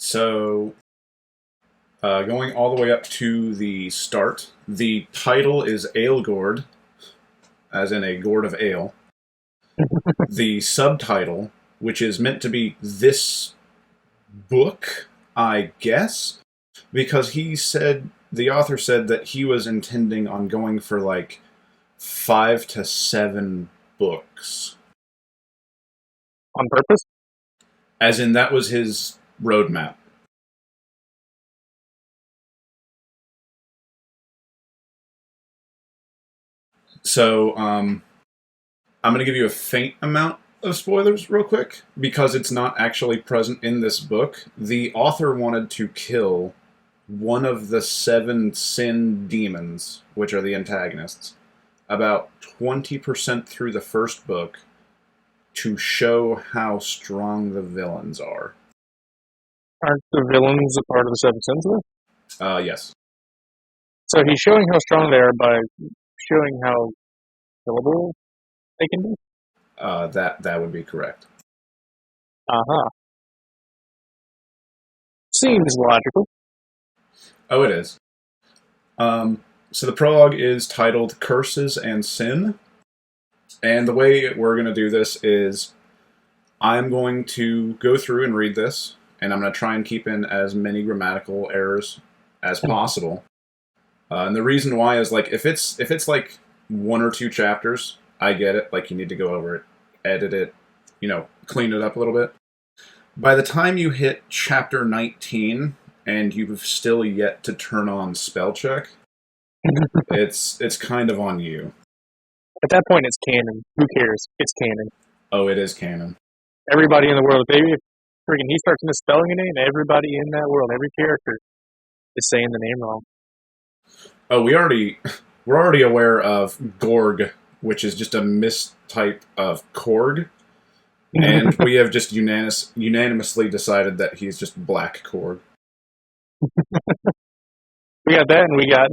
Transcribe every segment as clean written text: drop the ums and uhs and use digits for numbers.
So, going all the way up to the start, the title is Alegord, as in a gourd of ale. The subtitle, which is meant to be this book, I guess, because the author said that he was intending on going for like 5 to 7 books. On purpose? As in, that was his roadmap. So, I'm going to give you a faint amount of spoilers real quick, because it's not actually present in this book. The author wanted to kill one of the 7 sin demons, which are the antagonists, about 20% through the first book to show how strong the villains are. Aren't the villains a part of the Seven Sins, though? Yes. So he's showing how strong they are by showing how killable they can be? That would be correct. Uh-huh. Seems logical. Oh, it is. So the prologue is titled Curses and Sin. And the way we're going to do this is I'm going to go through and read this, and I'm going to try and keep in as many grammatical errors as possible. And the reason why is, like, if it's like 1 or 2 chapters, I get it. Like, you need to go over it, edit it, clean it up a little bit. By the time you hit chapter 19 and you've still yet to turn on spell check, it's kind of on you. At that point, it's canon. Who cares? It's canon. Oh, it is canon. Everybody in the world, if he starts misspelling a name, everybody in that world, every character is saying the name wrong. Oh, we're already aware of Gorg, which is just a mistype of Korg, and we have just unanimously decided that he's just Black Korg. We got that, and we got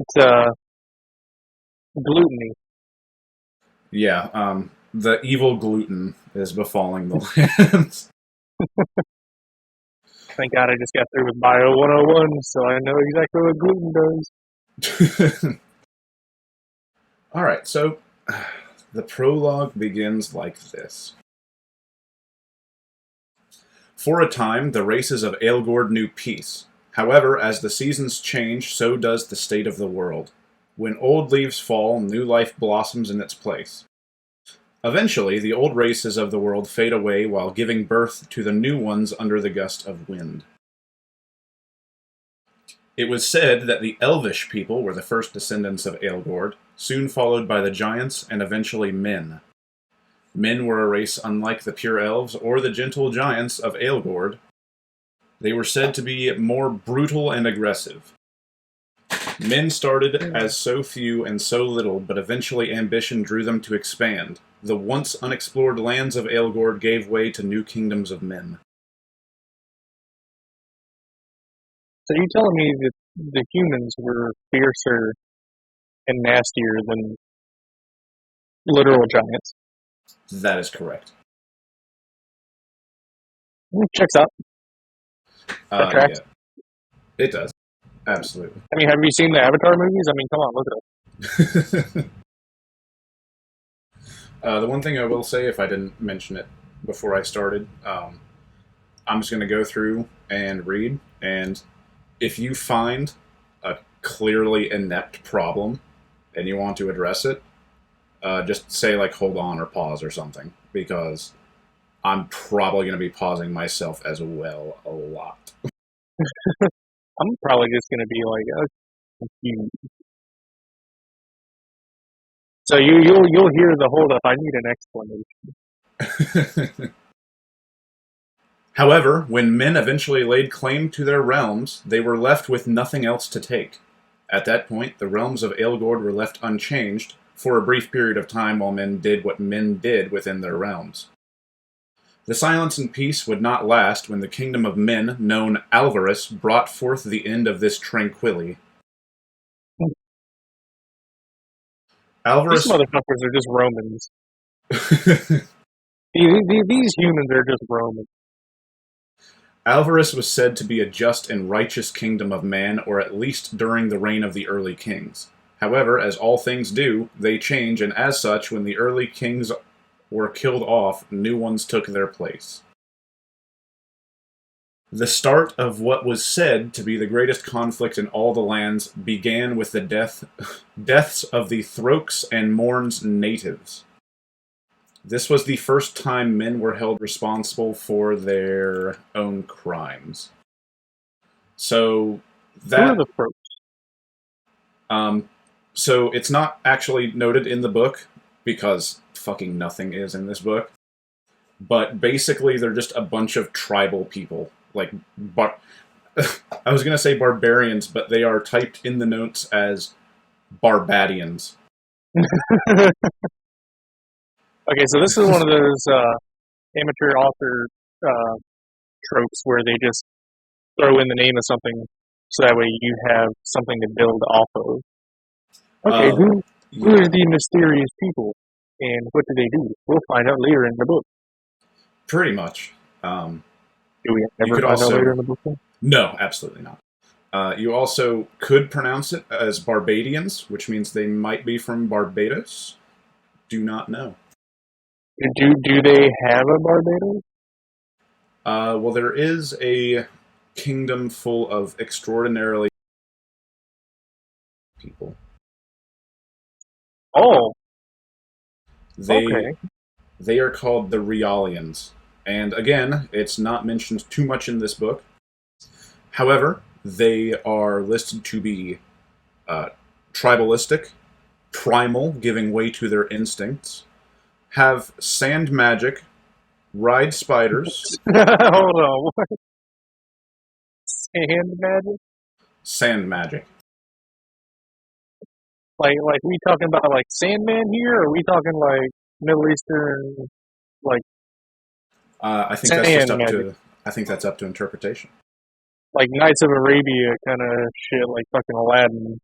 gluttony. Yeah, the evil gluten is befalling the lands. Thank God I just got through with Bio 101, so I know exactly what gluten does. Alright, so the prologue begins like this. For a time, the races of Alegord knew peace. However, as the seasons change, so does the state of the world. When old leaves fall, new life blossoms in its place. Eventually, the old races of the world fade away while giving birth to the new ones under the gust of wind. It was said that the Elvish people were the first descendants of Alegord, soon followed by the giants and eventually men. Men were a race unlike the pure elves or the gentle giants of Alegord. They were said to be more brutal and aggressive. Men started as so few and so little, but eventually ambition drew them to expand. The once unexplored lands of Alegord gave way to new kingdoms of men. So you're telling me that the humans were fiercer and nastier than literal giants? That is correct. Checks out. That tracks. Yeah. It does. Absolutely. I mean, have you seen the Avatar movies? I mean, come on, look it up. The one thing I will say, if I didn't mention it before I started, I'm just going to go through and read, and if you find a clearly inept problem and you want to address it, just say, like, hold on or pause or something, because I'm probably going to be pausing myself as well a lot. I'm probably just going to be like, confused. So you'll hear the hold up. I need an explanation. However, when men eventually laid claim to their realms, they were left with nothing else to take. At that point, the realms of Alegord were left unchanged for a brief period of time while men did what men did within their realms. The silence and peace would not last when the kingdom of men, known Alvarus, brought forth the end of this tranquility. Alvarus... These motherfuckers are just Romans. These humans are just Romans. Alvarus was said to be a just and righteous kingdom of man, or at least during the reign of the early kings. However, as all things do, they change, and as such, when the early kings were killed off, new ones took their place. The start of what was said to be the greatest conflict in all the lands began with the deaths of the Throks and Morns natives. This was the first time men were held responsible for their own crimes. So Who are that the folks? so it's not actually noted in the book because fucking nothing is in this book. But basically, they're just a bunch of tribal people. Like, I was gonna say barbarians, but they are typed in the notes as Barbadians. Okay, so this is one of those amateur author tropes where they just throw in the name of something so that way you have something to build off of. Okay, who are the mysterious people, and what do they do? We'll find out later in the book. Pretty much. Do we ever find out later in the book? No, absolutely not. You also could pronounce it as Barbadians, which means they might be from Barbados. Do not know. Do they have a Barbados? Well, there is a kingdom full of extraordinarily people. Oh, okay. They are called the Realians. And again, it's not mentioned too much in this book. However, they are listed to be tribalistic, primal, giving way to their instincts, have sand magic, ride spiders. Hold on, what? Sand magic? Sand magic. Like we talking about like Sandman here, or are we talking like Middle Eastern, like? I think that's just up to. I think that's up to interpretation. Like Knights of Arabia kind of shit, like fucking Aladdin.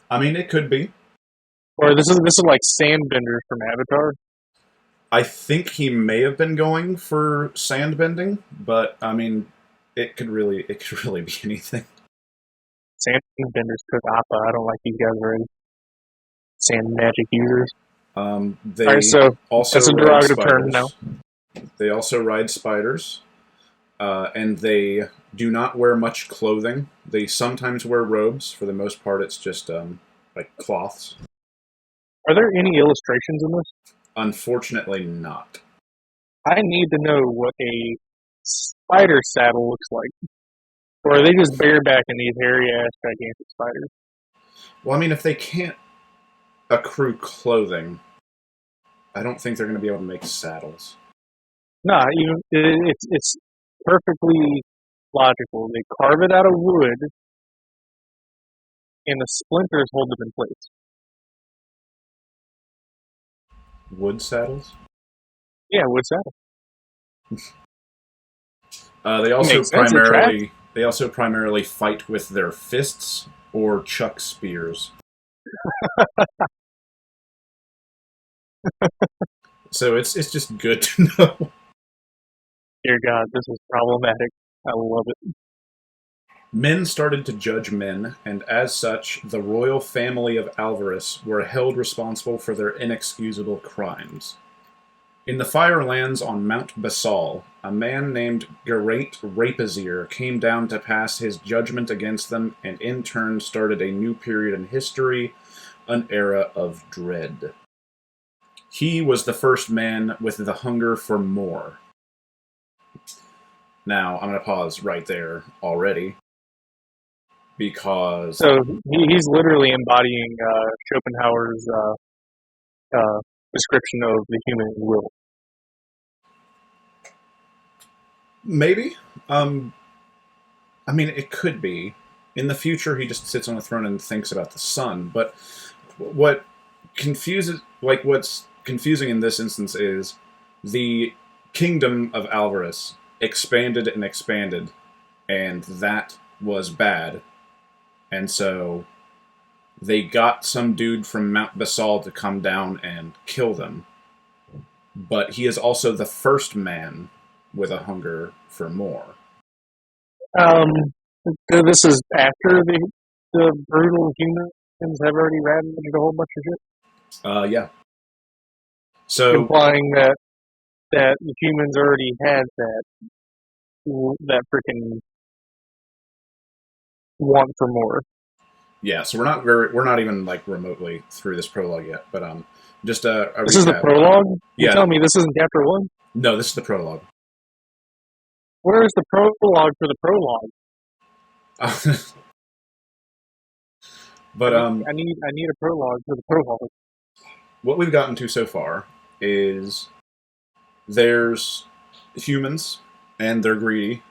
I mean, it could be. Or this is like Sandbender from Avatar. I think he may have been going for sandbending, but I mean, it could really be anything. Sandbenders took Appa. I don't like these guys already. Sand magic users. They All right, so also that's a derogative term now. They also ride spiders, and they do not wear much clothing. They sometimes wear robes. For the most part, it's just like cloths. Are there any illustrations in this? Unfortunately, not. I need to know what a spider saddle looks like. Or are they just barebacking these hairy-ass gigantic spiders? Well, I mean, if they can't accrue clothing, I don't think they're going to be able to make saddles. Nah, it's perfectly logical. They carve it out of wood, and the splinters hold them in place. Wood saddles? Yeah, wood saddle. They also primarily fight with their fists or chuck spears. So it's just good to know. Dear God, this is problematic. I love it. Men started to judge men, and as such, the royal family of Alvarus were held responsible for their inexcusable crimes. In the Firelands on Mount Basal, a man named Geraint Rapazier came down to pass his judgment against them, and in turn started a new period in history, an era of dread. He was the first man with the hunger for more. Now, I'm going to pause right there already. Because... So, he's literally embodying Schopenhauer's description of the human will. Maybe. I mean, it could be. In the future, he just sits on a throne and thinks about the sun. But what's confusing in this instance is the kingdom of Alvarus expanded and expanded, and that was bad. And so they got some dude from Mount Basal to come down and kill them. But he is also the first man with a hunger for more. This is after the brutal humans have already ravaged a whole bunch of shit. Yeah. So implying that the humans already had that freaking want for more. yeah, so we're not even like remotely through this prologue yet, but just a This recap. is the prologue? Yeah. You tell me this isn't chapter 1? No, this is the prologue. Where is the prologue for the prologue? But I need a prologue for the prologue. What we've gotten to so far is there's humans and they're greedy,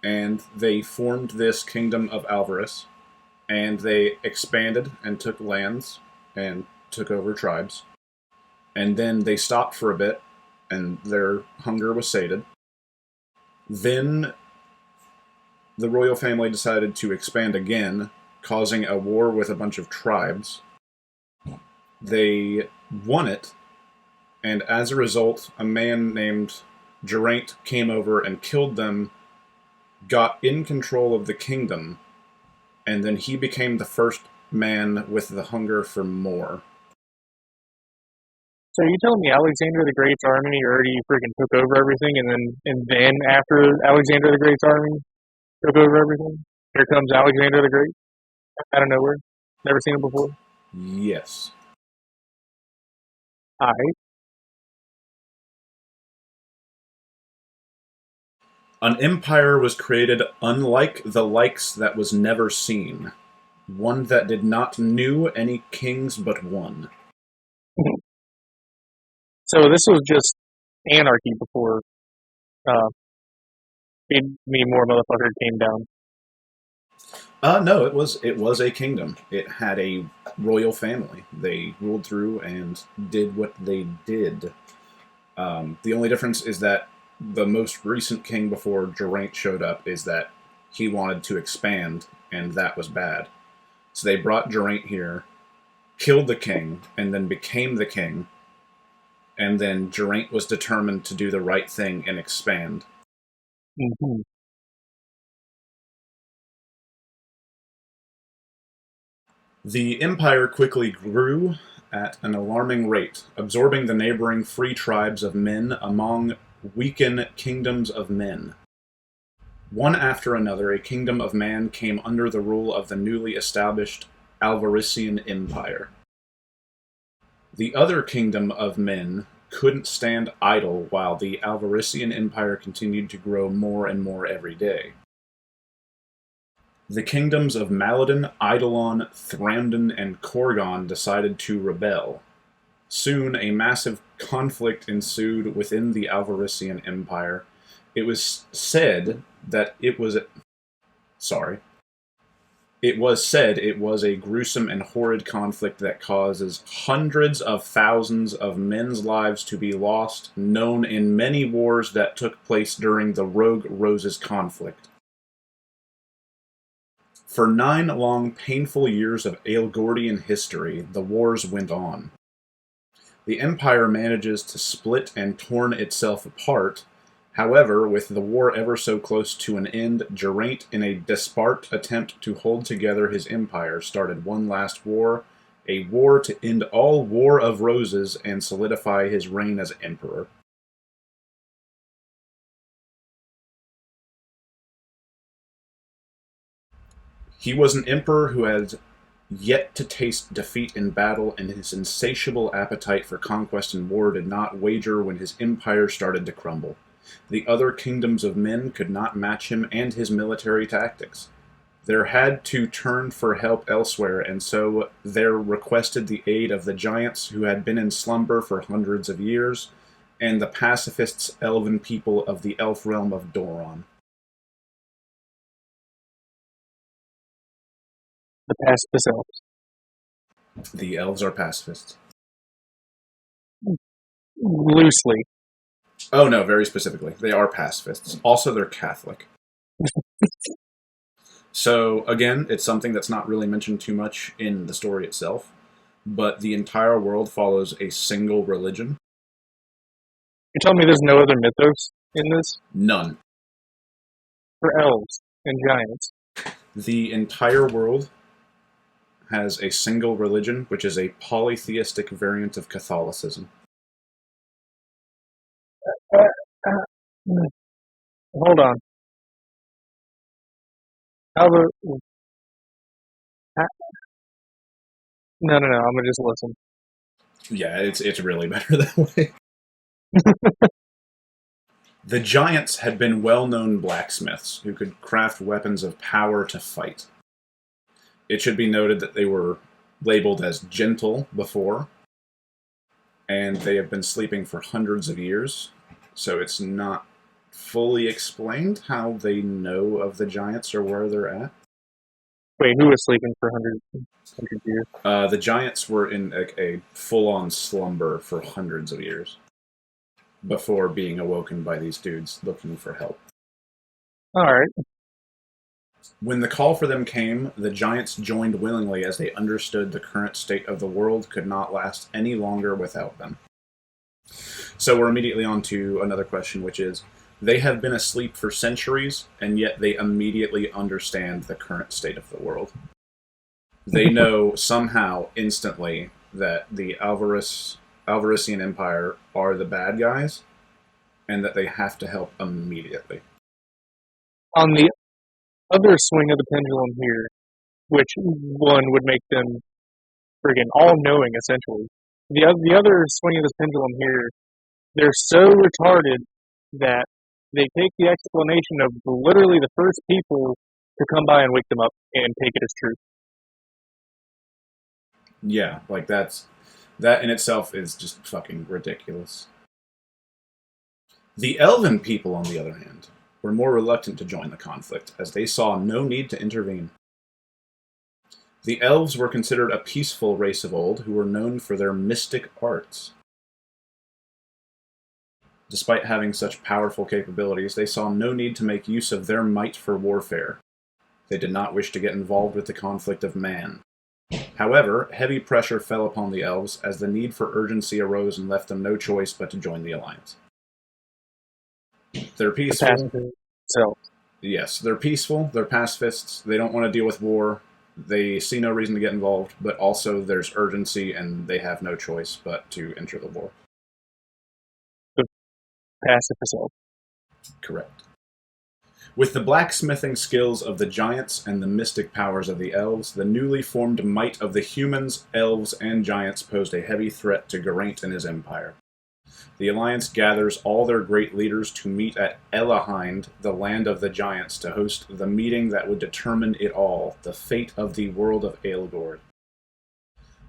and they formed this kingdom of Alvarez, and they expanded and took lands and took over tribes, and then they stopped for a bit and their hunger was sated. Then the royal family decided to expand again, causing a war with a bunch of tribes. They won it, and as a result, a man named Geraint came over and killed them, got in control of the kingdom, and then he became the first man with the hunger for more. So you telling me Alexander the Great's army already freaking took over everything, and then after Alexander the Great's army took over everything, here comes Alexander the Great out of nowhere? Never seen him before? Yes. An empire was created unlike the likes that was never seen, one that did not knew any kings but one. So this was just anarchy before me more motherfucker came down. No, it was a kingdom. It had a royal family. They ruled through and did what they did. The only difference is that the most recent king before Geraint showed up is that he wanted to expand, and that was bad. So they brought Geraint here, killed the king, and then became the king. And then Geraint was determined to do the right thing and expand. Mm-hmm. The empire quickly grew at an alarming rate, absorbing the neighboring free tribes of men among weakened kingdoms of men. One after another, a kingdom of man came under the rule of the newly established Alvarician Empire. The other kingdom of men couldn't stand idle while the Alvarician Empire continued to grow more and more every day. The kingdoms of Maladin, Eidolon, Thramdon, and Korgon decided to rebel. Soon, a massive conflict ensued within the Alvarician Empire. It was said it was a gruesome and horrid conflict that causes hundreds of thousands of men's lives to be lost, known in many wars that took place during the Rogue Roses conflict. For 9 long, painful years of Alegordian history, the wars went on. The Empire manages to split and torn itself apart. However, with the war ever so close to an end, Geraint, in a desperate attempt to hold together his empire, started one last war, a war to end all War of Roses and solidify his reign as emperor. He was an emperor who had yet to taste defeat in battle, and his insatiable appetite for conquest and war did not waver when his empire started to crumble. The other kingdoms of men could not match him and his military tactics. There had to turn for help elsewhere, and so there requested the aid of the giants who had been in slumber for hundreds of years, and the pacifists elven people of the elf realm of Doron. The pacifist elves. The elves are pacifists. Loosely. Oh no, very specifically. They are pacifists. Also, they're Catholic. So, again, it's something that's not really mentioned too much in the story itself, but the entire world follows a single religion. You're telling me there's no other mythos? in this None. for elves and giants? The entire world has a single religion, which is a polytheistic variant of Catholicism. Uh, uh, hold on. How about, uh, no. I'm gonna just listen. Yeah, it's really better that way. The giants had been well-known blacksmiths who could craft weapons of power to fight. It should be noted that they were labeled as gentle before, and they have been sleeping for hundreds of years, so it's not fully explained how they know of the giants or where they're at. Wait, who was sleeping for 100 years? The giants were in a full-on slumber for hundreds of years before being awoken by these dudes looking for help. Alright. When the call for them came, the giants joined willingly as they understood the current state of the world could not last any longer without them. So we're immediately on to another question, which is, they have been asleep for centuries, and yet they immediately understand the current state of the world. They know somehow, instantly, that the Alvarician Empire are the bad guys, and that they have to help immediately. On the other swing of the pendulum here, which one would make them friggin' all-knowing, essentially. The other swing of the pendulum here, they're so retarded that they take the explanation of literally the first people to come by and wake them up and take it as true. Yeah, like that in itself is just fucking ridiculous. The elven people, on the other hand, were more reluctant to join the conflict, as they saw no need to intervene. The elves were considered a peaceful race of old who were known for their mystic arts. Despite having such powerful capabilities, they saw no need to make use of their might for warfare. They did not wish to get involved with the conflict of man. However, heavy pressure fell upon the elves as the need for urgency arose and left them no choice but to join the alliance. They're peaceful. Yes, they're peaceful, they're pacifists, they don't want to deal with war, they see no reason to get involved, but also there's urgency and they have no choice but to enter the war. Pacifist. Correct. With the blacksmithing skills of the giants and the mystic powers of the elves, the newly formed might of the humans, elves, and giants posed a heavy threat to Geraint and his empire. The Alliance gathers all their great leaders to meet at Elehind, the land of the giants, to host the meeting that would determine it all, the fate of the world of Alegord.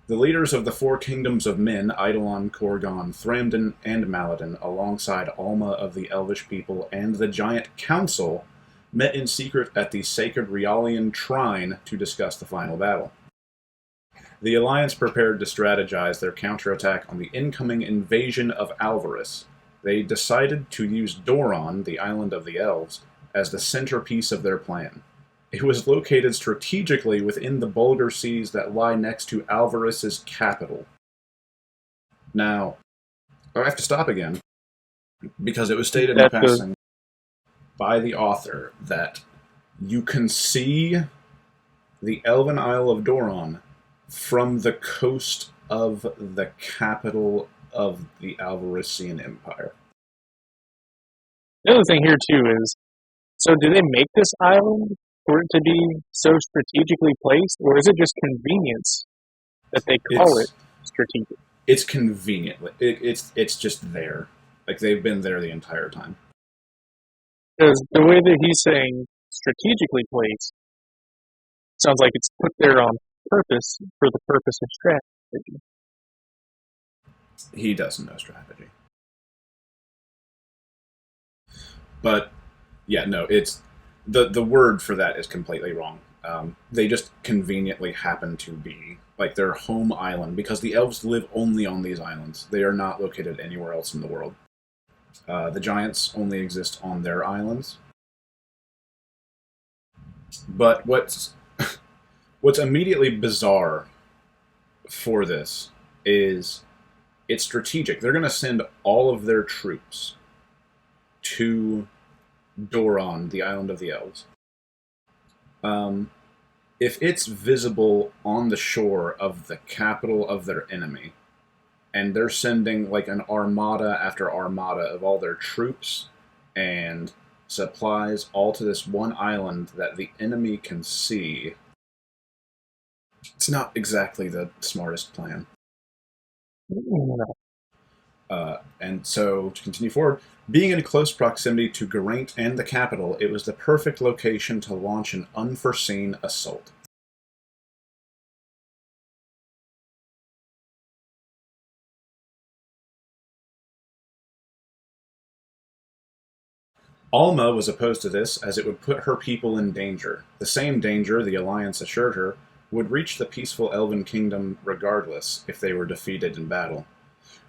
The leaders of the four kingdoms of men, Eidolon, Korgon, Thramden, and Maladin, alongside Alma of the Elvish people and the Giant Council, met in secret at the sacred Rialian Shrine to discuss the final battle. The Alliance prepared to strategize their counterattack on the incoming invasion of Alvarus. They decided to use Doron, the island of the elves, as the centerpiece of their plan. It was located strategically within the Bulgar Seas that lie next to Alvarus's capital. Now, I have to stop again, because it was stated in passing by the author that you can see the Elven Isle of Doron from the coast of the capital of the Alvarician Empire. The other thing here, too, is, so do they make this island for it to be so strategically placed, or is it just convenience that they call it strategic? It's convenient. It's just there. Like, they've been there the entire time. Because the way that he's saying strategically placed sounds like it's put there on purpose for the purpose of strategy. He doesn't know strategy. But, yeah, no, it's... The word for that is completely wrong. They just conveniently happen to be, like, their home island, because the elves live only on these islands. They are not located anywhere else in the world. The giants only exist on their islands. But what's immediately bizarre for this is it's strategic. They're going to send all of their troops to Doron, the island of the elves. If it's visible on the shore of the capital of their enemy, and they're sending like an armada after armada of all their troops and supplies all to this one island that the enemy can see, it's not exactly the smartest plan. No. And so, to continue forward, being in close proximity to Geraint and the capital, it was the perfect location to launch an unforeseen assault. Alma was opposed to this, as it would put her people in danger. The same danger, the Alliance assured her, would reach the peaceful Elven kingdom regardless if they were defeated in battle.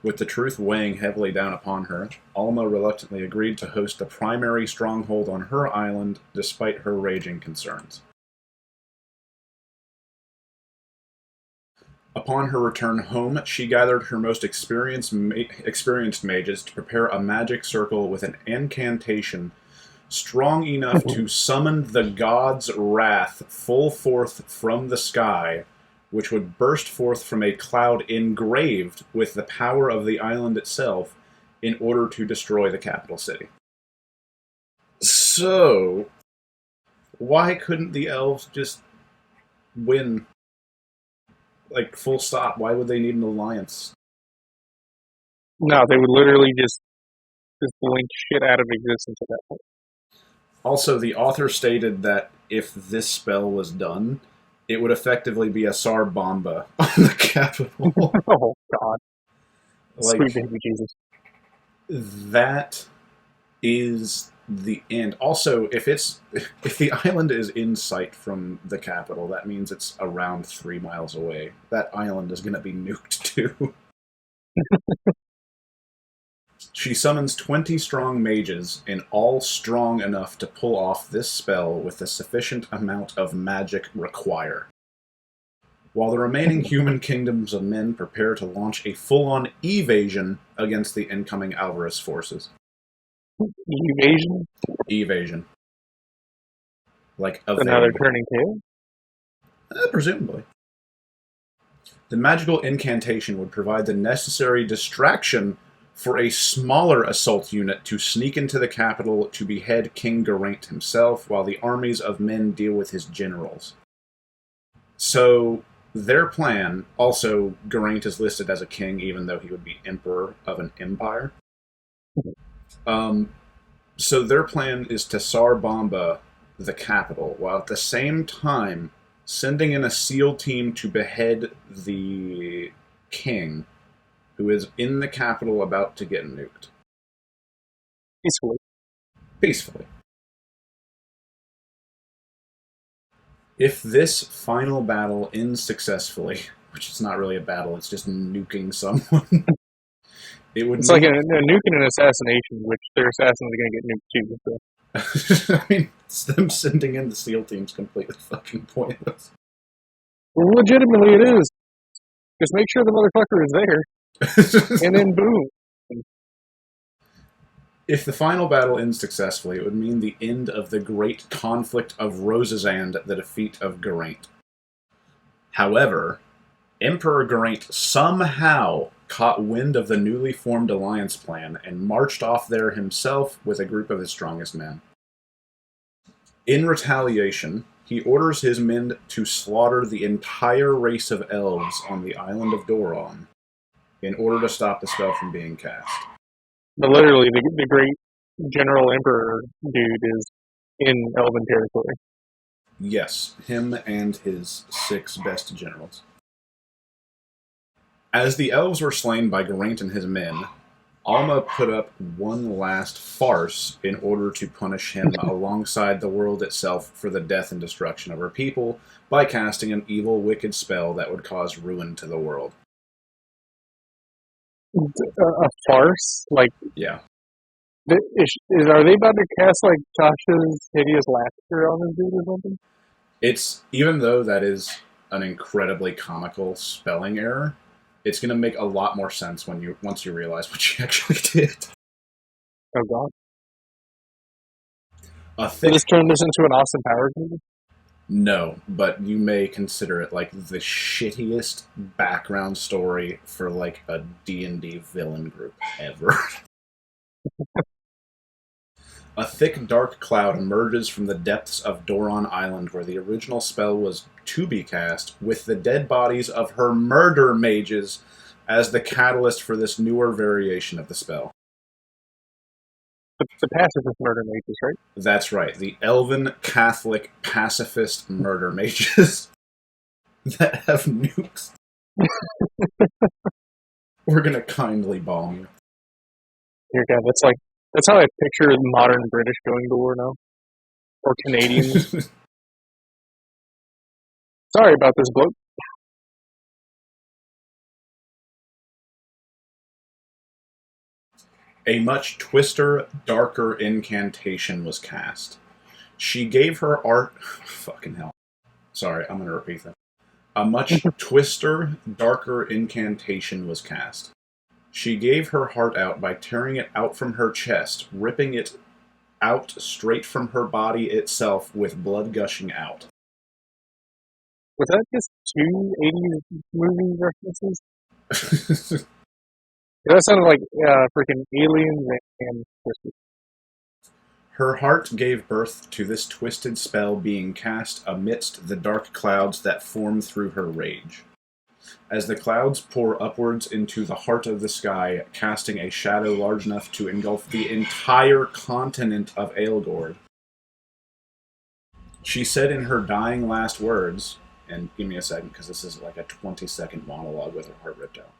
With the truth weighing heavily down upon her, Alma reluctantly agreed to host the primary stronghold on her island despite her raging concerns. Upon her return home, she gathered her most experienced mages to prepare a magic circle with an incantation strong enough to summon the god's wrath full forth from the sky, which would burst forth from a cloud engraved with the power of the island itself in order to destroy the capital city. So, why couldn't the elves just win? Like, full stop. Why would they need an alliance? No, they would literally just blink shit out of existence at that point. Also, the author stated that if this spell was done, it would effectively be a Sar Bomba on the capital. Oh, God. Like, sweet baby Jesus. That is the end. Also, if the island is in sight from the capital, that means it's around 3 miles away. That island is going to be nuked too. She summons 20 strong mages, and all strong enough to pull off this spell with the sufficient amount of magic required. While the remaining human kingdoms of men prepare to launch a full-on evasion against the incoming Alvarez forces. Evasion? Evasion. Like evade. Another turning tail? Presumably. The magical incantation would provide the necessary distraction for a smaller assault unit to sneak into the capital to behead King Geraint himself, while the armies of men deal with his generals. So, their plan, also, Geraint is listed as a king, even though he would be emperor of an empire. So their plan is to Sar Bomba the capital, while at the same time sending in a SEAL team to behead the king, who is in the capital about to get nuked. Peacefully. If this final battle ends successfully, which is not really a battle, it's just nuking someone, it's like a nuke and an assassination, which their assassins are going to get nuked too. So. I mean, it's them sending in the SEAL team's completely fucking pointless. Well, legitimately, it is. Just make sure the motherfucker is there, and then boom. If the final battle ends successfully, it would mean the end of the great conflict of Rosazand, the defeat of Geraint. However, Emperor Geraint somehow caught wind of the newly formed alliance plan and marched off there himself with a group of his strongest men. In retaliation, he orders his men to slaughter the entire race of elves on the island of Doron in order to stop the spell from being cast. But literally, the great General Emperor dude is in Elven territory. Yes, him and his 6 best generals. As the elves were slain by Geraint and his men, Alma put up one last farce in order to punish him alongside the world itself for the death and destruction of her people by casting an evil, wicked spell that would cause ruin to the world. A farce? Like, yeah. Are they about to cast, like, Tasha's Hideous Laughter on this dude or something? It's, even though that is an incredibly comical spelling error, it's going to make a lot more sense once you realize what she actually did. Oh, God. A Did thick... this turn this into an Austin Powers movie? No, but you may consider it like the shittiest background story for like a D&D villain group ever. A thick, dark cloud emerges from the depths of Doron Island, where the original spell was to be cast, with the dead bodies of her murder mages as the catalyst for this newer variation of the spell. The pacifist murder mages, right? That's right, the Elven Catholic pacifist murder mages that have nukes. We're gonna kindly bomb you. Dear God, that's how I picture modern British going to war now, or Canadians. Sorry about this, bloke. A much twister, darker incantation was cast. She gave her art... Fucking hell. Sorry, I'm gonna repeat that. A much twister, darker incantation was cast. She gave her heart out by tearing it out from her chest, ripping it out straight from her body itself with blood gushing out. Was that just two 80s movie references? That sounded like freaking Aliens and Twisted. Her heart gave birth to this twisted spell being cast amidst the dark clouds that form through her rage. As the clouds pour upwards into the heart of the sky, casting a shadow large enough to engulf the entire continent of Alegord, she said in her dying last words, and give me a second because this is like a 20-second monologue with her heart ripped out.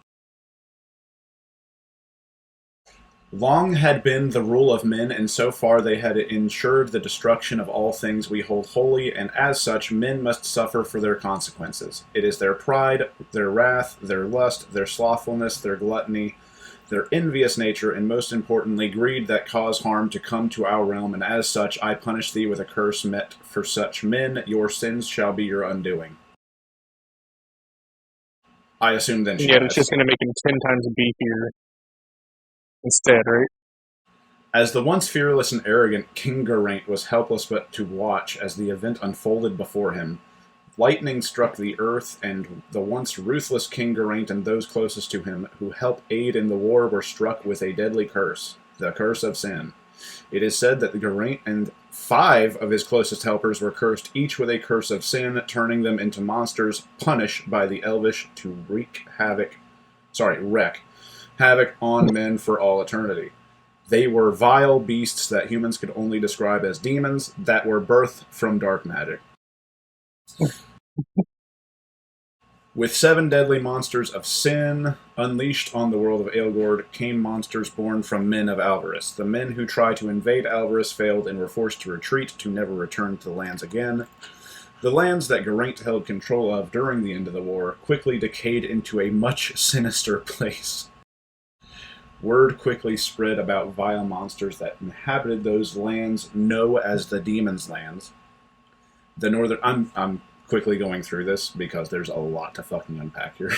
Long had been the rule of men, and so far they had ensured the destruction of all things we hold holy, and as such men must suffer for their consequences. It is their pride, their wrath, their lust, their slothfulness, their gluttony, their envious nature, and most importantly, greed that cause harm to come to our realm, and as such I punish thee with a curse met for such men. Your sins shall be your undoing. I assume then she Yeah, dies. it's just going to make him 10 times beefier instead, right? As the once fearless and arrogant King Geraint was helpless but to watch as the event unfolded before him, lightning struck the earth, and the once ruthless King Geraint and those closest to him who helped aid in the war were struck with a deadly curse, the curse of sin. It is said that Geraint and 5 of his closest helpers were cursed, each with a curse of sin, turning them into monsters punished by the Elvish to wreak havoc on men for all eternity. They were vile beasts that humans could only describe as demons that were birthed from dark magic. With 7 deadly monsters of sin unleashed on the world of Alegord came monsters born from men of Alvarez. The men who tried to invade Alvarez failed and were forced to retreat to never return to the lands again. The lands that Geraint held control of during the end of the war quickly decayed into a much sinister place. Word quickly spread about vile monsters that inhabited those lands known as the Demon's Lands. The northern... I'm quickly going through this because there's a lot to fucking unpack here.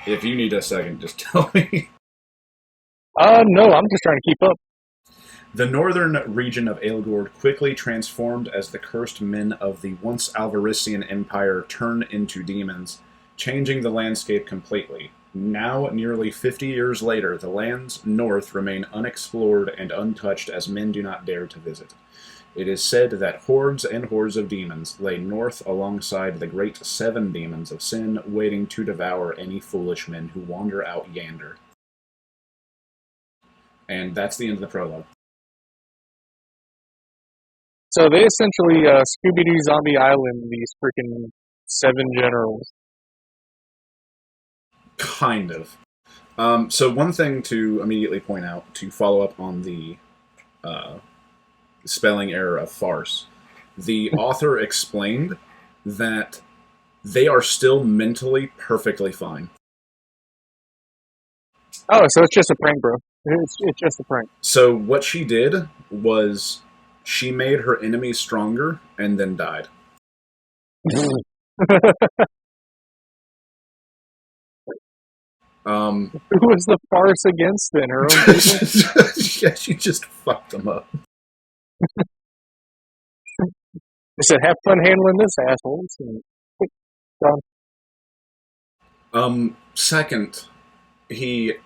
If you need a second, just tell me. No, I'm just trying to keep up. The northern region of Alegord quickly transformed as the cursed men of the once Alvarician Empire turned into demons, changing the landscape completely. Now, nearly 50 years later, the lands north remain unexplored and untouched as men do not dare to visit. It is said that hordes and hordes of demons lay north alongside the great 7 demons of sin, waiting to devour any foolish men who wander out yonder. And that's the end of the prologue. So they essentially Scooby-Doo Zombie Island these freaking 7 generals. Kind of. So one thing to immediately point out, to follow up on the spelling error of farce, the author explained that they are still mentally perfectly fine. Oh, so it's just a prank, bro. It's just a prank. So what she did was she made her enemies stronger and then died. Who was the farce against then? Her own people? Yeah, she just fucked them up. They said, have fun handling this, assholes. And done. Second, the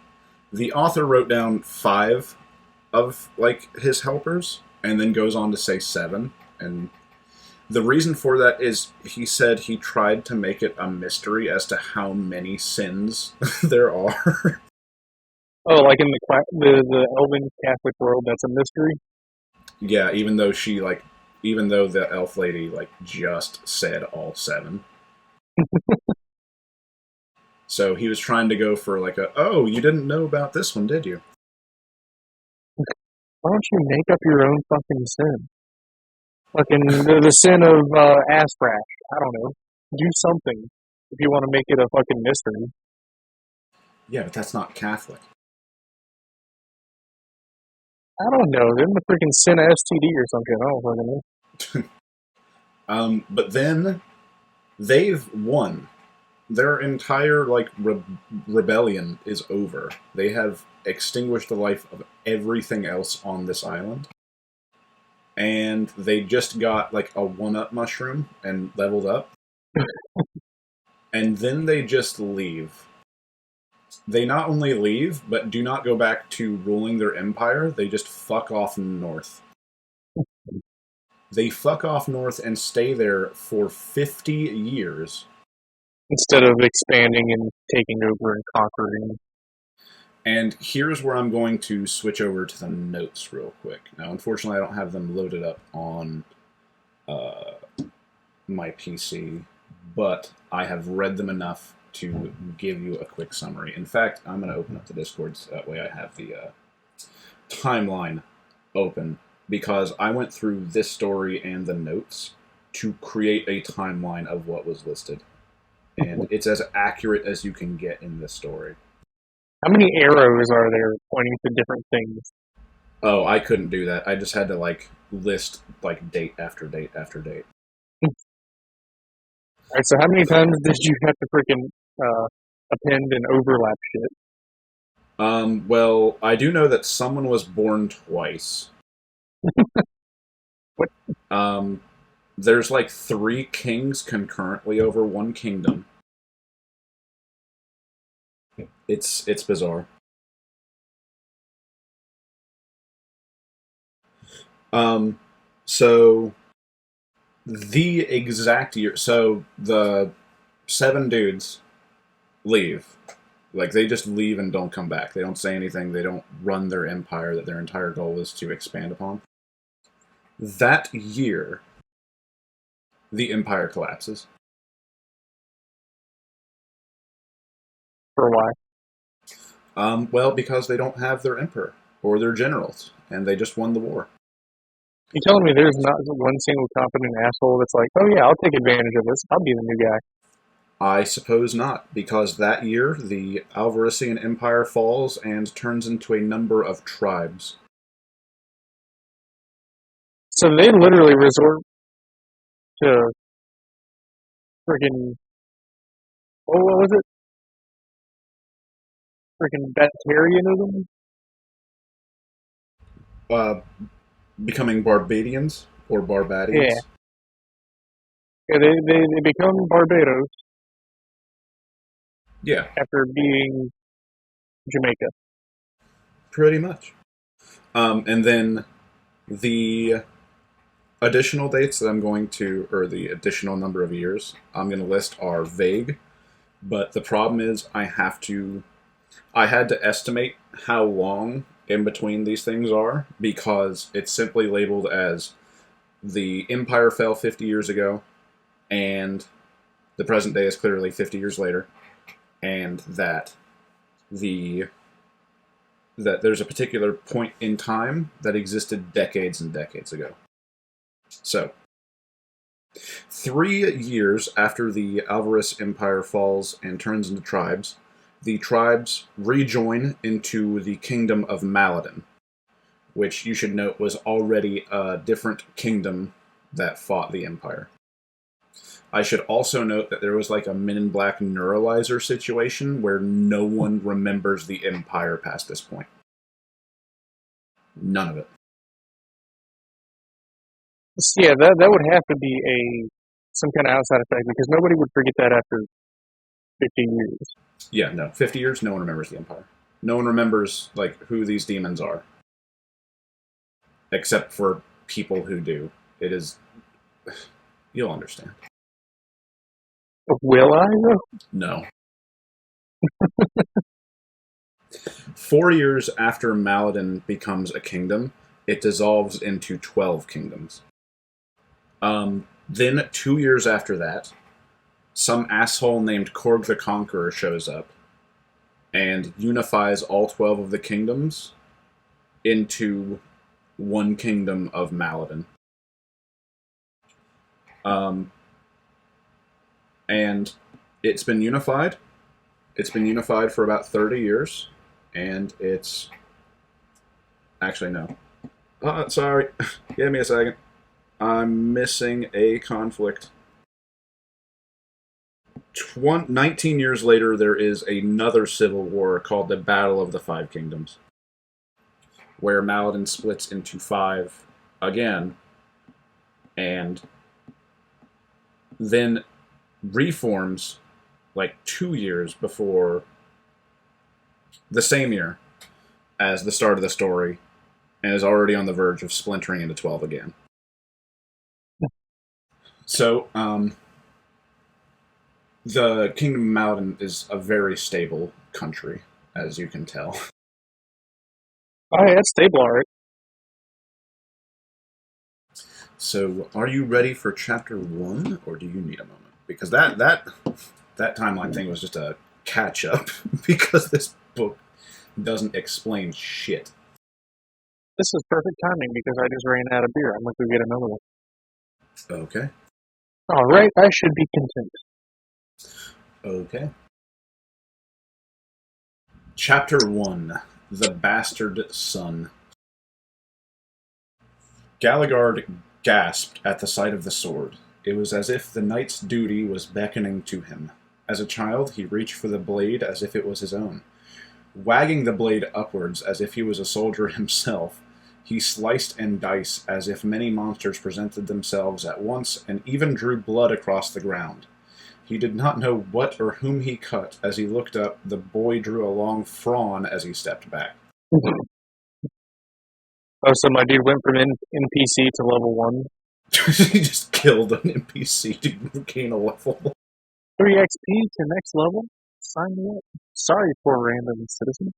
author wrote down 5 of, like, his helpers, and then goes on to say 7, and the reason for that is he said he tried to make it a mystery as to how many sins there are. Oh, like in the Elven Catholic world, that's a mystery? Yeah, even though the elf lady, like, just said all 7. So he was trying to go for, like, oh, you didn't know about this one, did you? Why don't you make up your own fucking sin? Fucking the sin of ass crack. I don't know. Do something if you want to make it a fucking mystery. Yeah, but that's not Catholic. I don't know. They're the freaking sin of STD or something. I don't fucking know. But then they've won. Their entire, like, rebellion is over. They have extinguished the life of everything else on this island. And they just got, like, a 1-up mushroom and leveled up. And then they just leave. They not only leave, but do not go back to ruling their empire. They just fuck off north. They fuck off north and stay there for 50 years. Instead of expanding and taking over and conquering. And here's where I'm going to switch over to the notes real quick. Now, unfortunately, I don't have them loaded up on my PC, but I have read them enough to give you a quick summary. In fact, I'm going to open up the Discord so that way I have the timeline open, because I went through this story and the notes to create a timeline of what was listed. And it's as accurate as you can get in this story. How many arrows are there pointing to different things? Oh, I couldn't do that. I just had to, like, list, like, date after date after date. Alright, so how many times did you have to freaking append and overlap shit? Well, I do know that someone was born twice. What? There's, like, 3 kings concurrently over one kingdom. It's bizarre. So the exact year, so the 7 dudes leave. Like, they just leave and don't come back. They don't say anything. They don't run their empire that their entire goal is to expand upon. That year, the empire collapses. For why? Well, because they don't have their emperor or their generals, and they just won the war. You telling me there's not one single competent asshole that's like, oh yeah, I'll take advantage of this. I'll be the new guy. I suppose not, because that year the Alvarician Empire falls and turns into a number of tribes. So they literally resort to freaking, what was it? Freaking Bacterianism? Becoming Barbadians or Barbadians. Yeah, they become Barbados. Yeah. After being Jamaica. Pretty much. And then the additional dates that I'm going to, or the additional number of years I'm going to list are vague, but the problem is I had to estimate how long in between these things are, because it's simply labeled as the empire fell 50 years ago, and the present day is clearly 50 years later, and that there's a particular point in time that existed decades and decades ago. So, 3 years after the Alvarez Empire falls and turns into tribes, the tribes rejoin into the kingdom of Maladin, which you should note was already a different kingdom that fought the empire. I should also note that there was like a Men in Black neuralizer situation where no one remembers the Empire past this point. None of it. Yeah, that would have to be some kind of outside effect because nobody would forget that after 50 years. Yeah, no. 50 years, no one remembers the Empire. No one remembers like who these demons are. Except for people who do. It is... You'll understand. Will I, though? No. 4 years after Maladin becomes a kingdom, it dissolves into 12 kingdoms. Then, 2 years after that, some asshole named Korg the Conqueror shows up and unifies all 12 of the kingdoms into one kingdom of Maladin. And it's been unified. It's been unified for about 30 years. And it's... Actually, no. Sorry. Give me a second. I'm missing a conflict. 19 years later, there is another civil war called the Battle of the Five Kingdoms, where Maladin splits into 5 again, and then reforms like 2 years before the same year as the start of the story, and is already on the verge of splintering into 12 again. So, the Kingdom of Maladin is a very stable country, as you can tell. Oh, yeah, it's stable, alright. So, are you ready for Chapter 1, or do you need a moment? Because that timeline thing was just a catch-up, because this book doesn't explain shit. This is perfect timing because I just ran out of beer. I'm going to go get another one. Okay. Alright, I should be content. Okay. Chapter 1, The Bastard Son. Alegord gasped at the sight of the sword. It was as if the knight's duty was beckoning to him. As a child, he reached for the blade as if it was his own. Wagging the blade upwards as if he was a soldier himself, he sliced and diced as if many monsters presented themselves at once and even drew blood across the ground. He did not know what or whom he cut. As he looked up, the boy drew a long frown as he stepped back. Oh, so my dude went from NPC to level 1? He just killed an NPC to gain a level. 3 XP to next level? Sign me up. Sorry, poor random citizen.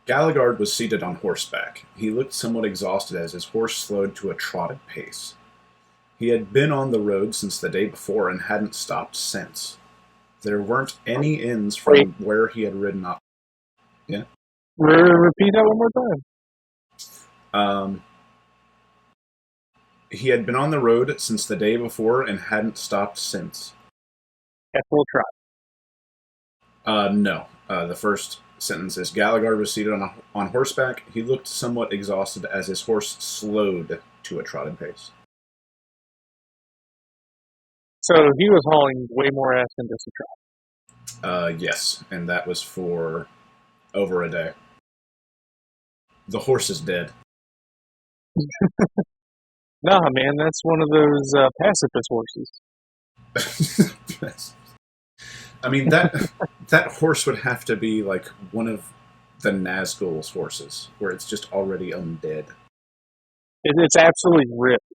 Alegord was seated on horseback. He looked somewhat exhausted as his horse slowed to a trotted pace. He had been on the road since the day before and hadn't stopped since. There weren't any inns from where he had ridden up. Yeah? Repeat that one more time. He had been on the road since the day before and hadn't stopped since. At full trot. No. The first sentence is, Alegord was seated on horseback. He looked somewhat exhausted as his horse slowed to a trotted pace. So he was hauling way more ass than just a trot. Yes, and that was for over a day. The horse is dead. Nah, man, that's one of those pacifist horses. I mean, that horse would have to be like one of the Nazgul's horses, where it's just already undead. It's absolutely ripped.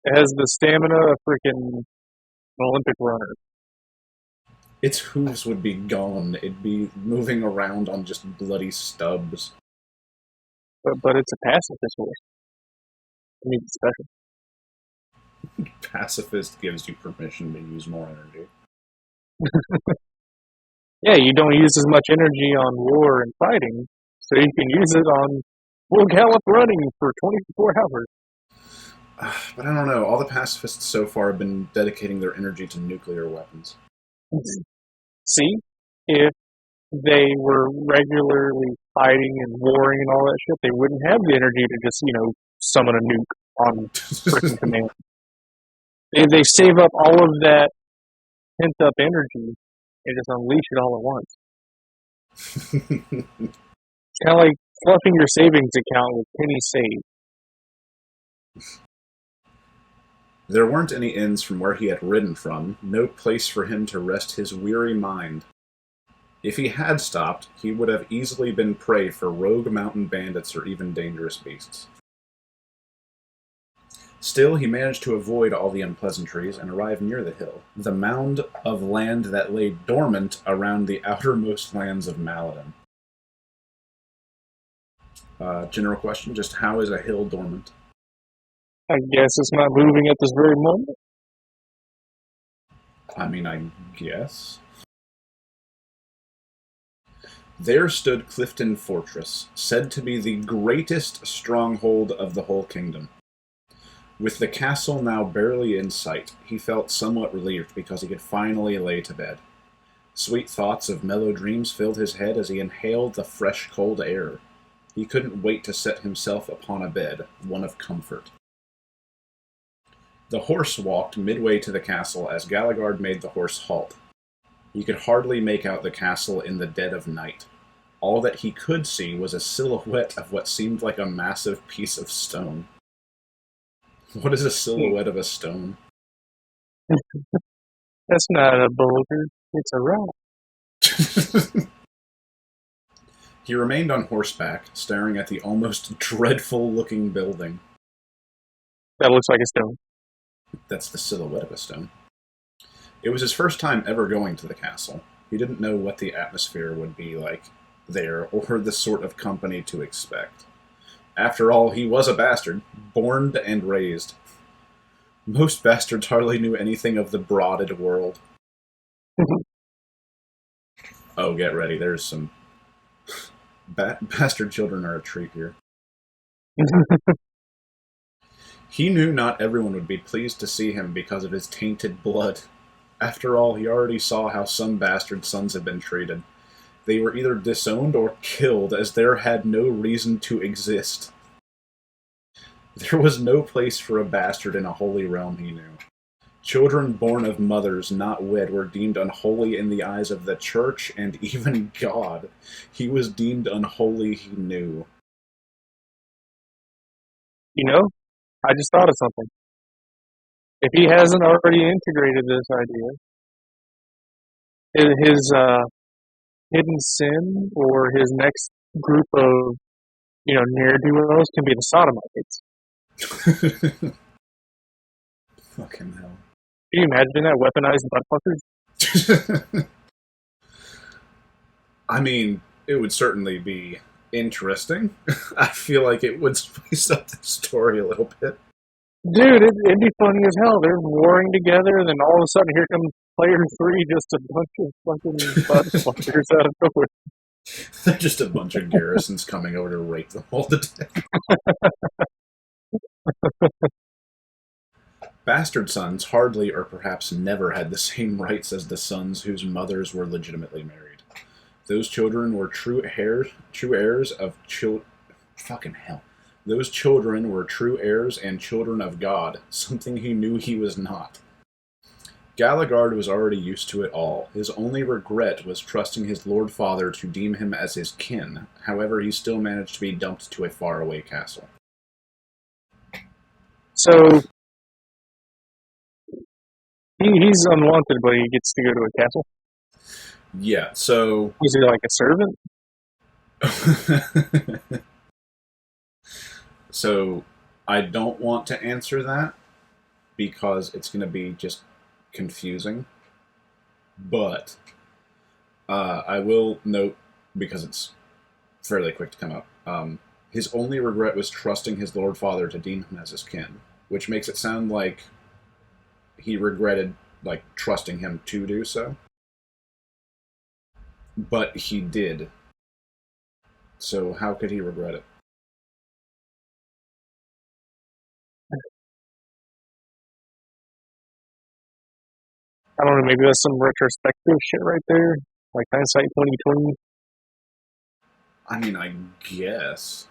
It has the stamina of freaking an Olympic runner. Its hooves would be gone. It'd be moving around on just bloody stubs. But it's a pacifist horse. I mean, it's special. Pacifist gives you permission to use more energy. Yeah, you don't use as much energy on war and fighting, so you can use it on full gallop running for 24 hours. But I don't know. All the pacifists so far have been dedicating their energy to nuclear weapons. See? If they were regularly fighting and warring and all that shit, they wouldn't have the energy to just, summon a nuke on freaking command. They save up all of that pent up energy and just unleash it all at once. It's kind of like flushing your savings account with pennies saved. There weren't any inns from where he had ridden from, no place for him to rest his weary mind. If he had stopped, he would have easily been prey for rogue mountain bandits or even dangerous beasts. Still, he managed to avoid all the unpleasantries and arrive near the hill, the mound of land that lay dormant around the outermost lands of Maladin. General question, just how is a hill dormant? I guess it's not moving at this very moment. I mean, I guess. There stood Clifton Fortress, said to be the greatest stronghold of the whole kingdom. With the castle now barely in sight, he felt somewhat relieved because he could finally lay to bed. Sweet thoughts of mellow dreams filled his head as he inhaled the fresh, cold air. He couldn't wait to set himself upon a bed, one of comfort. The horse walked midway to the castle as Alegord made the horse halt. He could hardly make out the castle in the dead of night. All that he could see was a silhouette of what seemed like a massive piece of stone. What is a silhouette of a stone? That's not a boulder, it's a rock. He remained on horseback, staring at the almost dreadful-looking building. That looks like a stone. That's the silhouette of a stone. It was his first time ever going to the castle. He didn't know what the atmosphere would be like there, or the sort of company to expect. After all, he was a bastard, born and raised. Most bastards hardly knew anything of the broaded world. Oh, get ready, there's some... bastard children are a treat here. He knew not everyone would be pleased to see him because of his tainted blood. After all, he already saw how some bastard sons had been treated. They were either disowned or killed, as there had no reason to exist. There was no place for a bastard in a holy realm, he knew. Children born of mothers not wed were deemed unholy in the eyes of the church and even God. He was deemed unholy, he knew. You know, I just thought of something. If he hasn't already integrated this idea, his hidden sin or his next group of, ne'er-do-wells can be the sodomites. Fucking hell. Can you imagine that weaponized butt fuckers? I mean, it would certainly be interesting. I feel like it would spice up the story a little bit. Dude, it'd be funny as hell. They're warring together, and then all of a sudden, here comes player 3, just a bunch of fucking butt fuckers out of nowhere. They're just a bunch of garrisons coming over to rape them all to death. Bastard sons hardly or perhaps never had the same rights as the sons whose mothers were legitimately married. Those children were true heirs of fucking hell. Those children were true heirs and children of God, something he knew he was not. Alegord was already used to it all. His only regret was trusting his Lord Father to deem him as his kin. However, he still managed to be dumped to a faraway castle. So, he's unwanted, but he gets to go to a castle? Yeah, so... Was he like a servant? So, I don't want to answer that, because it's going to be just confusing. But, I will note, because it's fairly quick to come up, his only regret was trusting his Lord Father to deem him as his kin, which makes it sound like he regretted, trusting him to do so. But he did. So how could he regret it? I don't know, maybe that's some retrospective shit right there. Like hindsight 2020. I mean, I guess.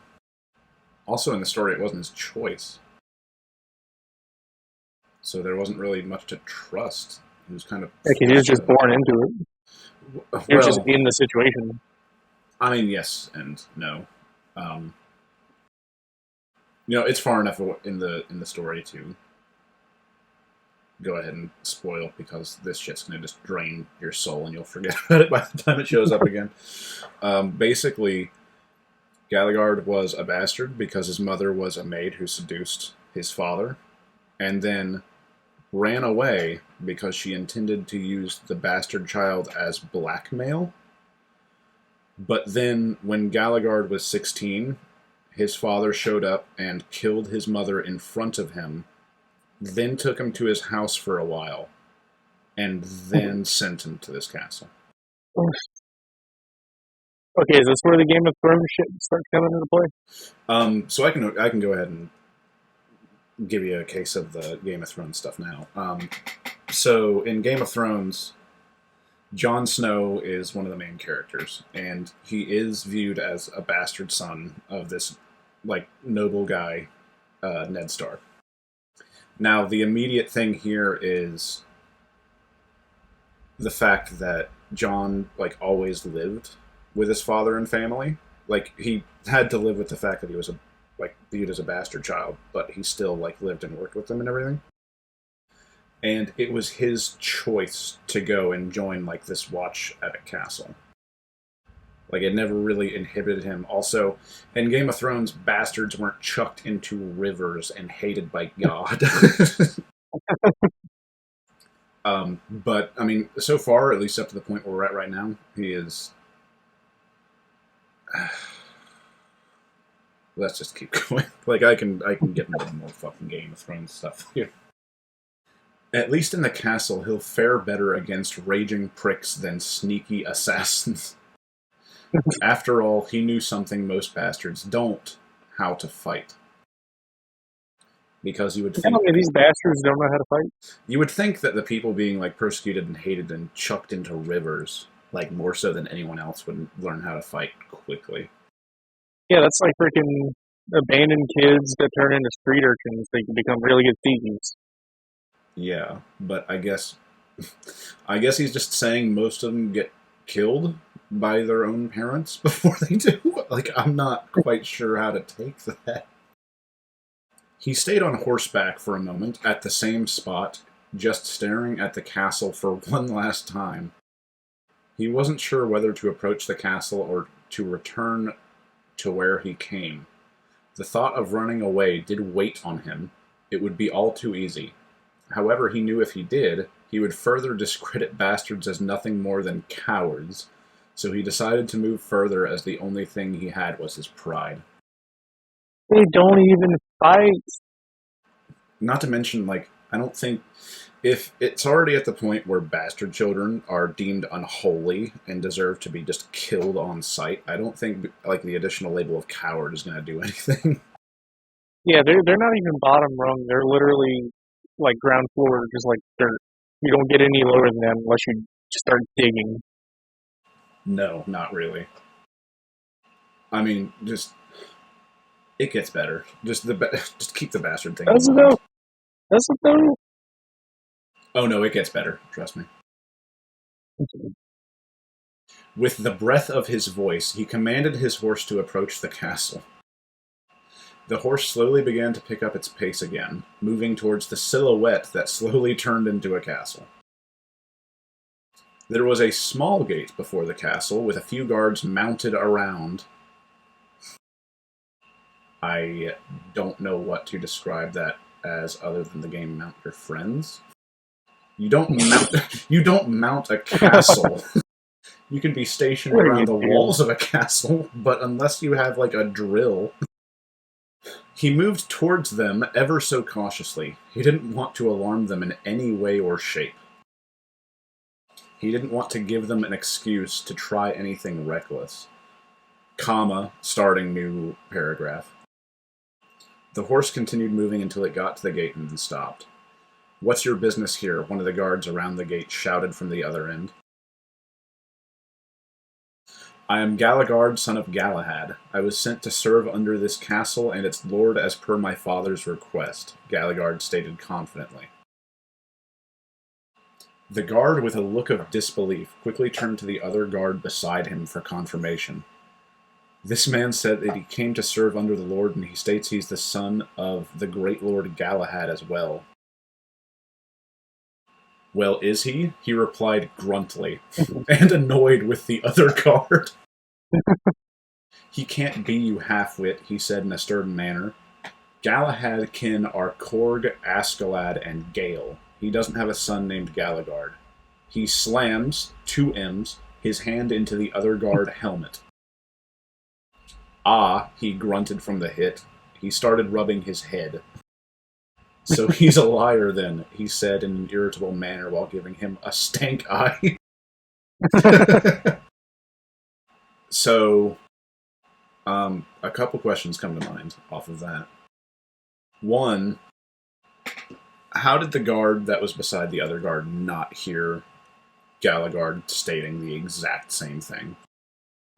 Also in the story, it wasn't his choice. so there wasn't really much to trust. He was kind of Like, he was just born into it. He was just well. in the situation. I mean, yes and no. It's far enough in the story to go ahead and spoil, because this shit's gonna just drain your soul and you'll forget about it by the time it shows up again. Basically, Alegord was a bastard because his mother was a maid who seduced his father, and then ran away because she intended to use the bastard child as blackmail. But then, when Alegord was 16, his father showed up and killed his mother in front of him, then took him to his house for a while, and then sent him to this castle. Okay, is this where the Game of Thrones shit starts coming into play? So I can go ahead and give you a case of the Game of Thrones stuff now. So in Game of Thrones, Jon Snow is one of the main characters, and he is viewed as a bastard son of this noble guy, Ned Stark. Now, the immediate thing here is the fact that Jon always lived with his father and family. He had to live with the fact that he was viewed as a bastard child, but he still lived and worked with them and everything. And it was his choice to go and join this watch at a castle. It never really inhibited him. Also, in Game of Thrones, bastards weren't chucked into rivers and hated by God. But, I mean, so far, at least up to the point where we're at right now, he is... Let's just keep going. I can get more fucking Game of Thrones stuff here. At least in the castle, he'll fare better against raging pricks than sneaky assassins. After all, he knew something most bastards don't: how to fight. Because you would think... these bastards don't know how to fight? You would think that the people being persecuted and hated and chucked into rivers, more so than anyone else, would learn how to fight quickly. Yeah, that's like freaking abandoned kids that turn into street urchins. They can become really good thieves. Yeah, but I guess he's just saying most of them get killed by their own parents before they do. I'm not quite sure how to take that. He stayed on horseback for a moment at the same spot, just staring at the castle for one last time. He wasn't sure whether to approach the castle or to return to where he came. The thought of running away did weight on him. It would be all too easy. However, he knew if he did, he would further discredit bastards as nothing more than cowards, so he decided to move further, as the only thing he had was his pride. They don't even fight! Not to mention, I don't think... If it's already at the point where bastard children are deemed unholy and deserve to be just killed on sight, I don't think, the additional label of coward is going to do anything. Yeah, they're not even bottom rung. They're literally, ground floor, just dirt. You don't get any lower than them unless you start digging. No, not really. I mean, it gets better. Just keep the bastard thing. Does it though? Oh no, it gets better. Trust me. With the breath of his voice, he commanded his horse to approach the castle. The horse slowly began to pick up its pace again, moving towards the silhouette that slowly turned into a castle. There was a small gate before the castle, with a few guards mounted around. I don't know what to describe that as other than the game Mount Your Friends. You don't mount a castle. You can be stationed around the walls of a castle, but unless you have a drill... He moved towards them ever so cautiously. He didn't want to alarm them in any way or shape. He didn't want to give them an excuse to try anything reckless. Starting new paragraph. The horse continued moving until it got to the gate and then stopped. "What's your business here?" one of the guards around the gate shouted from the other end. "I am Alegord, son of Galahad. I was sent to serve under this castle and its lord as per my father's request," Alegord stated confidently. The guard, with a look of disbelief, quickly turned to the other guard beside him for confirmation. This man said that he came to serve under the Lord, and he states he's the son of the great Lord Galahad as well. Well, is he? He replied gruntly, and annoyed with the other guard. He can't be, you half-wit, he said in a stern manner. Galahad kin are Korg, Askeladd, and Gale. He doesn't have a son named Galagard. He slams, 2 M's, his hand into the other guard helmet. Ah, he grunted from the hit. He started rubbing his head. So he's a liar then, he said in an irritable manner while giving him a stank eye. So, a couple questions come to mind off of that. One, how did the guard that was beside the other guard not hear Galagard stating the exact same thing?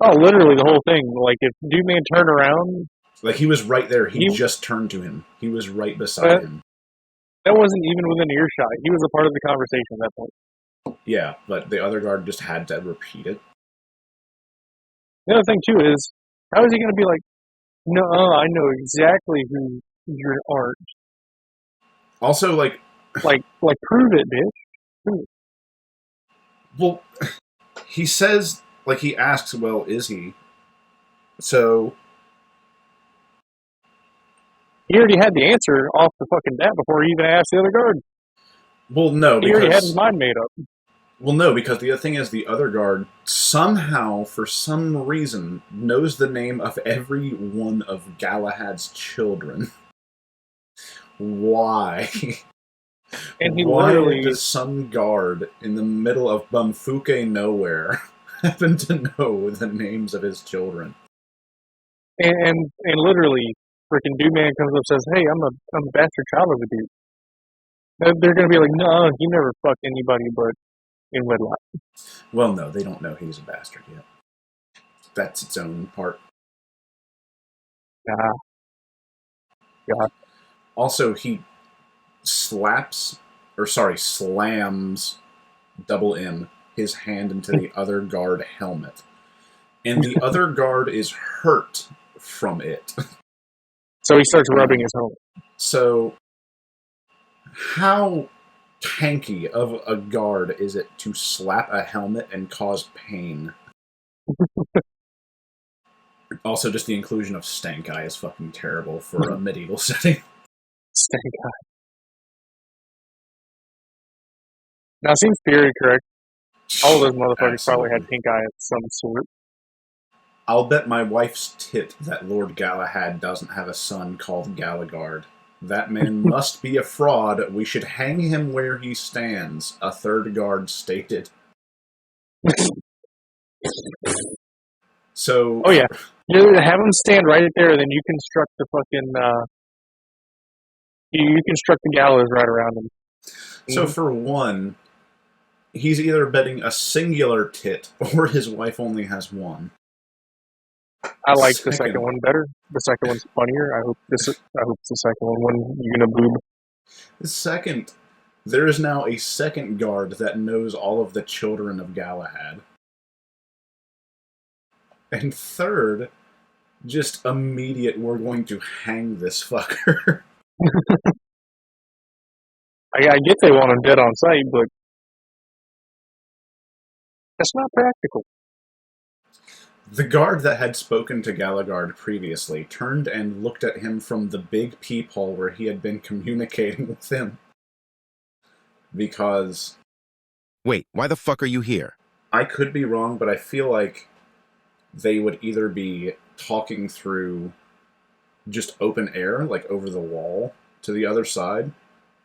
Oh, literally the whole thing. Like, if Dude-Man turned around... Like, he was right there. He just turned to him. He was right beside him. That wasn't even within earshot. He was a part of the conversation at that point. Yeah, but the other guard just had to repeat it. The other thing, too, is, how is he going to be like, no, I know exactly who you aren't. Also, like, prove it, bitch. Prove it. Well, he says, like, he asks, well, is he? So... He already had the answer off the fucking bat before he even asked the other guard. Well, no, because... He already had his mind made up. Well, no, because the other thing is the other guard somehow, for some reason, knows the name of every one of Galahad's children. Why? And he Why literally... does some guard in the middle of Bumfuke nowhere happen to know the names of his children? And literally... Freaking Dude-Man comes up and says, hey, I'm a bastard child of a dude. They're going to be like, no, he never fucked anybody but in wedlock. Well, no, they don't know he's a bastard yet. That's its own part. God. Also, he slams, double M, his hand into the other guard helmet. And the other guard is hurt from it. So he starts rubbing his helmet. So, how tanky of a guard is it to slap a helmet and cause pain? Also, just the inclusion of Stank Eye is fucking terrible for a medieval setting. Stank Eye. Now, seems theory correct. All of those motherfuckers Absolutely. probably had pink eye of some sort. I'll bet my wife's tit that Lord Galahad doesn't have a son called Galagard. That man must be a fraud. We should hang him where he stands, a third guard stated. So... Oh, yeah. You have him stand right there, then you construct the fucking... You construct the gallows right around him. So for one, he's either betting a singular tit, or his wife only has one. I like the second one better. The second one's funnier. I hope it's the second one when you're gonna boob. The second, there is now a second guard that knows all of the children of Galahad. And third, just immediate, we're going to hang this fucker. I get they want him dead on sight, but that's not practical. The guard that had spoken to Galagard previously turned and looked at him from the big peephole where he had been communicating with him. Because... Wait, why the fuck are you here? I could be wrong, but I feel like they would either be talking through just open air, like over the wall to the other side,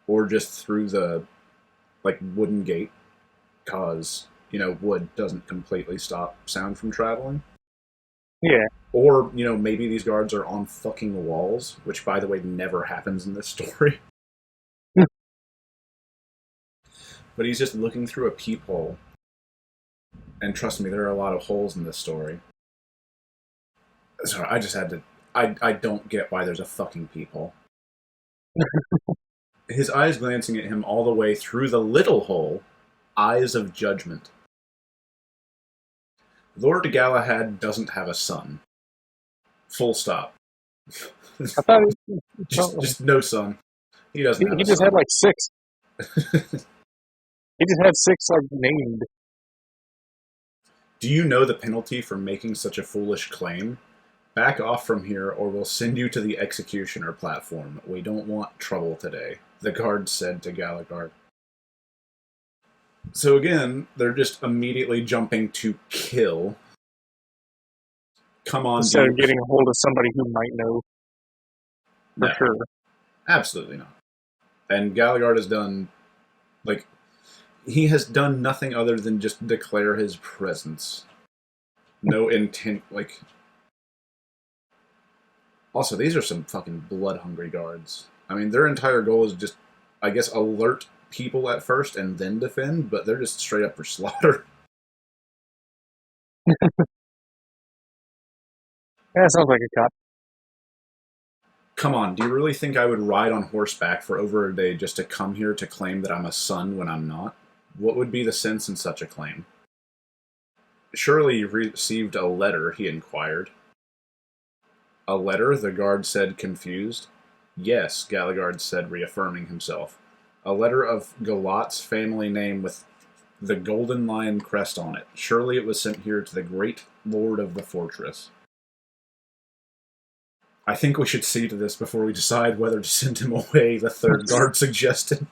or just through the, like, wooden gate, because, you know, wood doesn't completely stop sound from traveling. Yeah. Or, you know, maybe these guards are on fucking walls, which, by the way, never happens in this story. But he's just looking through a peephole. And trust me, there are a lot of holes in this story. Sorry, I just had to... I don't get why there's a fucking peephole. His eyes glancing at him all the way through the little hole, Eyes of Judgment. Lord Galahad doesn't have a son. Full stop. I thought just no son. He doesn't have he a just son. had like 6. He just had 6 like named. Do you know the penalty for making such a foolish claim? Back off from here, or we'll send you to the executioner platform. We don't want trouble today, the guard said to Alegord. So again, they're just immediately jumping to kill. Come on, Instead of getting a hold of somebody who might know for sure. Absolutely not. And Alegord has done, he has done nothing other than just declare his presence. No intent, Also, these are some fucking blood-hungry guards. I mean, their entire goal is just, I guess, alert people at first and then defend, but they're just straight up for slaughter. Yeah, sounds like a cop. Come on, do you really think I would ride on horseback for over a day just to come here to claim that I'm a son when I'm not? What would be the sense in such a claim? Surely you received a letter, he inquired. A letter, the guard said, confused. Yes, Alegord said, reaffirming himself. A letter of Galat's family name with the golden lion crest on it. Surely it was sent here to the great lord of the fortress. I think we should see to this before we decide whether to send him away, the third guard suggested.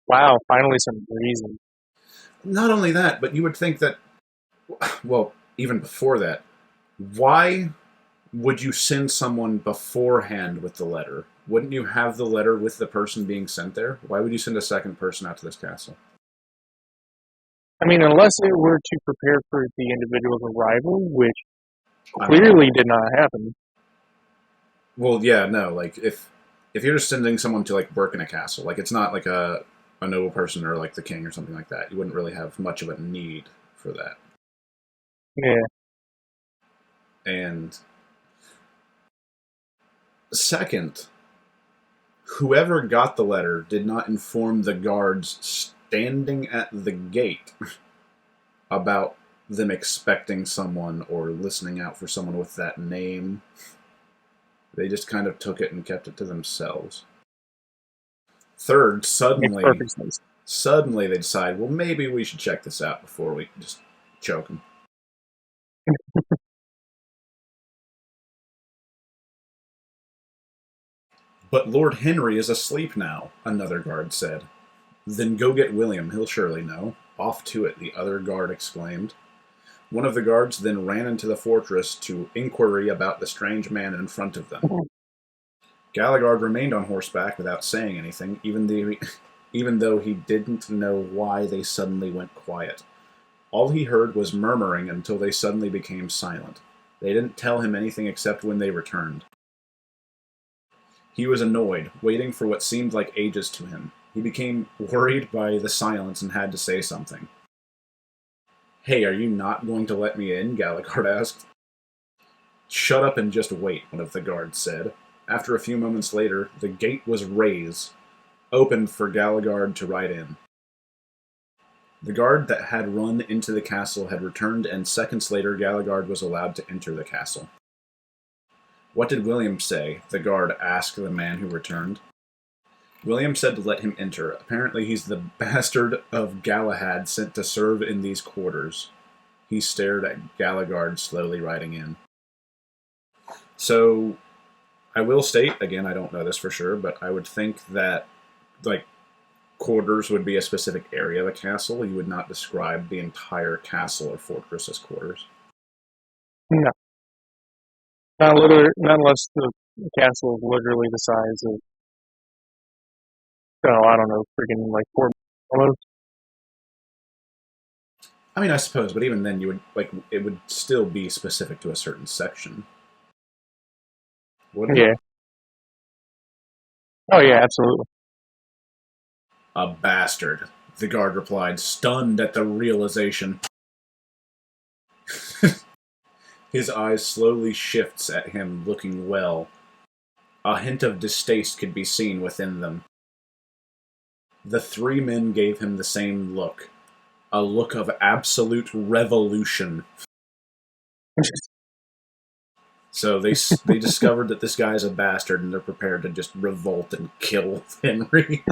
Wow, finally some reason. Not only that, but you would think that, well, even before that, why would you send someone beforehand with the letter? Wouldn't you have the letter with the person being sent there? Why would you send a second person out to this castle? I mean, unless it were to prepare for the individual's arrival, which clearly did not happen. Well, yeah, no, if you're just sending someone to work in a castle, it's not like a noble person or the king or something like that, you wouldn't really have much of a need for that. Yeah. And second, whoever got the letter did not inform the guards standing at the gate about them expecting someone or listening out for someone with that name. They just kind of took it and kept it to themselves. Third, suddenly they decide, well, maybe we should check this out before we just choke them. But Lord Henry is asleep now, another guard said. Then go get William, he'll surely know. Off to it, the other guard exclaimed. One of the guards then ran into the fortress to inquiry about the strange man in front of them. Alegord remained on horseback without saying anything, even though he didn't know why they suddenly went quiet. All he heard was murmuring until they suddenly became silent. They didn't tell him anything except when they returned. He was annoyed, waiting for what seemed like ages to him. He became worried by the silence and had to say something. Hey, are you not going to let me in? Alegord asked. Shut up and just wait, one of the guards said. After a few moments later, the gate was raised, opened for Alegord to ride in. The guard that had run into the castle had returned, and seconds later Alegord was allowed to enter the castle. What did William say? The guard asked the man who returned. William said to let him enter. Apparently he's the bastard of Galahad sent to serve in these quarters. He stared at Alegord slowly riding in. So, I will state, again, I don't know this for sure, but I would think that, quarters would be a specific area of a castle. You would not describe the entire castle or fortress as quarters. No. Not unless the castle is literally the size of, I don't know, freaking Fort almost. I mean, I suppose, but even then, you would it would still be specific to a certain section. Wouldn't it? Oh yeah, absolutely. A bastard, the guard replied, stunned at the realization. His eyes slowly shifts at him, looking well. A hint of distaste could be seen within them. The three men gave him the same look. A look of absolute revolution. So they discovered that this guy's a bastard, and they're prepared to just revolt and kill Henry.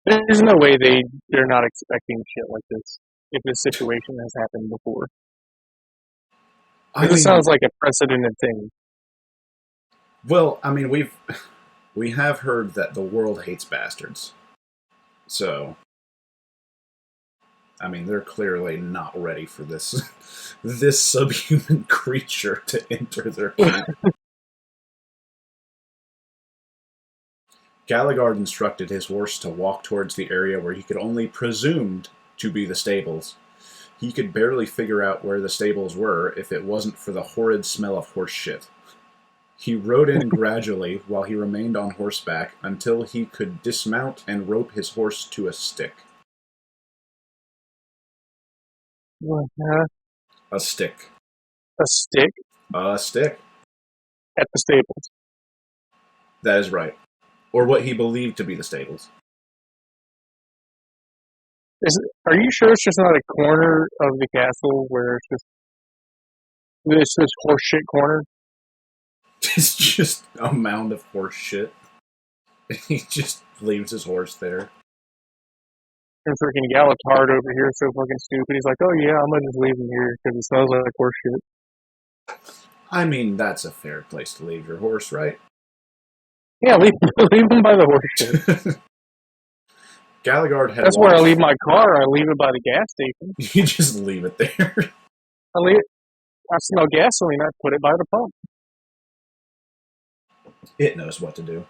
There's no way they're not expecting shit like this if this situation has happened before. This sounds like a precedented thing. Well, I mean, we have heard that the world hates bastards. So, I mean, they're clearly not ready for this subhuman creature to enter their camp. Alegord instructed his horse to walk towards the area where he could only presumed to be the stables. He could barely figure out where the stables were if it wasn't for the horrid smell of horse shit. He rode in gradually while he remained on horseback until he could dismount and rope his horse to a stick. What? A stick. A stick? A stick. At the stables. That is right. Or what he believed to be the stables. Are you sure it's just not a corner of the castle where it's this horse shit corner? It's just a mound of horse shit. He just leaves his horse there. And freaking Galahard over here is so fucking stupid. He's like, oh yeah, I'm gonna just leave him here because it smells like horse shit. I mean, that's a fair place to leave your horse, right? Yeah, leave him by the horse shit. Alegord had That's where I leave my car. I leave it by the gas station. You just leave it there. I smell gasoline. I put it by the pump. It knows what to do.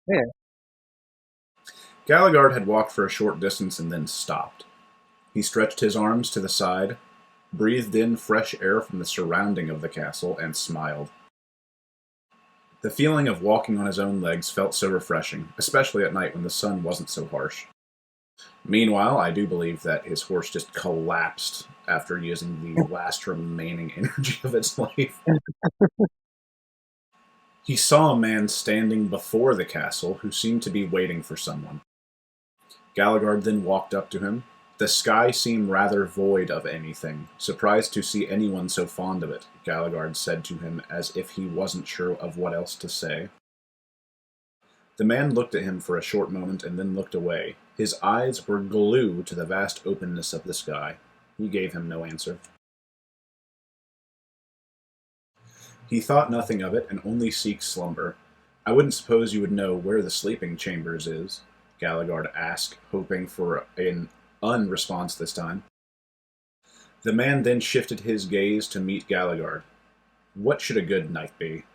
Yeah. Alegord had walked for a short distance and then stopped. He stretched his arms to the side, breathed in fresh air from the surrounding of the castle, and smiled. The feeling of walking on his own legs felt so refreshing, especially at night when the sun wasn't so harsh. Meanwhile, I do believe that his horse just collapsed after using the last remaining energy of its life. He saw a man standing before the castle who seemed to be waiting for someone. Alegord then walked up to him. The sky seemed rather void of anything. Surprised to see anyone so fond of it, Alegord said to him as if he wasn't sure of what else to say. The man looked at him for a short moment and then looked away. His eyes were glued to the vast openness of the sky. He gave him no answer. He thought nothing of it and only seeked slumber. I wouldn't suppose you would know where the sleeping chambers is, Alegord asked, hoping for an unresponse this time. The man then shifted his gaze to meet Alegord. What should a good night be?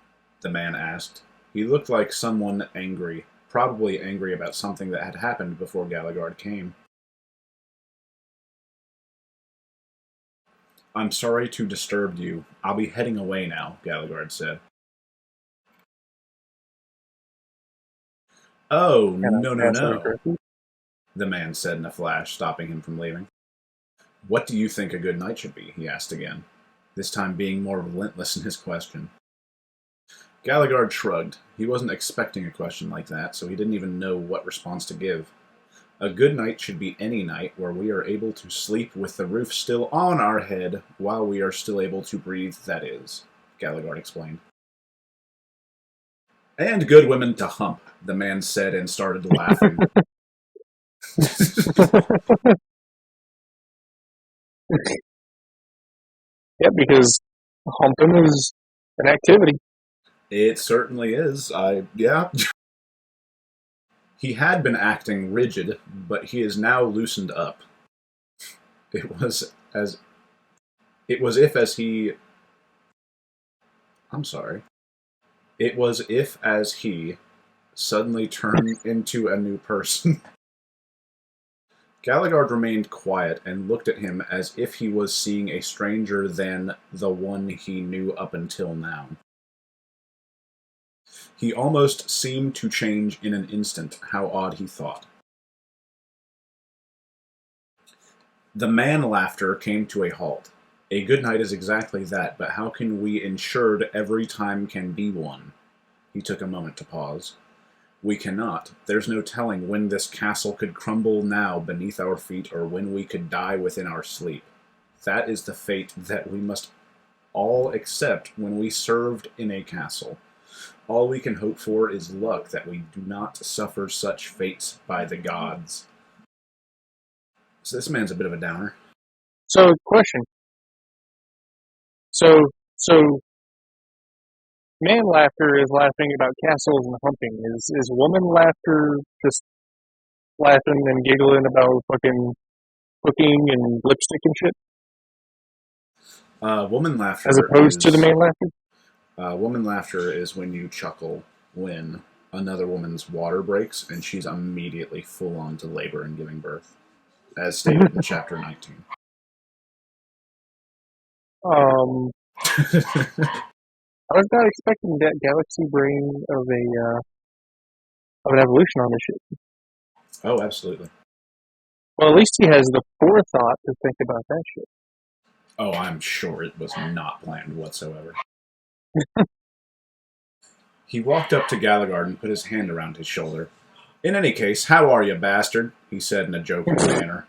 The man asked. He looked like someone angry, probably angry about something that had happened before Alegord came. I'm sorry to disturb you. I'll be heading away now, Alegord said. Oh, no. The man said in a flash, stopping him from leaving. What do you think a good night should be? He asked again, this time being more relentless in his question. Alegord shrugged. He wasn't expecting a question like that, so he didn't even know what response to give. A good night should be any night where we are able to sleep with the roof still on our head while we are still able to breathe, that is, Alegord explained. And good women to hump, the man said and started laughing. Yeah, because humping is an activity. It certainly is. Yeah. He had been acting rigid, but he is now loosened up. It was if as he suddenly turned into a new person. Alegord remained quiet and looked at him as if he was seeing a stranger than the one he knew up until now. He almost seemed to change in an instant, how odd he thought. The man laughter came to a halt. A good night is exactly that, but how can we ensure every time can be one? He took a moment to pause. We cannot. There's no telling when this castle could crumble now beneath our feet or when we could die within our sleep. That is the fate that we must all accept when we served in a castle. All we can hope for is luck that we do not suffer such fates by the gods. So this man's a bit of a downer. So, question. So, man laughter is laughing about castles and humping. Is woman laughter just laughing and giggling about fucking cooking and lipstick and shit? Woman laughter As opposed to the is, man laughter? woman laughter is when you chuckle when another woman's water breaks and she's immediately full on to labor and giving birth, as stated in chapter 19. I was not expecting that galaxy brain of an evolution on this shit. Oh, absolutely. Well, at least he has the forethought to think about that shit. Oh, I'm sure it was not planned whatsoever. He walked up to Alegord and put his hand around his shoulder. In any case, how are you, bastard? He said in a joking manner.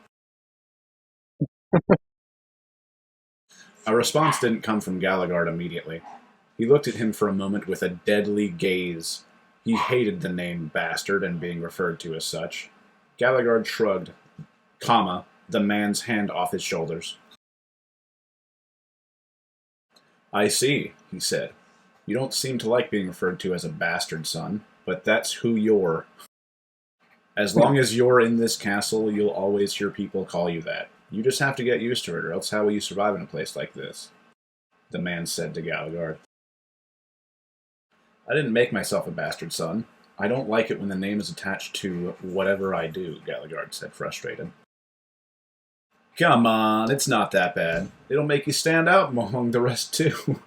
A response didn't come from Alegord immediately. He looked at him for a moment with a deadly gaze. He hated the name bastard and being referred to as such. Alegord shrugged, the man's hand off his shoulders. I see, he said. You don't seem to like being referred to as a bastard, son, but that's who you're. As long as you're in this castle, you'll always hear people call you that. You just have to get used to it, or else how will you survive in a place like this? The man said to Alegord. I didn't make myself a bastard, son. I don't like it when the name is attached to whatever I do, Alegord said, frustrated. Come on, it's not that bad. It'll make you stand out among the rest, too.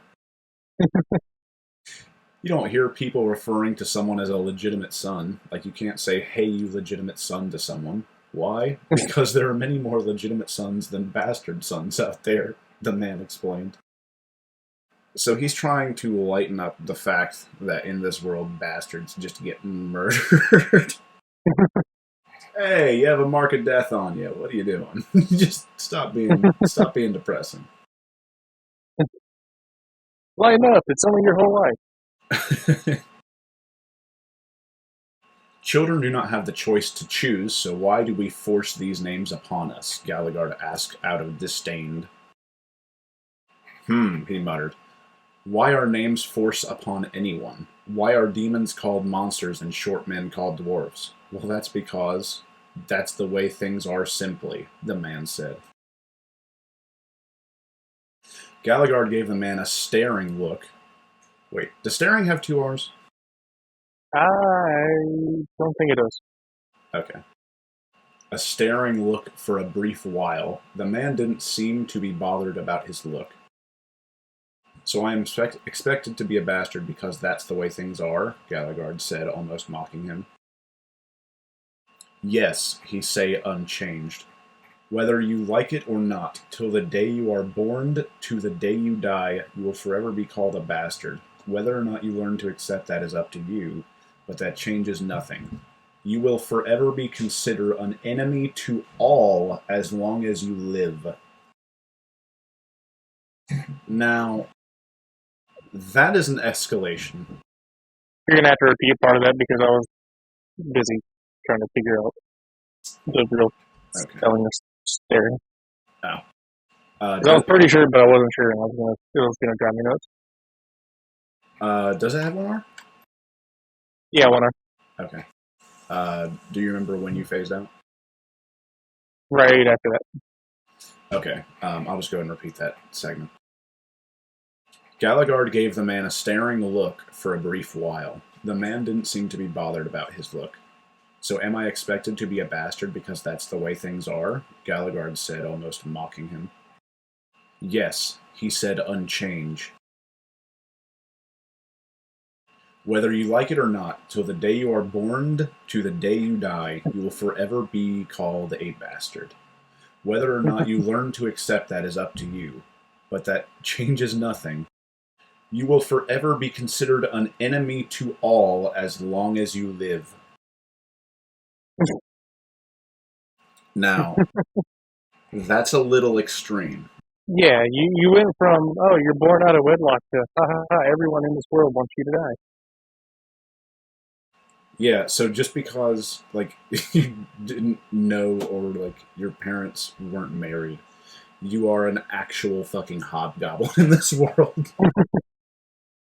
You don't hear people referring to someone as a legitimate son. Like, you can't say, hey, you legitimate son to someone. Why? Because there are many more legitimate sons than bastard sons out there, the man explained. So he's trying to lighten up the fact that in this world, bastards just get murdered. Hey, you have a mark of death on you. What are you doing? Just stop being depressing. Lighten up. It's only your whole life. Children do not have the choice to choose, so why do we force these names upon us? Alegord asked out of disdain. He muttered. Why are names forced upon anyone? Why are demons called monsters and short men called dwarves? Well, that's because that's the way things are simply, the man said. Alegord gave the man a staring look. Wait, does staring have two R's? I don't think it does. Okay. A staring look for a brief while. The man didn't seem to be bothered about his look. So I am expected to be a bastard because that's the way things are, Alegord said, almost mocking him. Yes, he said, unchanged. Whether you like it or not, till the day you are born to the day you die, you will forever be called a bastard. Whether or not you learn to accept that is up to you, but that changes nothing. You will forever be considered an enemy to all as long as you live. Now, that is an escalation. You're going to have to repeat part of that because I was busy trying to figure out the real spelling of staring. Oh. I was pretty sure, but I wasn't sure, and it was going to drive me nuts. Does it have one R? Yeah, one R. Okay. Do you remember when you phased out? Right after that. Okay. I'll just go ahead and repeat that segment. Alegord gave the man a staring look for a brief while. The man didn't seem to be bothered about his look. So am I expected to be a bastard because that's the way things are? Alegord said, almost mocking him. Yes, he said, unchanged. Whether you like it or not, till the day you are born to the day you die, you will forever be called a bastard. Whether or not you learn to accept that is up to you, but that changes nothing. You will forever be considered an enemy to all as long as you live. Now, that's a little extreme. Yeah, you went from, oh, you're born out of wedlock to, ha ha ha, everyone in this world wants you to die. Yeah, so just because, like, you didn't know or, like, your parents weren't married, you are an actual fucking hobgoblin in this world.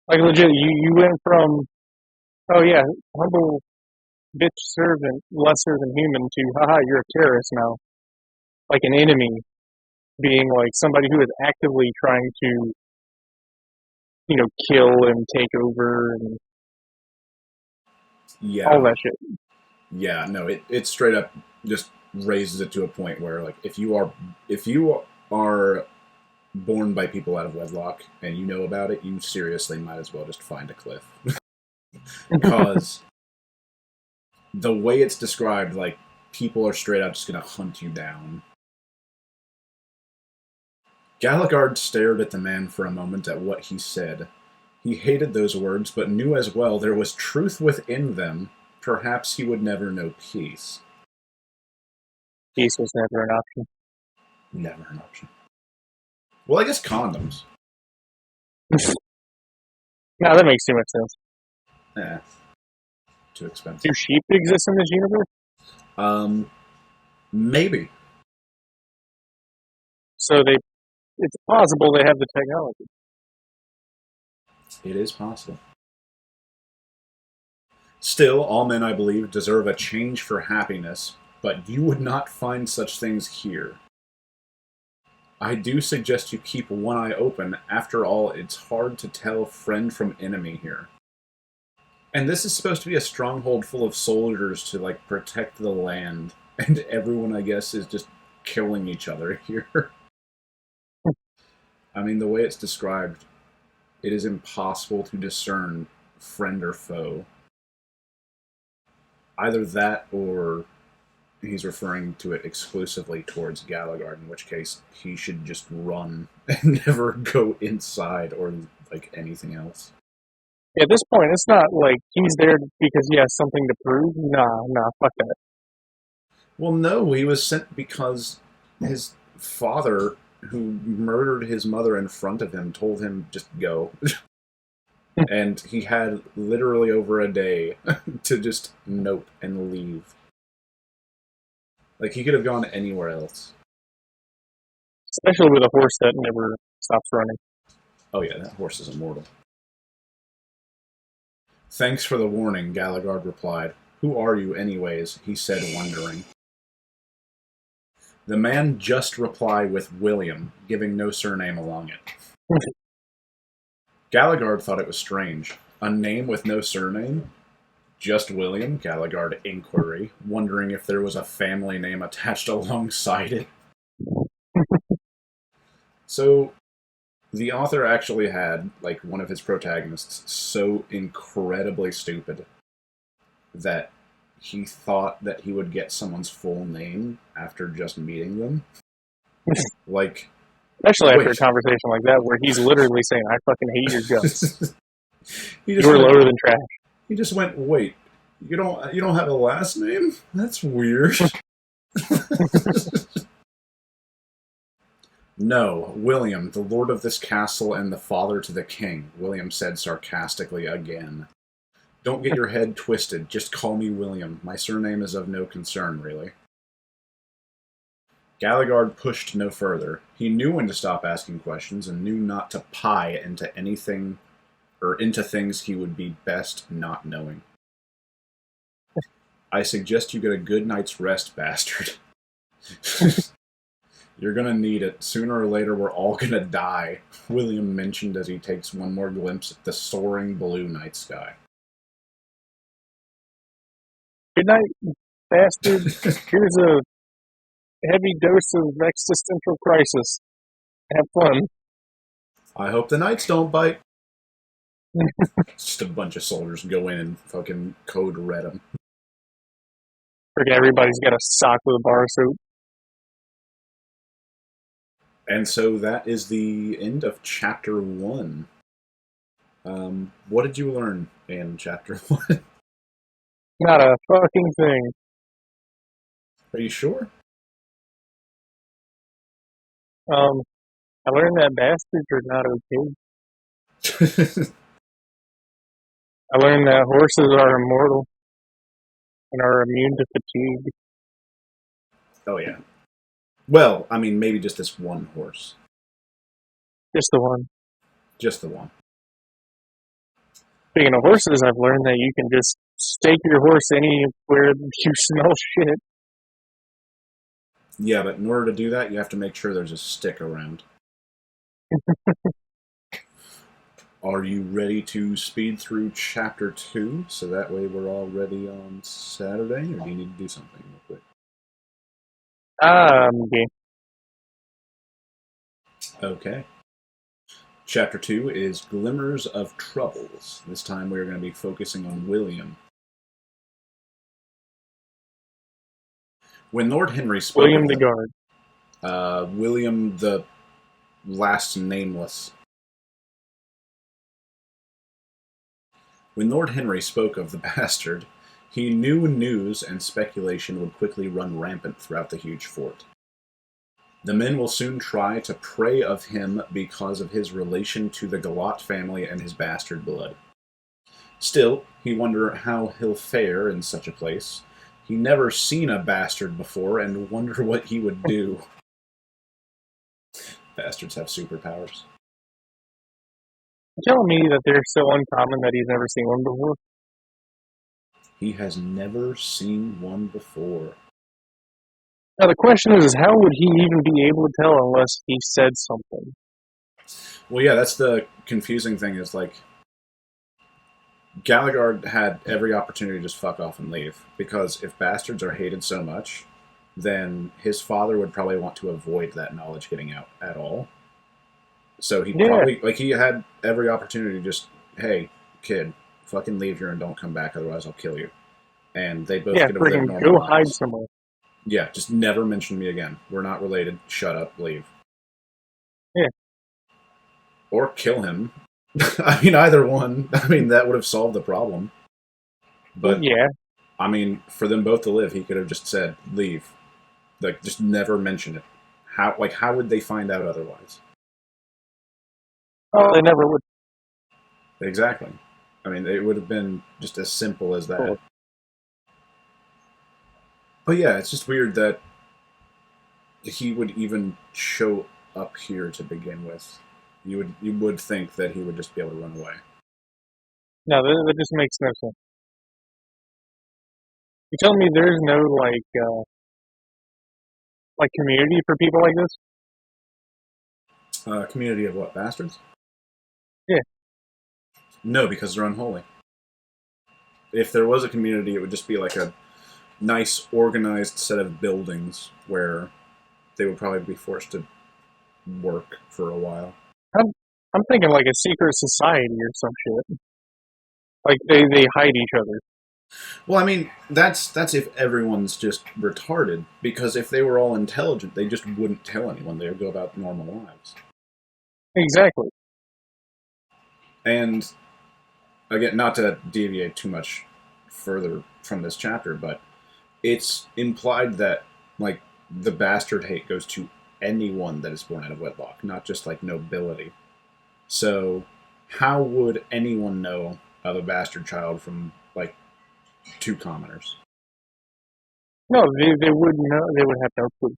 Like, legit, you went from, oh yeah, humble bitch servant, lesser than human, to, haha, you're a terrorist now. Like an enemy, being like somebody who is actively trying to, kill and take over and all Yeah. that shit. Yeah, no, it straight up just raises it to a point where, like, if you are born by people out of wedlock and you know about it, you seriously might as well just find a cliff. Because the way it's described, like, people are straight up just gonna hunt you down. Alegord stared at the man for a moment at what he said. He hated those words, but knew as well there was truth within them. Perhaps he would never know peace. Peace was never an option. Never an option. Well, I guess condoms. No, that makes too much sense. Eh, too expensive. Do sheep exist in this universe? Maybe. So it's possible they have the technology. It is possible. Still, all men, I believe, deserve a change for happiness, but you would not find such things here. I do suggest you keep one eye open. After all, it's hard to tell friend from enemy here. And this is supposed to be a stronghold full of soldiers to, like, protect the land. And everyone, I guess, is just killing each other here. I mean, the way it's described, it is impossible to discern friend or foe. Either that or he's referring to it exclusively towards Alegord, in which case he should just run and never go inside or, like, anything else. At this point, it's not like he's there because he has something to prove. Nah, fuck that. Well, no, he was sent because his father, who murdered his mother in front of him, told him just go. And he had literally over a day to just nope and leave. Like, he could have gone anywhere else. Especially with a horse that never stops running. Oh yeah, that horse is immortal. Thanks for the warning, Alegord replied. Who are you, anyways? He said, wondering. The man just replied with William, giving no surname along it. Alegord thought it was strange. A name with no surname? Just William? Alegord inquiry, wondering if there was a family name attached alongside it. So, the author actually had, like, one of his protagonists so incredibly stupid that he thought that he would get someone's full name after just meeting them. Like, especially after a conversation like that where he's literally saying, I fucking hate your guts. You're lower than trash. He just went, wait, you don't have a last name? That's weird. No, William, the lord of this castle and the father to the king, William said sarcastically again. Don't get your head twisted, just call me William. My surname is of no concern, really. Alegord pushed no further. He knew when to stop asking questions and knew not to pie into anything or into things he would be best not knowing. I suggest you get a good night's rest, bastard. You're gonna need it. Sooner or later, we're all gonna die, William mentioned as he takes one more glimpse at the soaring blue night sky. Good night, bastard. Here's a heavy dose of existential crisis. Have fun. I hope the knights don't bite. Just a bunch of soldiers go in and fucking code red them. Freaking everybody's got a sock with a bar of soap. And so that is the end of Chapter 1. What did you learn in Chapter 1? Not a fucking thing. Are you sure? I learned that bastards are not okay. I learned that horses are immortal and are immune to fatigue. Oh, yeah. Well, I mean, maybe just this one horse. Just the one. Just the one. Speaking of horses, I've learned that you can just stake your horse anywhere you smell shit. Yeah, but in order to do that, you have to make sure there's a stick around. Are you ready to speed through Chapter 2, so that way we're all ready on Saturday, or do you need to do something real quick? Okay. Okay. Chapter 2 is Glimmers of Troubles. This time we're going to be focusing on William. When Lord Henry spoke William the Guard. William the last nameless. When Lord Henry spoke of the bastard, he knew news and speculation would quickly run rampant throughout the huge fort. The men will soon try to prey of him because of his relation to the Galat family and his bastard blood. Still, he wonder how he'll fare in such a place. He never seen a bastard before and wonder what he would do. Bastards have superpowers. You're telling me that they're so uncommon that he's never seen one before? He has never seen one before. Now the question is how would he even be able to tell unless he said something? Well, yeah, that's the confusing thing is, like, Alegord had every opportunity to just fuck off and leave, because if bastards are hated so much, then his father would probably want to avoid that knowledge getting out at all. So he probably, like, he had every opportunity to just, hey, kid, fucking leave here and don't come back, otherwise I'll kill you. And they both get to live normal go lives. hide somewhere. Yeah, just never mention me again. We're not related. Shut up. Leave. Yeah. Or kill him. I mean, either one. I mean, that would have solved the problem. But, yeah. I mean, for them both to live, he could have just said, leave. Like, just never mention it. How would they find out otherwise? Oh, they never would. Exactly. I mean, it would have been just as simple as that. Cool. But yeah, it's just weird that he would even show up here to begin with. You would think that he would just be able to run away. No, that just makes no sense. You tell me there's no like community for people like this? Community of what, bastards? Yeah. No, because they're unholy. If there was a community, it would just be like a nice, organized set of buildings where they would probably be forced to work for a while. I'm thinking like a secret society or some shit. Like they hide each other. Well, I mean, that's if everyone's just retarded. Because if they were all intelligent, they just wouldn't tell anyone. They would go about normal lives. Exactly. And again, not to deviate too much further from this chapter, but it's implied that, like, the bastard hate goes to anyone that is born out of wedlock, not just, like, nobility. So, how would anyone know of a bastard child from, like, two commoners? No, they wouldn't know. They would have no clue.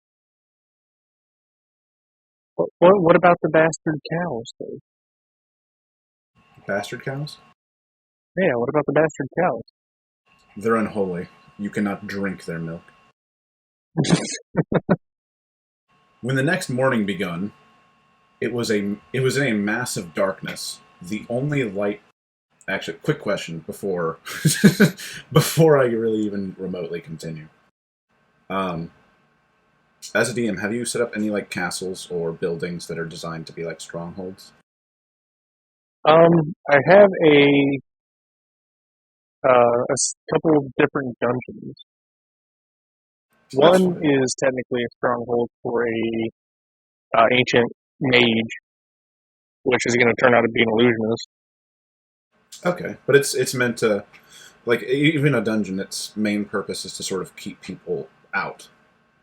What about the bastard cows, though? Bastard cows? Yeah, what about the bastard cows? They're unholy. You cannot drink their milk. When the next morning begun, it was in a massive darkness. The only light... Actually, quick question before before I really even remotely continue. As a DM, have you set up any, like, castles or buildings that are designed to be like strongholds? I have a couple of different dungeons. One is technically a stronghold for a ancient mage, which is going to turn out to be an illusionist. Okay, but it's meant to, like, even a dungeon, its main purpose is to sort of keep people out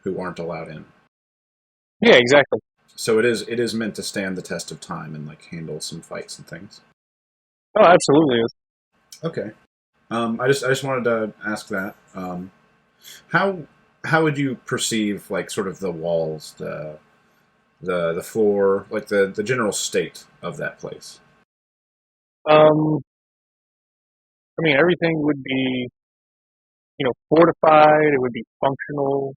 who aren't allowed in. Yeah, exactly. So it is meant to stand the test of time and like handle some fights and things. Oh, absolutely. Okay. I just wanted to ask that. How how would you perceive like sort of the walls, the floor, like the general state of that place? Um, I mean, everything would be, fortified. It would be functional.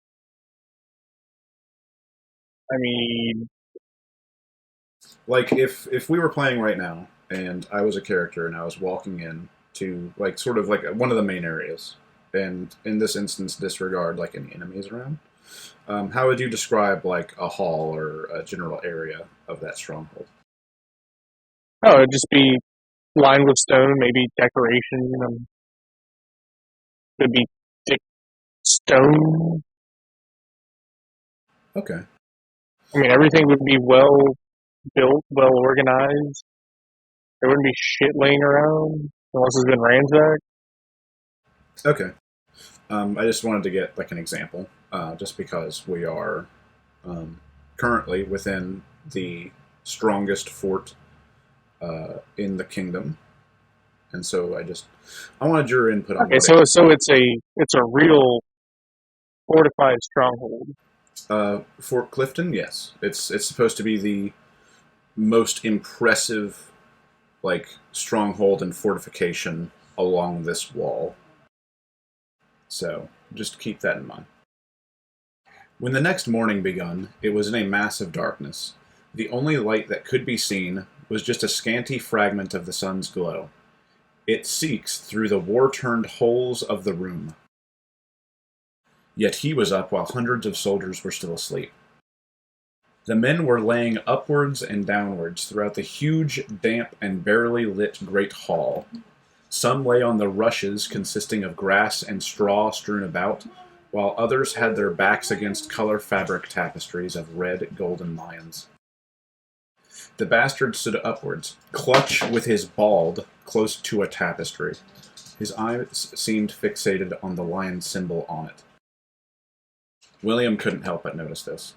I mean, Like if we were playing right now and I was a character and I was walking in to like sort of like one of the main areas, and in this instance disregard like any enemies around. How would you describe like a hall or a general area of that stronghold? it'd just be lined with stone, maybe decoration. Could be thick stone. Okay. I mean, everything would be well built, well organized. There wouldn't be shit laying around unless it's been ransacked. Okay. I just wanted to get like an example, just because we are currently within the strongest fort in the kingdom, and so I wanted your input on Okay, what it. so it's a real fortified stronghold. Fort Clifton, yes, it's supposed to be the most impressive like stronghold and fortification along this wall. So just keep that in mind. When the next morning begun, it was in a mass of darkness. The only light that could be seen was just a scanty fragment of the sun's glow. It seeks through the war-turned holes of the room. Yet he was up while hundreds of soldiers were still asleep. The men were laying upwards and downwards throughout the huge, damp, and barely lit great hall. Some lay on the rushes consisting of grass and straw strewn about, while others had their backs against color fabric tapestries of red golden lions. The bastard stood upwards, clutch with his bald, close to a tapestry. His eyes seemed fixated on the lion symbol on it. William couldn't help but notice this.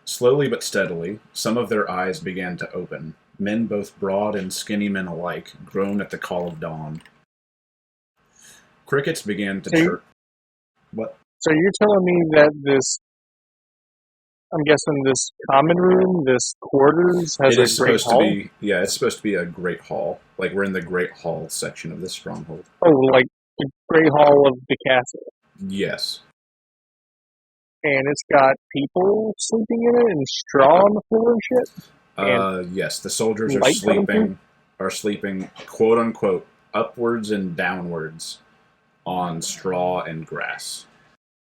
Slowly but steadily, some of their eyes began to open. Men, both broad and skinny men alike, groaned at the call of dawn. Crickets began to chirp. What? So you're telling me that I'm guessing this common room, this quarters, has It a is great supposed to hall? be, yeah, it's supposed to be a great hall. Like, we're in the great hall section of this stronghold. Oh, like the great hall of the castle. Yes. And it's got people sleeping in it and straw on the floor and shit? Yes, the soldiers Light coming through? are sleeping, quote unquote, upwards and downwards on straw and grass.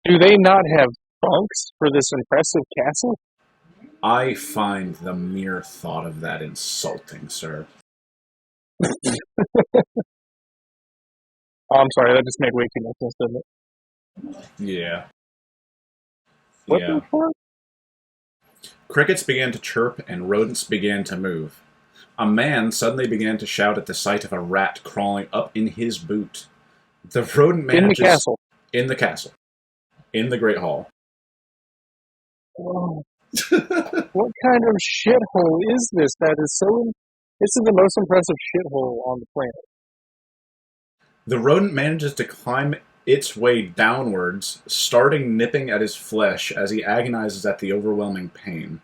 Do they not have bunks for this impressive castle? I find the mere thought of that insulting, sir. Oh, I'm sorry, that just made way too much sense, didn't it? Yeah. What Yeah. the fuck? Crickets began to chirp and rodents began to move. A man suddenly began to shout at the sight of a rat crawling up in his boot. The rodent In the manages castle. in the castle, in the Great Hall. Whoa. What kind of shithole is this? This is the most impressive shithole on the planet. The rodent manages to climb its way downwards, starting nipping at his flesh as he agonizes at the overwhelming pain.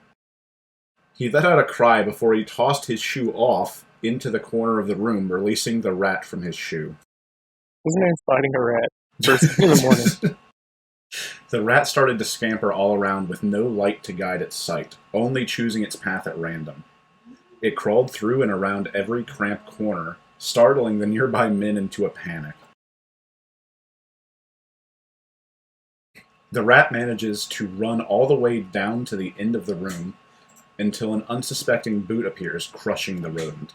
He let out a cry before he tossed his shoe off into the corner of the room, releasing the rat from his shoe. This man's fighting a rat. First thing in the morning. The rat started to scamper all around with no light to guide its sight, only choosing its path at random. It crawled through and around every cramped corner, startling the nearby men into a panic. The rat manages to run all the way down to the end of the room until an unsuspecting boot appears, crushing the rodent.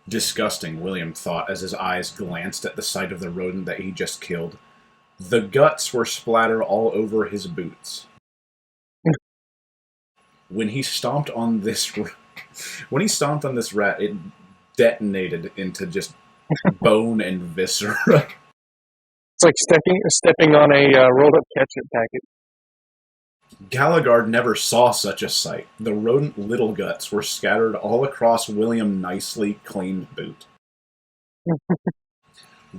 Disgusting, William thought as his eyes glanced at the sight of the rodent that he just killed. The guts were splattered all over his boots. When he stomped on this rat, it detonated into just bone and viscera. It's like stepping on a rolled up ketchup packet. Alegord never saw such a sight. The rodent little guts were scattered all across William's nicely cleaned boot.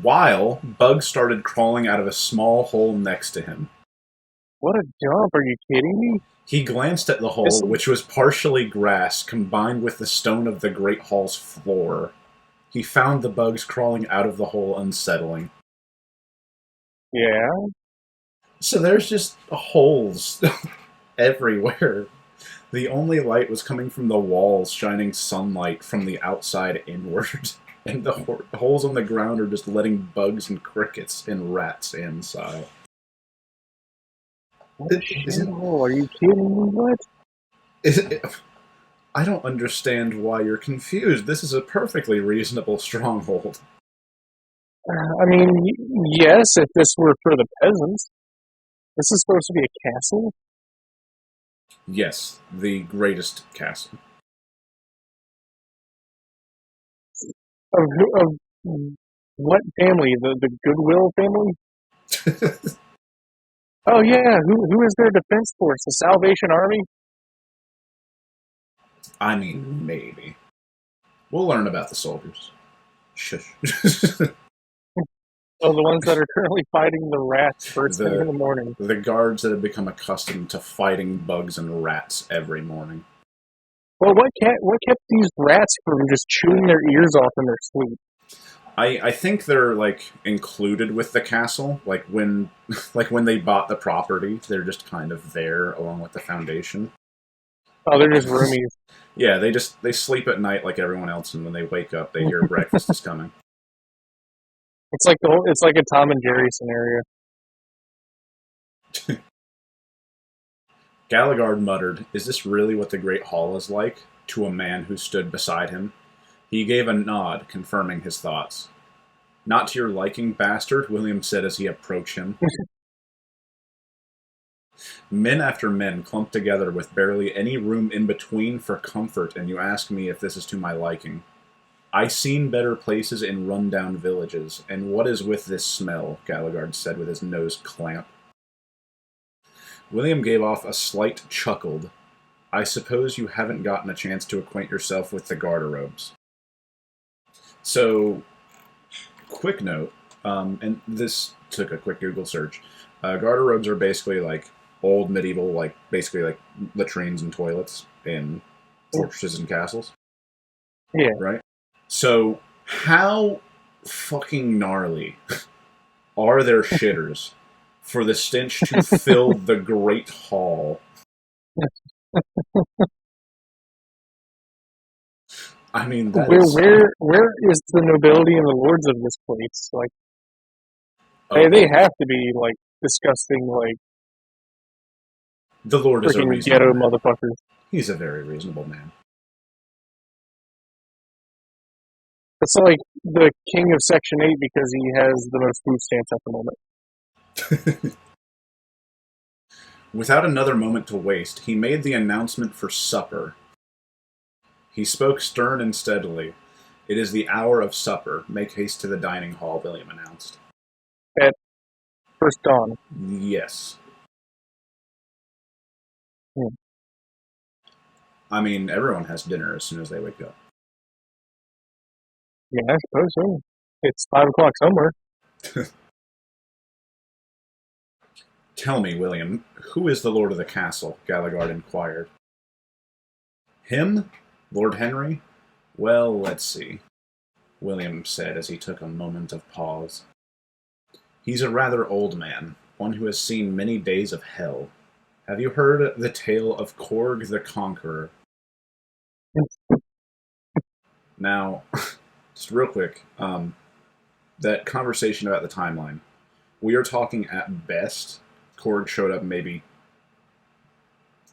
While bugs started crawling out of a small hole next to him. What a jump! Are you kidding me? He glanced at the hole, which was partially grass combined with the stone of the great hall's floor. He found the bugs crawling out of the hole unsettling. Yeah. So there's just holes everywhere. The only light was coming from the walls, shining sunlight from the outside inward. And the holes on the ground are just letting bugs and crickets and rats inside. What a shithole. Are you kidding me? What? I don't understand why you're confused. This is a perfectly reasonable stronghold. I mean, yes, if this were for the peasants. This is supposed to be a castle? Yes, the greatest castle. Of what family? The Goodwill family? Oh yeah, who is their defense force? The Salvation Army? I mean, maybe. We'll learn about the soldiers. Shush. Oh, the ones that are currently fighting the rats first thing in the morning. The guards that have become accustomed to fighting bugs and rats every morning. Well, what kept these rats from just chewing their ears off in their sleep? I think they're like included with the castle. Like when they bought the property, they're just kind of there along with the foundation. Oh, they're just roomies. Yeah, they sleep at night like everyone else, and when they wake up, they hear breakfast is coming. It's like a Tom and Jerry scenario. Alegord muttered, "Is this really what the Great Hall is like?" to a man who stood beside him. He gave a nod, confirming his thoughts. "Not to your liking, bastard," William said as he approached him. Men after men clumped together with barely any room in between for comfort, and you ask me if this is to my liking. "I seen better places in run-down villages, and what is with this smell?" Alegord said with his nose clamped. William gave off a slight chuckle. "I suppose you haven't gotten a chance to acquaint yourself with the garderobes." So, quick note, and this took a quick Google search. Garderobes are basically like old medieval, like basically like latrines and toilets in fortresses and castles. Yeah. Right? So, how fucking gnarly are their shitters for the stench to fill the Great Hall? I mean, where is the nobility and the lords of this place? Like, they have to be like disgusting, like the Lord is a freaking reasonable ghetto man. motherfuckers. He's a very reasonable man. It's like the king of Section 8 because he has the most food stamps at the moment. Without another moment to waste, he made the announcement for supper. He spoke stern and steadily. "It is the hour of supper. Make haste to the dining hall," William announced. At first dawn. Yes. Hmm. I mean, everyone has dinner as soon as they wake up. Yeah, I suppose so. It's 5 o'clock somewhere. "Tell me, William, who is the lord of the castle?" Alegord inquired. "Him? Lord Henry? Well, let's see," William said as he took a moment of pause. "He's a rather old man, one who has seen many days of hell. Have you heard the tale of Korg the Conqueror?" Now, just real quick, that conversation about the timeline, we are talking at best, Korg showed up maybe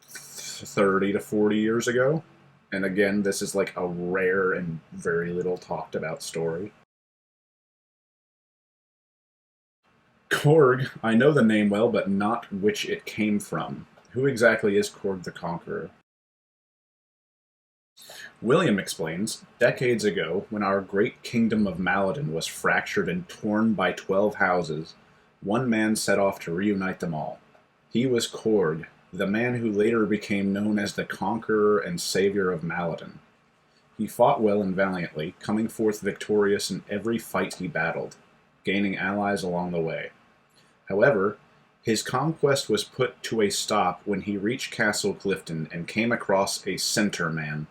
30 to 40 years ago. And again, this is like a rare and very little talked about story. "Korg, I know the name well, but not which it came from. Who exactly is Korg the Conqueror?" William explains, "Decades ago, when our great kingdom of Maladin was fractured and torn by 12 houses, one man set off to reunite them all. He was Korg, the man who later became known as the Conqueror and Savior of Maladin. He fought well and valiantly, coming forth victorious in every fight he battled, gaining allies along the way. However, his conquest was put to a stop when he reached Castle Clifton and came across a center man.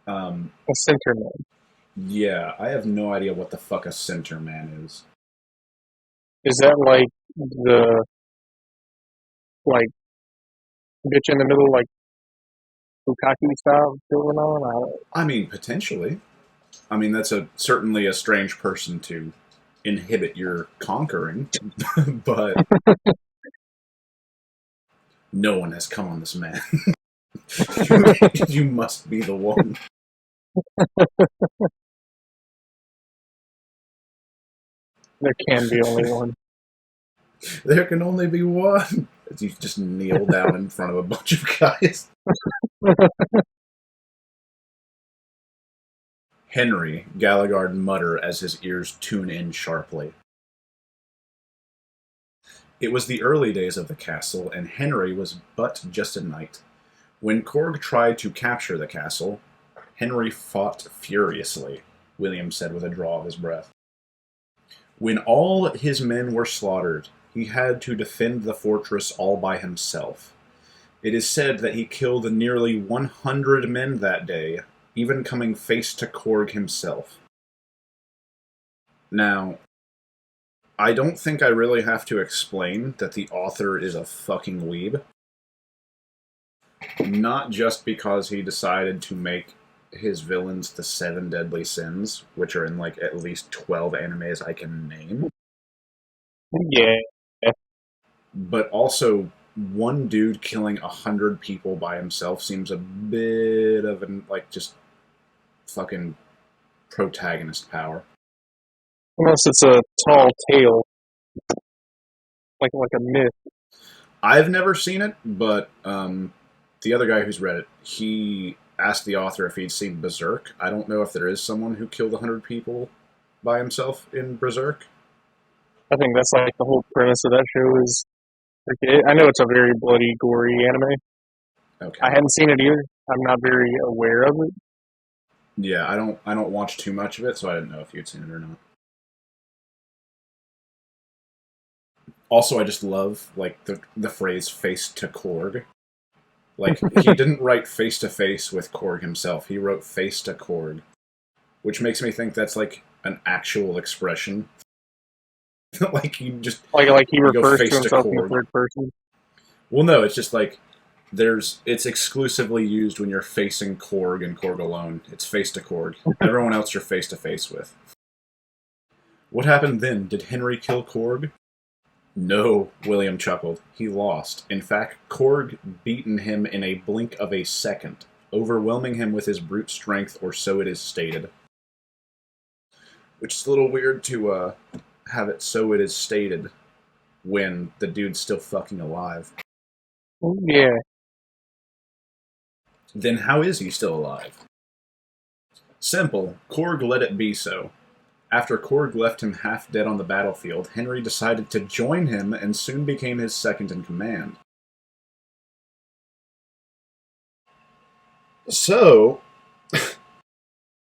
A center man. Yeah, I have no idea what the fuck a center man is. Is that like the bitch in the middle, like Bukaki style going on? I mean, potentially. I mean, that's certainly a strange person to inhibit your conquering, but no one has come on this man. You must be the one. There can be only one. There can only be one. As you just kneel down in front of a bunch of guys. Henry, Alegord muttered as his ears tune in sharply. It was the early days of the castle, and Henry was but just a knight. When Korg tried to capture the castle, Henry fought furiously, William said with a draw of his breath. When all his men were slaughtered, he had to defend the fortress all by himself. It is said that he killed nearly 100 men that day, even coming face to Korg himself. Now, I don't think I really have to explain that the author is a fucking weeb. Not just because he decided to make his villains the 7 deadly sins, which are in like at least 12 animes I can name. Yeah. But also, one dude killing 100 people by himself seems a bit of an, like, just fucking protagonist power. Unless it's a tall tale. Like a myth. I've never seen it, but the other guy who's read it, he asked the author if he'd seen Berserk. I don't know if there is someone who killed 100 people by himself in Berserk. I think that's like the whole premise of that show is. I know it's a very bloody, gory anime. Okay. I hadn't seen it either. I'm not very aware of it. Yeah, I don't watch too much of it, so I didn't know if you'd seen it or not. Also, I just love like the phrase "face to Korg." Like, he didn't write face to face with Korg himself. He wrote face to Korg, which makes me think that's like an actual expression. Like you just like he you go refers face to himself in the Korg. third person. Well, no, it's just like it's exclusively used when you're facing Korg and Korg alone. It's face to Korg. Everyone else you're face to face with. What happened then? Did Henry kill Korg? No, William chuckled. He lost. In fact, Korg beaten him in a blink of a second, overwhelming him with his brute strength, or so it is stated. Which is a little weird to have it so it is stated when the dude's still fucking alive. Yeah. Then how is he still alive? Simple. Korg let it be so. After Korg left him half dead on the battlefield, Henry decided to join him and soon became his second in command. So,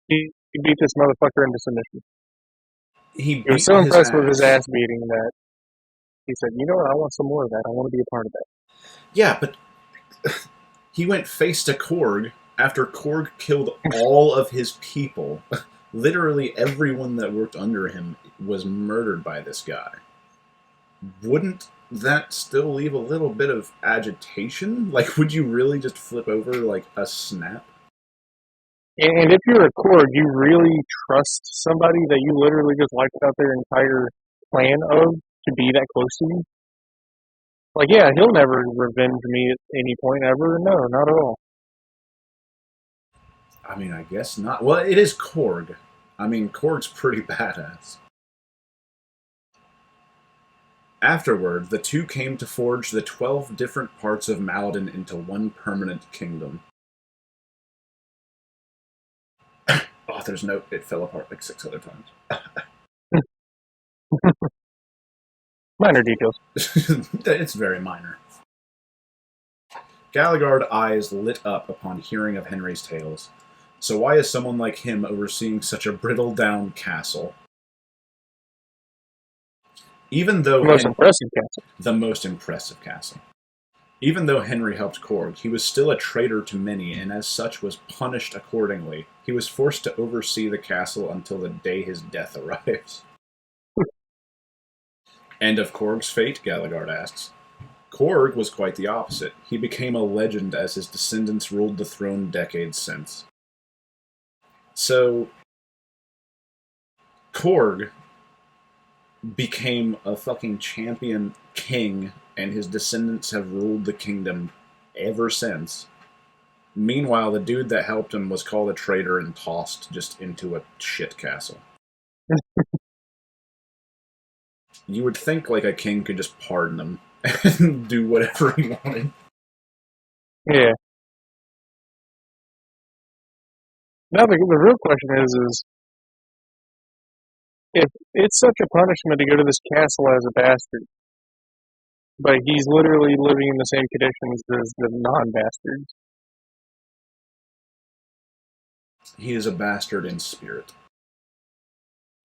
He beat this motherfucker into submission. he was so impressed with his ass beating that he said, you know what, I want some more of that. I want to be a part of that. Yeah, but he went face to Korg after Korg killed all of his people. Literally everyone that worked under him was murdered by this guy. Wouldn't that still leave a little bit of agitation? Like, would you really just flip over like a snap? And if you're a Korg, you really trust somebody that you literally just wiped out their entire plan of to be that close to you? Like, yeah, he'll never revenge me at any point ever. No, not at all. I mean, I guess not. Well, it is Korg. I mean, Korg's pretty badass. Afterward, the two came to forge the 12 different parts of Maladin into one permanent kingdom. Author's note, it fell apart like 6 other times. Minor details. It's very minor. Alegord's eyes lit up upon hearing of Henry's tales. So why is someone like him overseeing such a brittle-down castle? Even though The most impressive castle. The most impressive castle. Even though Henry helped Korg, he was still a traitor to many, and as such was punished accordingly. He was forced to oversee the castle until the day his death arrives. And of Korg's fate, Alegord asks. Korg was quite the opposite. He became a legend as his descendants ruled the throne decades since. So, Korg became a fucking champion king, and his descendants have ruled the kingdom ever since. Meanwhile, the dude that helped him was called a traitor and tossed just into a shit castle. You would think like a king could just pardon him and do whatever he wanted. Yeah. Now the real question is if it's such a punishment to go to this castle as a bastard, but he's literally living in the same conditions as the non-bastards. He is a bastard in spirit.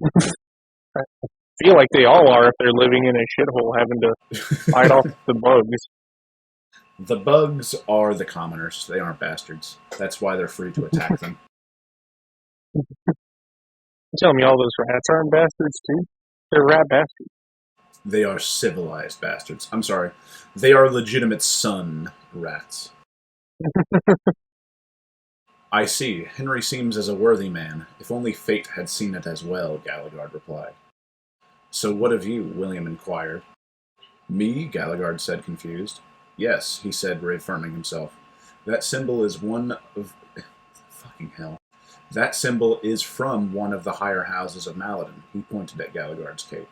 I feel like they all are if they're living in a shithole having to fight off the bugs. The bugs are the commoners. They aren't bastards. That's why they're free to attack them. You telling me all those rats aren't bastards too? They're rat bastards. They are civilized bastards. I'm sorry. They are legitimate sun rats. I see. Henry seems as a worthy man. If only fate had seen it as well, Alegord replied. So what of you? William inquired. Me? Alegord said, confused. Yes, he said, reaffirming himself. That symbol is one of... Fucking hell. That symbol is from one of the higher houses of Maladin. He pointed at Alegord's cape.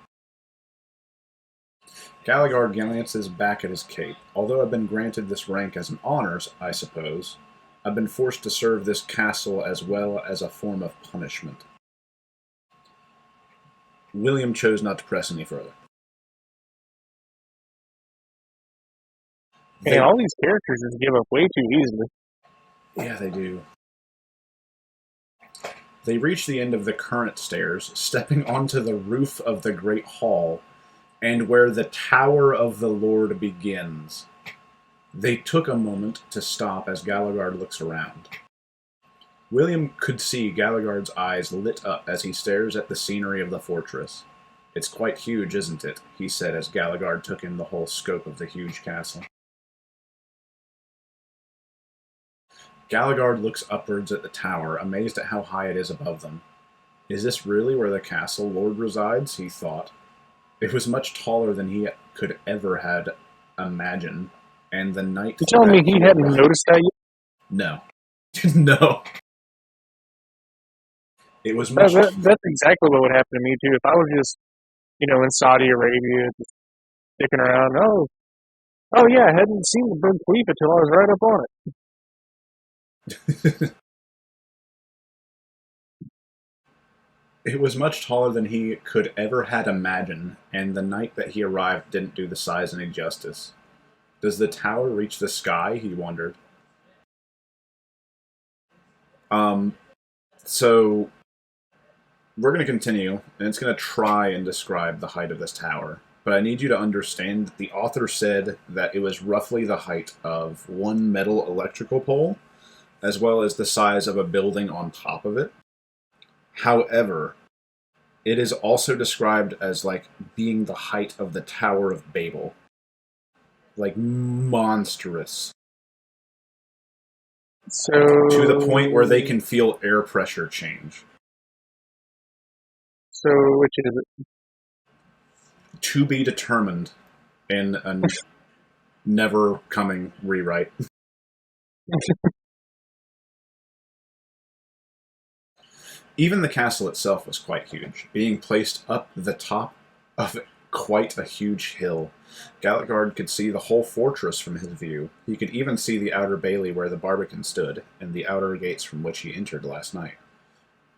Alegord glances back at his cape. Although I've been granted this rank as an honor, I suppose, I've been forced to serve this castle as well as a form of punishment. William chose not to press any further. And all these characters just give up way too easily. Yeah, they do. They reach the end of the current stairs, stepping onto the roof of the great hall, and where the Tower of the Lord begins. They took a moment to stop as Alegord looks around. William could see Alegord's eyes lit up as he stares at the scenery of the fortress. It's quite huge, isn't it? He said as Alegord took in the whole scope of the huge castle. Alegord looks upwards at the tower, amazed at how high it is above them. Is this really where the castle lord resides? He thought. It was much taller than he could ever had imagined, and the night... You telling me he hadn't noticed that yet? No. No. It was much... That's exactly what would happen to me, too. If I was just, in Saudi Arabia, just sticking around, oh yeah, I hadn't seen the Burj Khalifa until I was right up on it. It was much taller than he could ever had imagined, and the night that he arrived didn't do the size any justice. Does the tower reach the sky? He wondered. So we're going to continue, and it's going to try and describe the height of this tower. But I need you to understand that the author said that it was roughly the height of one metal electrical pole, as well as the size of a building on top of it. However, it is also described as, being the height of the Tower of Babel. Monstrous. So... To the point where they can feel air pressure change. So, which is it? To be determined in a never-coming rewrite. Even the castle itself was quite huge, being placed up the top of quite a huge hill. Alegord could see the whole fortress from his view. He could even see the outer bailey where the barbican stood, and the outer gates from which he entered last night.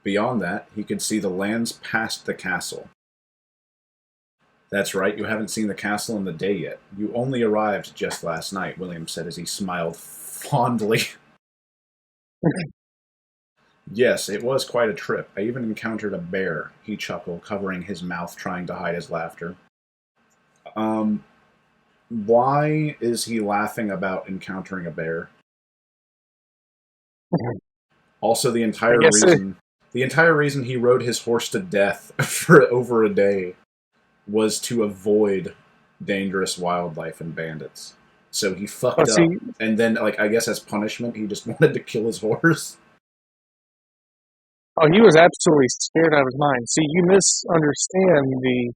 Beyond that, he could see the lands past the castle. That's right, you haven't seen the castle in the day yet. You only arrived just last night, William said as he smiled fondly. Yes, it was quite a trip. I even encountered a bear, he chuckled, covering his mouth, trying to hide his laughter. Why is he laughing about encountering a bear? Also, the entire reason he rode his horse to death for over a day was to avoid dangerous wildlife and bandits. So he fucked up, and then, I guess as punishment, he just wanted to kill his horse. Oh, he was absolutely scared out of his mind. See, you misunderstand the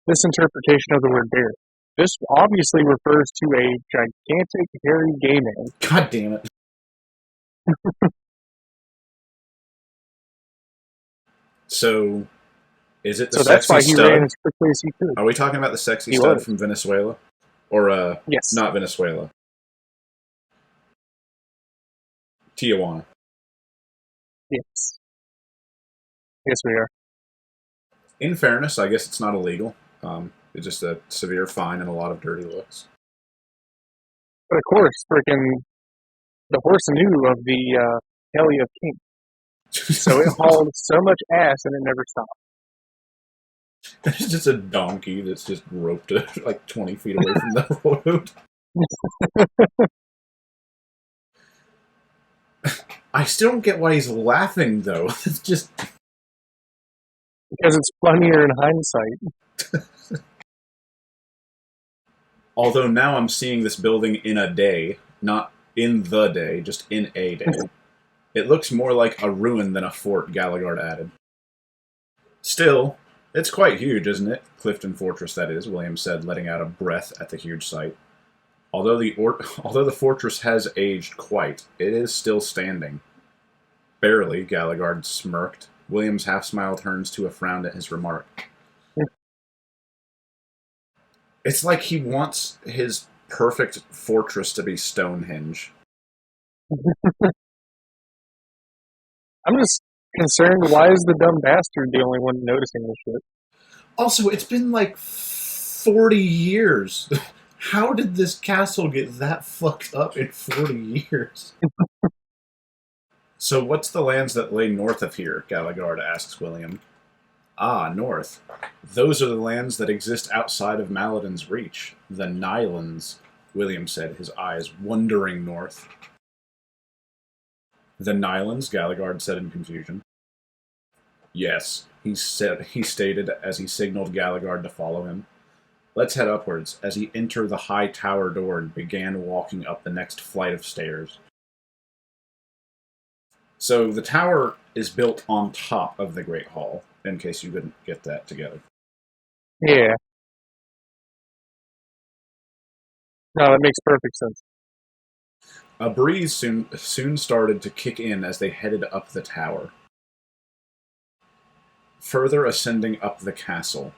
misinterpretation of the word bear. This obviously refers to a gigantic, hairy gay man. God damn it. So, is it the sexy that's why he stud? ran as quickly as he could. Are we talking about the sexy stud from Venezuela? Or, yes. Not Venezuela. Tijuana. Yes. Yes, we are. In fairness, I guess it's not illegal. It's just a severe fine and a lot of dirty looks. But of course, freaking the horse knew of the Helly of King. So it hauled so much ass and it never stopped. It's just a donkey that's just roped 20 feet away from the road. I still don't get why he's laughing, though. It's just... Because it's funnier in hindsight. Although now I'm seeing this building in a day, not in the day, just in a day. It looks more like a ruin than a fort, Alegord added. Still, it's quite huge, isn't it? Clifton Fortress, that is, William said, letting out a breath at the huge site. Although the fortress has aged quite, it is still standing. Barely, Alegord smirked. William's half-smile turns to a frown at his remark. It's like he wants his perfect fortress to be Stonehenge. I'm just concerned, why is the dumb bastard the only one noticing this shit? Also, it's been 40 years. How did this castle get that fucked up in 40 years? So what's the lands that lay north of here? Alegord asks William. Ah, north. Those are the lands that exist outside of Maladin's reach. The Nylands, William said, his eyes wandering north. The Nylands, Alegord said in confusion. Yes, he stated as he signaled Alegord to follow him. Let's head upwards, as he entered the high tower door and began walking up the next flight of stairs. So the tower is built on top of the Great Hall, in case you couldn't get that together. Yeah. No, that makes perfect sense. A breeze soon started to kick in as they headed up the tower, further ascending up the castle.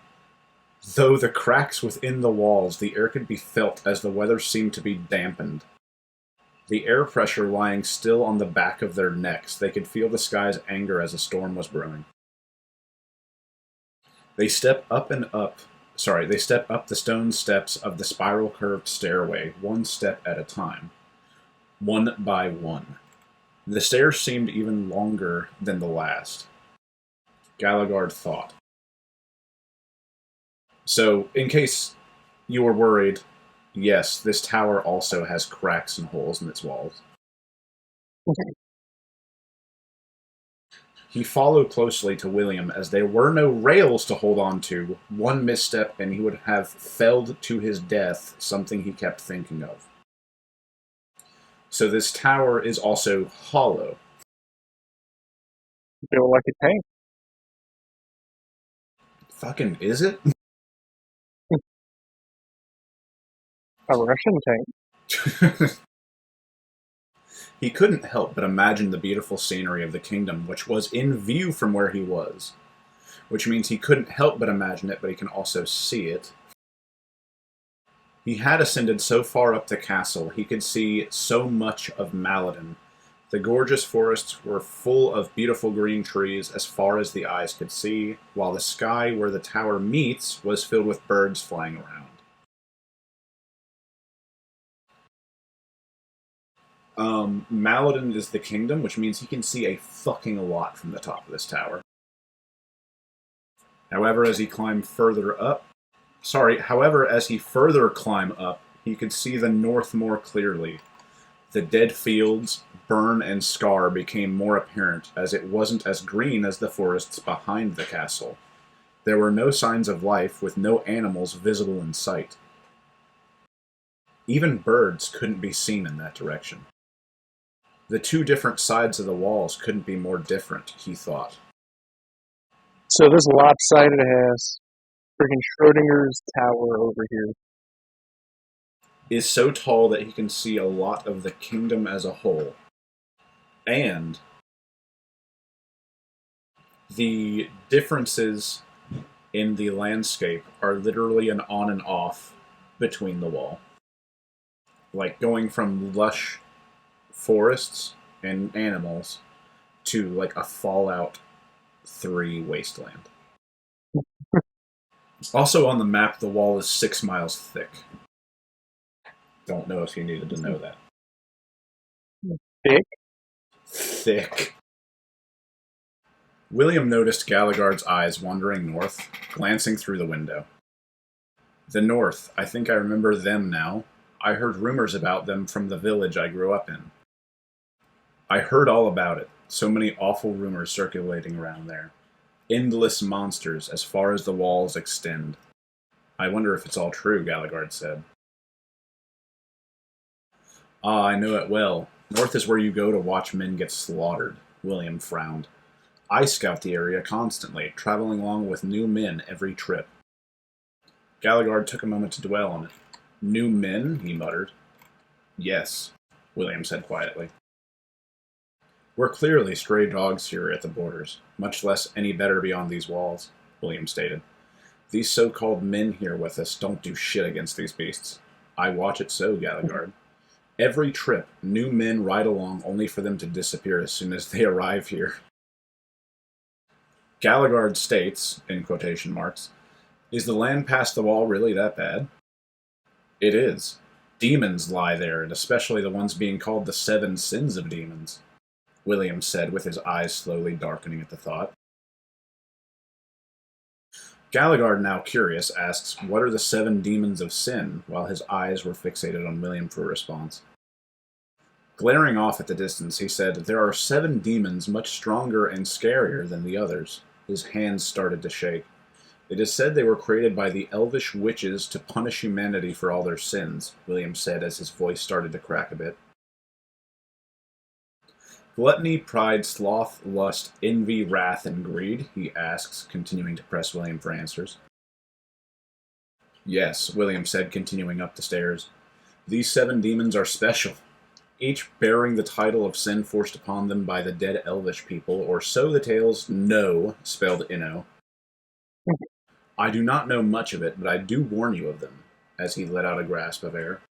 Though the cracks within the walls, the air could be felt as the weather seemed to be dampened. The air pressure lying still on the back of their necks, they could feel the sky's anger as a storm was brewing. They step up the stone steps of the spiral-curved stairway, one step at a time. One by one. The stairs seemed even longer than the last. Alegord thought. So, in case you were worried, yes, this tower also has cracks and holes in its walls. Okay. He followed closely to William as there were no rails to hold on to. One misstep and he would have felled to his death, something he kept thinking of. So this tower is also hollow. Built like a tank. Fucking is it? A Russian tank. He couldn't help but imagine the beautiful scenery of the kingdom, which was in view from where he was. Which means he couldn't help but imagine it, but he can also see it. He had ascended so far up the castle, he could see so much of Maladin, The gorgeous forests were full of beautiful green trees as far as the eyes could see, while the sky where the tower meets was filled with birds flying around. Maladin is the kingdom, which means he can see a fucking lot from the top of this tower. However, as he further climbed up, he could see the north more clearly. The dead fields, burn and scar became more apparent, as it wasn't as green as the forests behind the castle. There were no signs of life, with no animals visible in sight. Even birds couldn't be seen in that direction. The two different sides of the walls couldn't be more different, he thought. So this lopsided ass freaking Schrodinger's tower over here Is so tall that he can see a lot of the kingdom as a whole. And the differences in the landscape are literally an on and off between the wall. Like going from lush forests and animals to like a Fallout 3 wasteland. Also on the map, the wall is 6 miles thick. Don't know if you needed to know that. thick. Thick. William noticed Galagard's eyes wandering north, glancing through the window. The north, I think I remember them now. I heard rumors about them from the village I grew up in. I heard all about it. So many awful rumors circulating around there. Endless monsters as far as the walls extend. I wonder if it's all true, Galagard said. Ah, I know it well. North is where you go to watch men get slaughtered, William frowned. I scout the area constantly, traveling along with new men every trip. Galagard took a moment to dwell on it. New men, he muttered. Yes, William said quietly. We're clearly stray dogs here at the borders, much less any better beyond these walls, William stated. These so-called men here with us don't do shit against these beasts. I watch it so, Galagard. Every trip, new men ride along only for them to disappear as soon as they arrive here. Galagard states, in quotation marks, is the land past the wall really that bad? It is. Demons lie there, and especially the ones being called the 7 sins of demons, William said with his eyes slowly darkening at the thought. Galagard, now curious, asks, what are the 7 demons of sin, while his eyes were fixated on William for a response. Glaring off at the distance, he said, there are 7 demons much stronger and scarier than the others. His hands started to shake. It is said they were created by the elvish witches to punish humanity for all their sins, William said as his voice started to crack a bit. Gluttony, pride, sloth, lust, envy, wrath, and greed, he asks, continuing to press William for answers. Yes, William said, continuing up the stairs. These 7 demons are special, each bearing the title of sin forced upon them by the dead elvish people, or so the tales know, spelled Inno. I do not know much of it, but I do warn you of them, as he let out a gasp of air.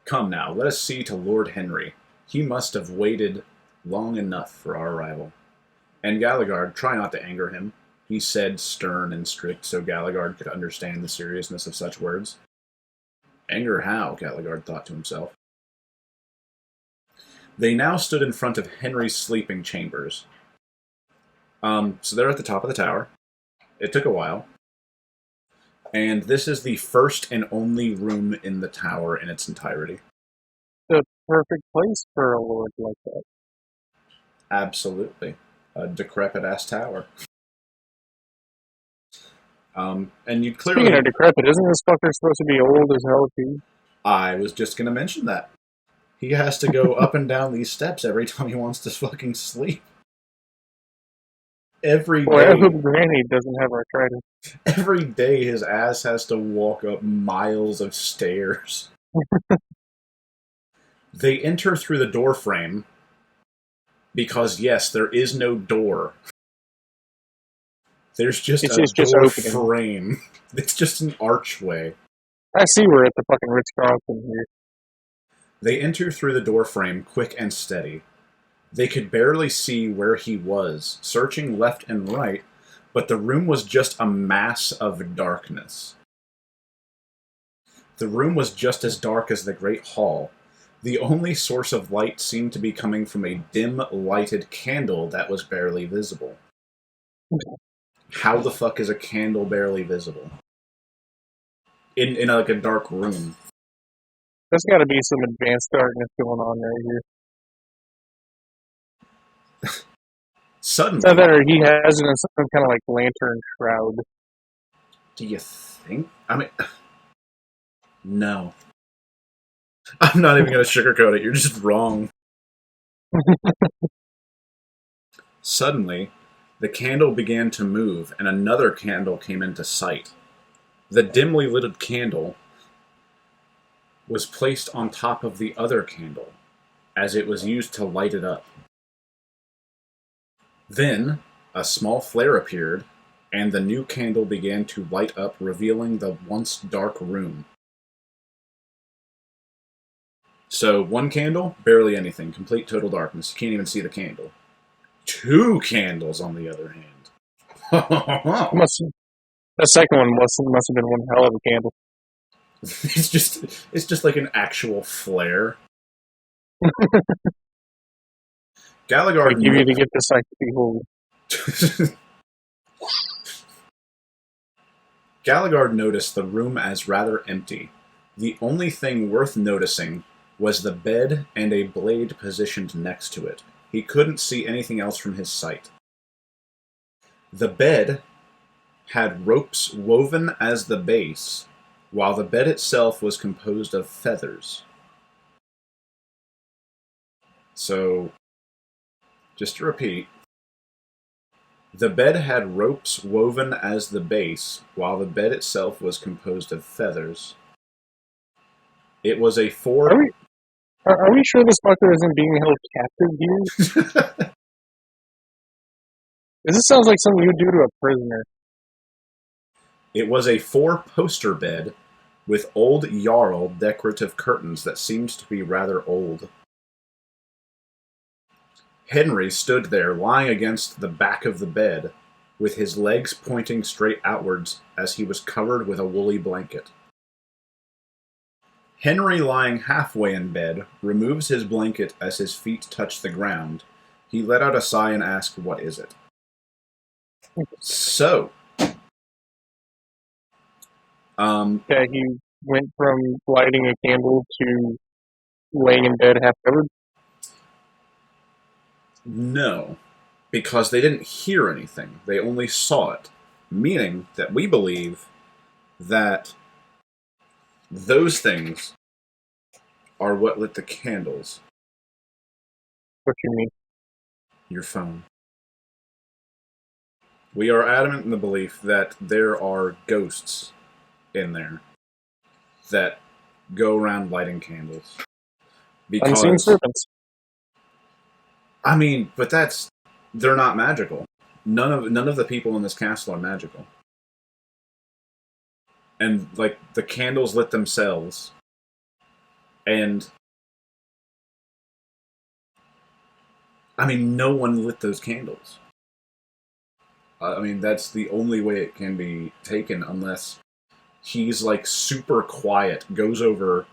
Come now, let us see to Lord Henry. He must have waited long enough for our arrival. And Galagard, try not to anger him, he said, stern and strict, so Galagard could understand the seriousness of such words. Anger how? Galagard thought to himself. They now stood in front of Henry's sleeping chambers. So they're at the top of the tower. It took a while. And this is the first and only room in the tower in its entirety. The perfect place for a lord like that. Absolutely. A decrepit-ass tower. And you'd clearly... Speaking of decrepit, isn't this fucker supposed to be old as hell too? I was just going to mention that. He has to go up and down these steps every time he wants to fucking sleep. Every Boy, day. I hope Granny doesn't have arthritis. Every day his ass has to walk up miles of stairs. They enter through the door frame because, yes, there is no door. There's just a door frame. It's just an archway. I see we're at the fucking Ritz-Carlton here. They enter through the doorframe quick and steady. They could barely see where he was, searching left and right, but the room was just a mass of darkness. The room was just as dark as the Great Hall. The only source of light seemed to be coming from a dim, lighted candle that was barely visible. How the fuck is a candle barely visible? In like a dark room. There's got to be some advanced darkness going on right here. Suddenly, It's either he has it in some kind of like lantern shroud. do you think? I mean, no. I'm not even going to sugarcoat it. You're just wrong. Suddenly, the candle began to move, and another candle came into sight. The dimly lit candle was placed on top of the other candle, as it was used to light it up. Then, a small flare appeared, and the new candle began to light up, revealing the once dark room. So, one candle, barely anything, complete total darkness. You can't even see the candle. Two candles, on the other hand. The second one must have been one hell of a candle. It's just like an actual flare. Alegord They give you to get the sight to behold. Alegord noticed the room as rather empty. The only thing worth noticing was the bed and a blade positioned next to it. He couldn't see anything else from his sight. The bed had ropes woven as the base, while the bed itself was composed of feathers. So, just to repeat, the bed had ropes woven as the base, while the bed itself was composed of feathers. It was a four... Are we sure this fucker isn't being held captive here? This sounds like something you would do to a prisoner. It was a four-poster bed with old Jarl decorative curtains that seemed to be rather old. Henry stood there, lying against the back of the bed, with his legs pointing straight outwards as he was covered with a woolly blanket. Henry, lying halfway in bed, removes his blanket as his feet touch the ground. He let out a sigh and asked, "What is it?" So, Yeah, he went from lighting a candle to laying in bed half covered. no, because they didn't hear anything. They only saw it, meaning that we believe that those things are what lit the candles. What you mean? Your phone. We are adamant in the belief that there are ghosts in there that go around lighting candles. Unseen serpents. I mean, but they're not magical. None of the people in this castle are magical. And like the candles lit themselves. And I mean, no one lit those candles. I mean, that's the only way it can be taken, unless he's like super quiet, goes over,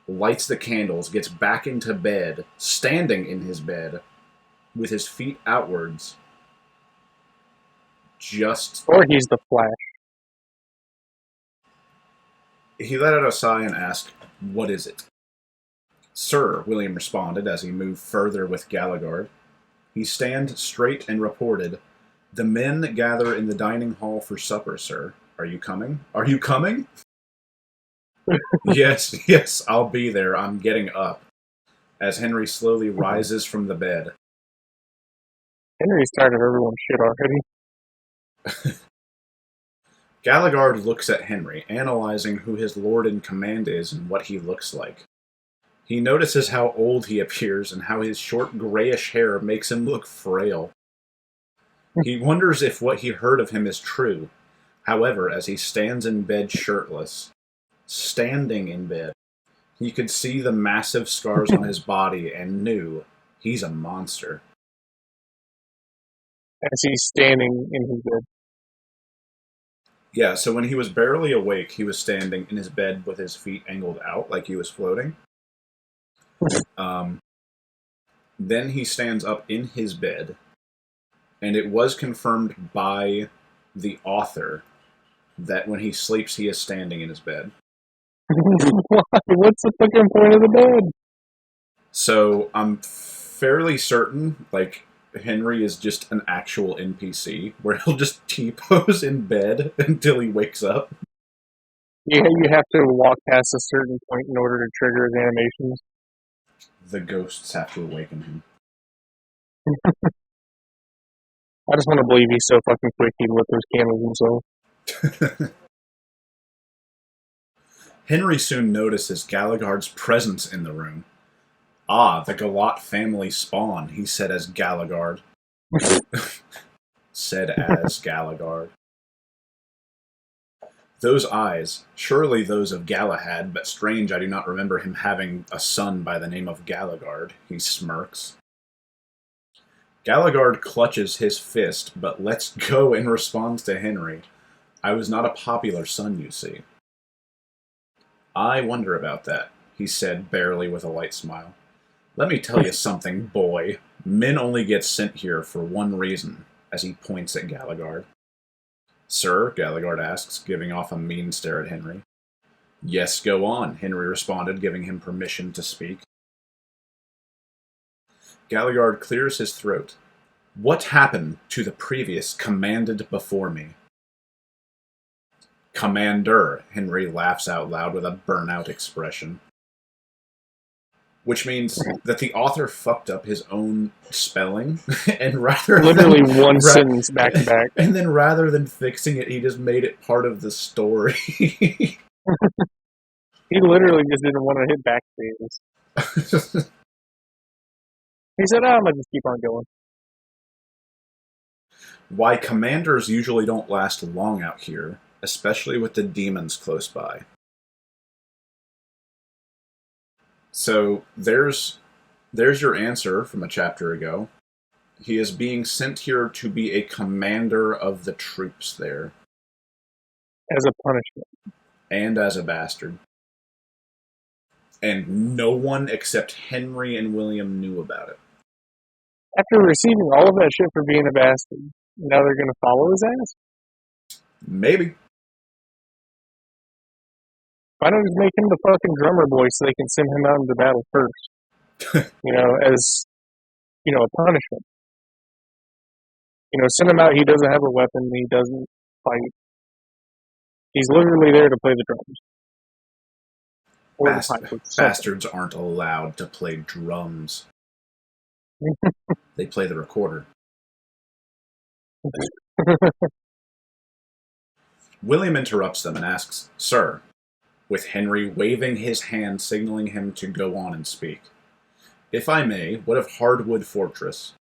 lights the candles, gets back into bed, standing in his bed, with his feet outwards. Or he's the Flash. He let out a sigh and asked, "What is it?" "Sir," William responded as he moved further with Alegord. He stand straight and reported, "The men gather in the dining hall for supper, sir. Are you coming?" "Are you coming?" Yes, I'll be there. I'm getting up. As Henry slowly rises from the bed. Henry's tired of everyone's shit already. Alegord looks at Henry, analyzing who his lord in command is and what he looks like. He notices how old he appears and how his short grayish hair makes him look frail. He wonders if what he heard of him is true. However, as he stands in bed shirtless, standing in bed, He could see the massive scars on his body and knew he's a monster. As he's standing in his bed. Yeah, so when he was barely awake, he was standing in his bed with his feet angled out like he was floating. Then he stands up in his bed, and it was confirmed by the author that when he sleeps, he is standing in his bed. Why? What's the fucking point of the bed? So I'm fairly certain, like, Henry is just an actual NPC, where he'll just T-pose in bed until he wakes up. Yeah, you have to walk past a certain point in order to trigger his animations. The ghosts have to awaken him. I just want to believe he's so fucking quick he lit those candles himself. Henry soon notices Galagard's presence in the room. Ah, the Galat family spawn, he said as Galagard. Said as Galagard. Those eyes, surely those of Galahad, but strange I do not remember him having a son by the name of Galagard, he smirks. Galagard clutches his fist, but lets go in response to Henry. I was not a popular son, you see. I wonder about that, he said, barely with a light smile. Let me tell you something, boy. Men only get sent here for one reason, as he points at Galagard. Sir, Galagard asks, giving off a mean stare at Henry. Yes, go on, Henry responded, giving him permission to speak. Galagard clears his throat. What happened to the previous commanded before me? Commander, Henry laughs out loud with a burnout expression. Which means that the author fucked up his own spelling, and literally one sentence back to back. And then rather than fixing it, he just made it part of the story. He literally just didn't want to hit backspace. He said, I'm going to just keep on going. Why commanders usually don't last long out here, especially with the demons close by. So there's your answer from a chapter ago. He is being sent here to be a commander of the troops there. As a punishment. And as a bastard. And no one except Henry and William knew about it. After receiving all of that shit for being a bastard, now they're going to follow his ass? Maybe. Why don't just make him the fucking drummer boy so they can send him out into battle first? As, a punishment. Send him out, he doesn't have a weapon, he doesn't fight. He's literally there to play the drums. Or the pipe. Bastards aren't allowed to play drums. They play the recorder. William interrupts them and asks, Sir, with Henry waving his hand signaling him to go on and speak. If I may, what of Hardwood Fortress?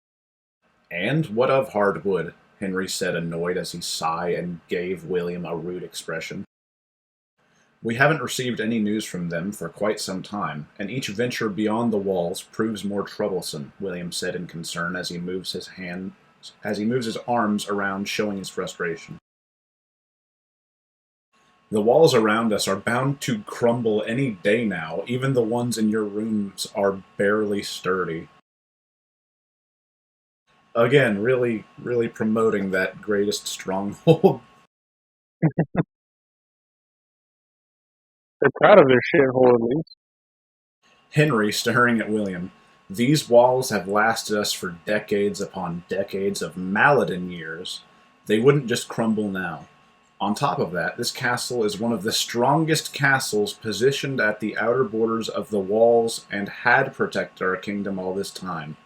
And what of Hardwood? Henry said, annoyed as he sighed and gave William a rude expression. We haven't received any news from them for quite some time, and each venture beyond the walls proves more troublesome, William said in concern as he moves his arms around, showing his frustration. The walls around us are bound to crumble any day now. Even the ones in your rooms are barely sturdy. Again, really, really promoting that greatest stronghold. They're proud of their shithole, at least. Henry, staring at William. These walls have lasted us for decades upon decades of Maladin years. They wouldn't just crumble now. On top of that, this castle is one of the strongest castles positioned at the outer borders of the walls and had protected our kingdom all this time.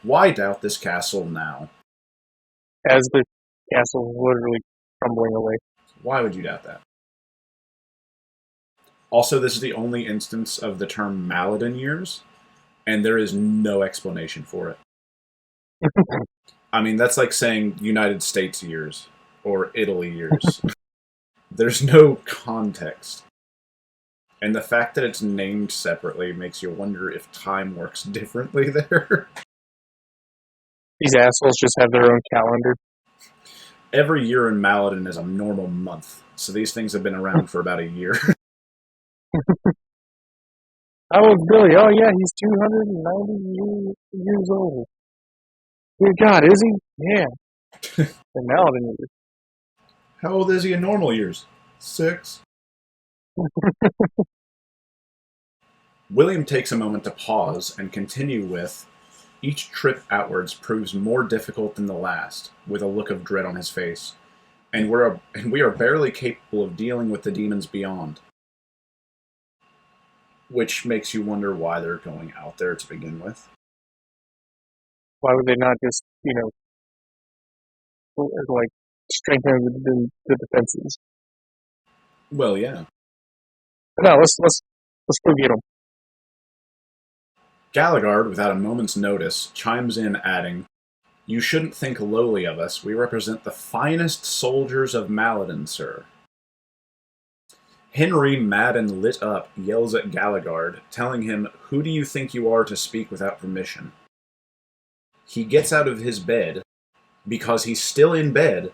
Why doubt this castle now? As the castle is literally crumbling away. Why would you doubt that? Also, this is the only instance of the term Maladin years, and there is no explanation for it. I mean, that's like saying United States years, or Italy years. There's no context. And the fact that it's named separately makes you wonder if time works differently there. These assholes just have their own calendar. Every year in Maladin is a normal month, so these things have been around for about a year. How old's Billy? Oh, yeah, he's 290 years old. Dear God, is he? Yeah. And Maladin years. How old is he in normal years? 6. William takes a moment to pause and continue with, each trip outwards proves more difficult than the last, with a look of dread on his face, and we are barely capable of dealing with the demons beyond. Which makes you wonder why they're going out there to begin with. Why would they not just, like, strengthen the defenses? Well, yeah. No, let's go get them. Alegord, without a moment's notice, chimes in, adding, "You shouldn't think lowly of us. We represent the finest soldiers of Maladin, sir." Henry, mad and lit up, yells at Alegord, telling him, "Who do you think you are to speak without permission?" He gets out of his bed, because he's still in bed,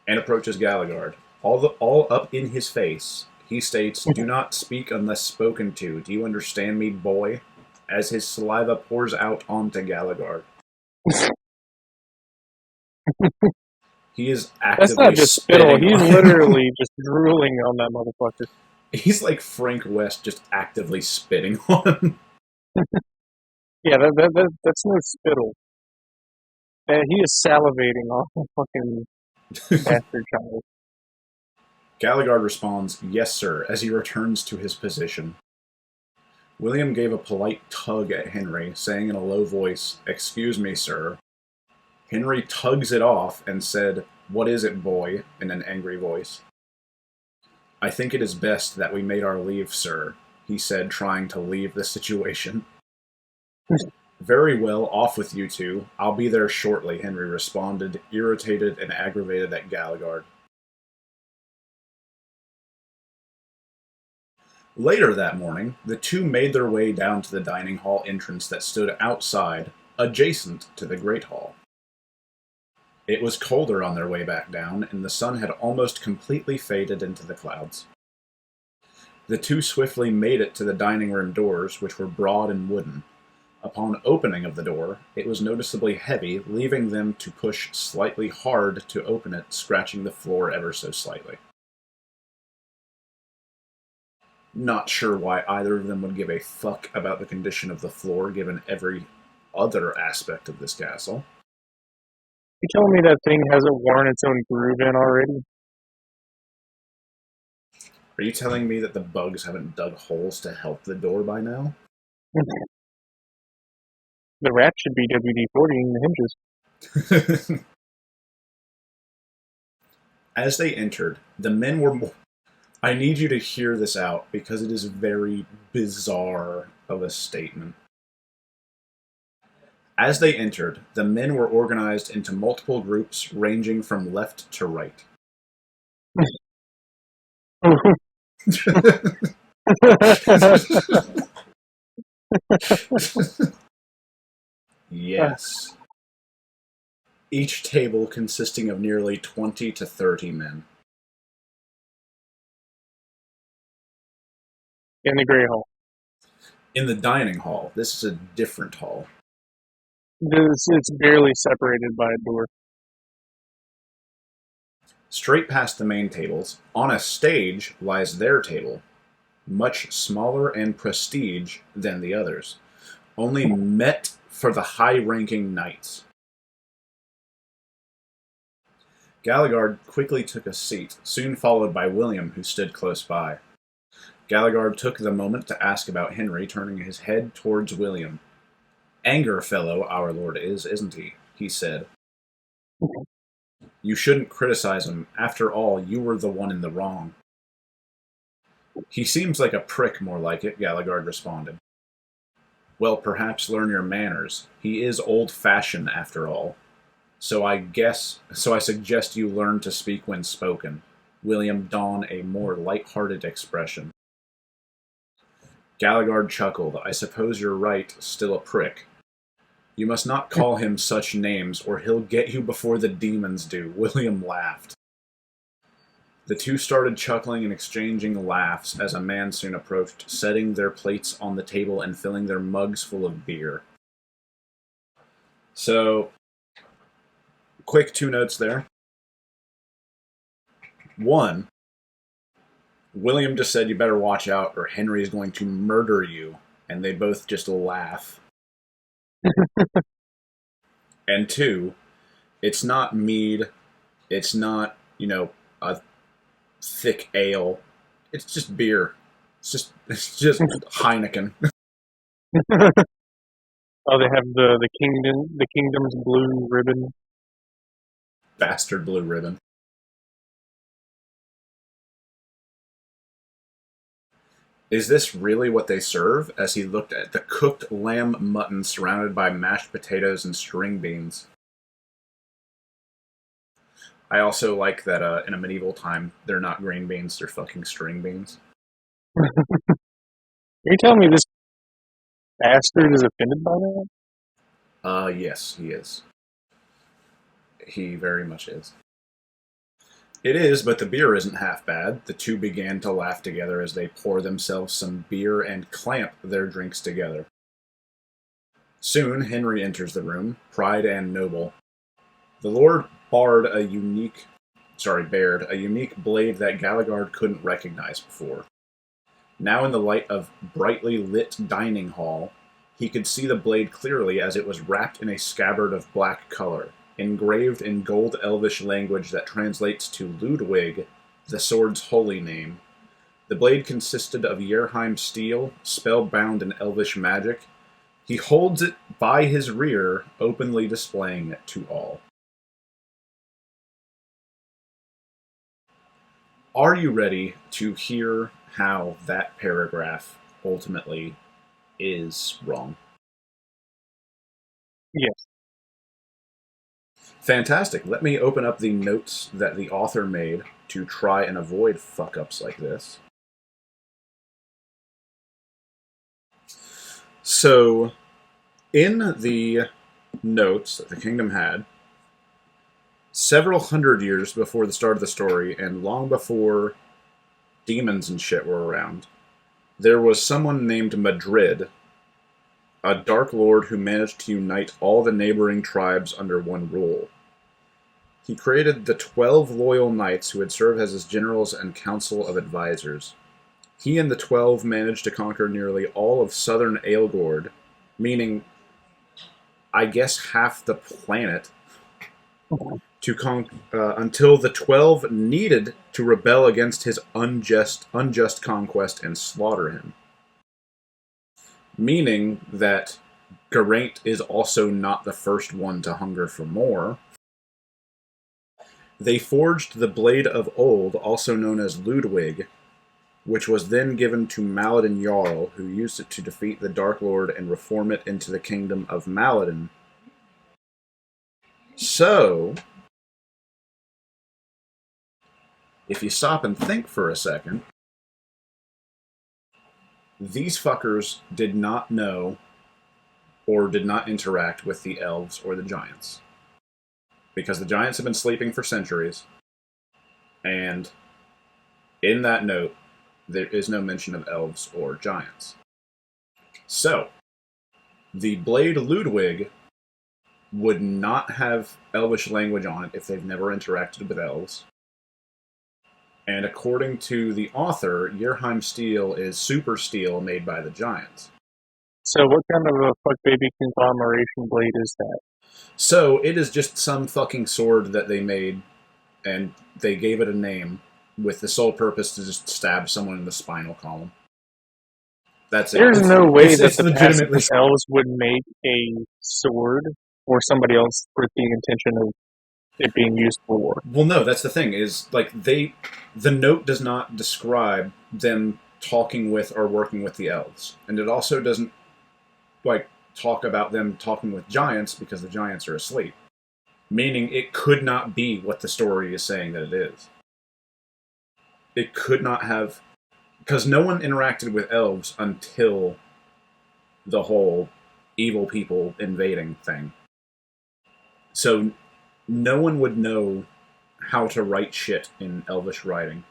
and approaches Alegord. All up in his face, he states, "Do not speak unless spoken to. Do you understand me, boy?" As his saliva pours out onto Alegord. He is actively That's not just spittle, he's on literally just drooling on that motherfucker. He's like Frank West, just actively spitting on him. Yeah, that's no spittle. He is salivating off a fucking bastard child. Alegord responds, "Yes, sir," as he returns to his position. William gave a polite tug at Henry, saying in a low voice, "Excuse me, sir." Henry tugs it off and said, "What is it, boy?" in an angry voice. "I think it is best that we made our leave, sir," he said, trying to leave the situation. "Very well, off with you two. I'll be there shortly," Henry responded, irritated and aggravated at Alegord. Later that morning, the two made their way down to the dining hall entrance that stood outside, adjacent to the Great Hall. It was colder on their way back down, and the sun had almost completely faded into the clouds. The two swiftly made it to the dining room doors, which were broad and wooden. Upon opening of the door, it was noticeably heavy, leaving them to push slightly hard to open it, scratching the floor ever so slightly. Not sure why either of them would give a fuck about the condition of the floor, given every other aspect of this castle. You telling me that thing hasn't worn its own groove in already? Are you telling me that the bugs haven't dug holes to help the door by now? The rat should be WD-40 in the hinges. As they entered, the men were more... I need you to hear this out, because it is very bizarre of a statement. As they entered, the men were organized into multiple groups ranging from left to right. Yes. Each table consisting of nearly 20 to 30 men. In the Grey Hall. In the dining hall, this is a different hall. It's barely separated by a door. Straight past the main tables, on a stage lies their table, much smaller and prestige than the others, only met for the high-ranking knights. Alegord quickly took a seat, soon followed by William, who stood close by. Alegord took the moment to ask about Henry, turning his head towards William. "Anger fellow, our lord is, isn't he?" he said. "You shouldn't criticize him. After all, you were the one in the wrong." "He seems like a prick, more like it," Alegord responded. "Well, perhaps learn your manners. He is old-fashioned, after all. So I suggest you learn to speak when spoken." William donned a more light-hearted expression. Alegord chuckled. I suppose you're right, still a prick. You must not call him such names, or he'll get you before the demons do. William laughed. The two started chuckling and exchanging laughs as a man soon approached, setting their plates on the table and filling their mugs full of beer. So, quick 2 notes there. 1, William just said you better watch out or Henry is going to murder you, and they both just laugh. And 2, it's not mead, it's not, a thick ale. It's just beer. It's just Heineken. Oh, they have the kingdom's blue ribbon. Bastard blue ribbon. Is this really what they serve? As he looked at the cooked lamb mutton surrounded by mashed potatoes and string beans. I also like that in a medieval time, they're not green beans, they're fucking string beans. Are you telling me this bastard is offended by that? Yes, he is. He very much is. It is, but the beer isn't half bad. The two began to laugh together as they pour themselves some beer and clamp their drinks together. Soon, Henry enters the room, pride and noble. The Lord bared a unique blade that Alegord couldn't recognize before. Now in the light of brightly lit dining hall, he could see the blade clearly as it was wrapped in a scabbard of black color, engraved in gold elvish language that translates to Ludwig, the sword's holy name. The blade consisted of Yerheim steel, spellbound in elvish magic. He holds it by his rear, openly displaying it to all. Are you ready to hear how that paragraph ultimately is wrong? Yes. Fantastic. Let me open up the notes that the author made to try and avoid fuck-ups like this. So, in the notes that the kingdom had, several hundred years before the start of the story, and long before demons and shit were around, there was someone named Madrid, a Dark Lord who managed to unite all the neighboring tribes under one rule. He created the 12 loyal knights who would serve as his generals and council of advisors. He and the 12 managed to conquer nearly all of southern Alegord, meaning, I guess, half the planet, until the 12 needed to rebel against his unjust conquest and slaughter him. Meaning that Geraint is also not the first one to hunger for more. They forged the Blade of Old, also known as Ludwig, which was then given to Maladin Jarl, who used it to defeat the Dark Lord and reform it into the kingdom of Maladin. So, if you stop and think for a second, these fuckers did not know or did not interact with the elves or the giants. Because the giants have been sleeping for centuries, and in that note, there is no mention of elves or giants. So, the Blade Ludwig would not have elvish language on it if they've never interacted with elves. And according to the author, Yerheim steel is super steel made by the giants. So what kind of a fuck baby conglomeration blade is that? So it is just some fucking sword that they made, and they gave it a name with the sole purpose to just stab someone in the spinal column. That's it. There's no way that the legitimately elves would make a sword or somebody else with the intention of it being used for war. Well, no, that's the thing, is, like, the note does not describe them talking with or working with the elves. And it also doesn't, like, talk about them talking with giants because the giants are asleep. Meaning it could not be what the story is saying that it is. It could not have because no one interacted with elves until the whole evil people invading thing. So no one would know how to write shit in elvish writing.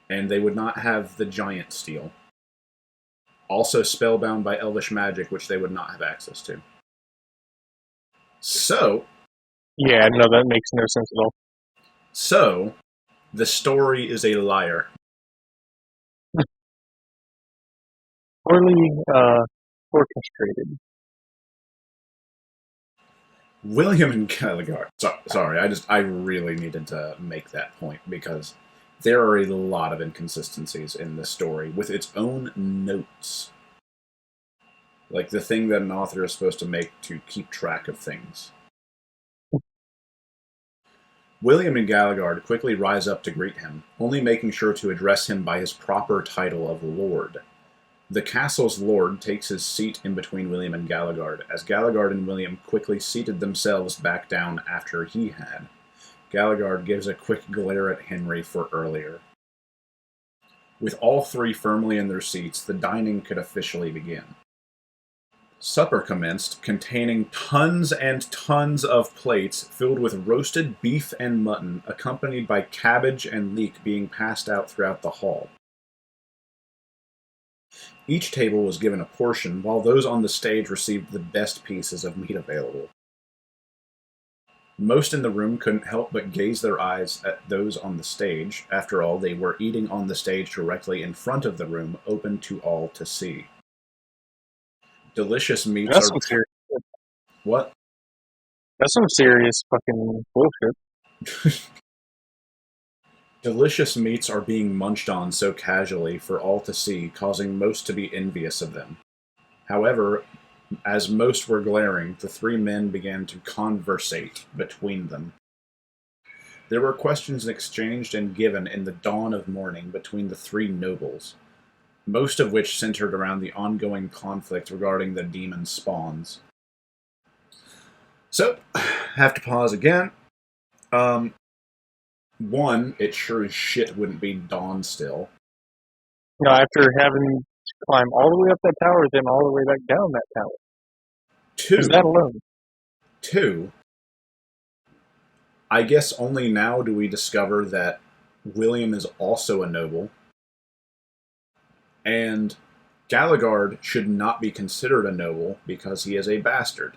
And they would not have the giant steel. Also spellbound by elvish magic, which they would not have access to. So... Yeah, no, that makes no sense at all. So, the story is a liar. Poorly orchestrated. William and Alegord. Sorry, I really needed to make that point because there are a lot of inconsistencies in this story with its own notes. Like the thing that an author is supposed to make to keep track of things. William and Alegord quickly rise up to greet him, only making sure to address him by his proper title of Lord. The castle's lord takes his seat in between William and Alegord, as Alegord and William quickly seated themselves back down after he had. Alegord gives a quick glare at Henry for earlier. With all three firmly in their seats, the dining could officially begin. Supper commenced, containing tons and tons of plates filled with roasted beef and mutton, accompanied by cabbage and leek being passed out throughout the hall. Each table was given a portion, while those on the stage received the best pieces of meat available. Most in the room couldn't help but gaze their eyes at those on the stage. After all, they were eating on the stage directly in front of the room, open to all to see. Delicious meats That's are... some serious. What? That's some serious fucking bullshit. Delicious meats are being munched on so casually for all to see, causing most to be envious of them. However, as most were glaring, the three men began to conversate between them. There were questions exchanged and given in the dawn of morning between the three nobles, most of which centered around the ongoing conflict regarding the demon spawns. So, have to pause again. One, it sure as shit wouldn't be dawn still. No, after having to climb all the way up that tower, then all the way back down that tower. Just that alone. Two, I guess only now do we discover that William is also a noble, and Alegord should not be considered a noble because he is a bastard.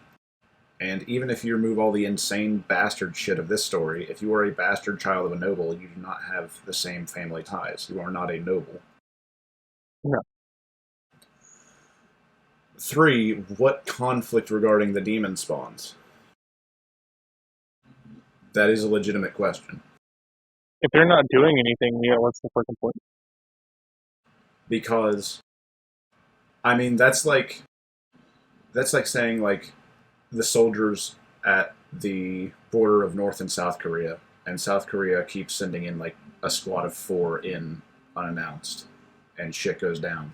And even if you remove all the insane bastard shit of this story, if you are a bastard child of a noble, you do not have the same family ties. You are not a noble. No. Three, what conflict regarding the demon spawns? That is a legitimate question. If they're not doing anything, yeah, what's the fucking point? Because, I mean, that's like saying, like, the soldiers at the border of North and South Korea, and South Korea keeps sending in, like, a squad of 4 in unannounced, and shit goes down.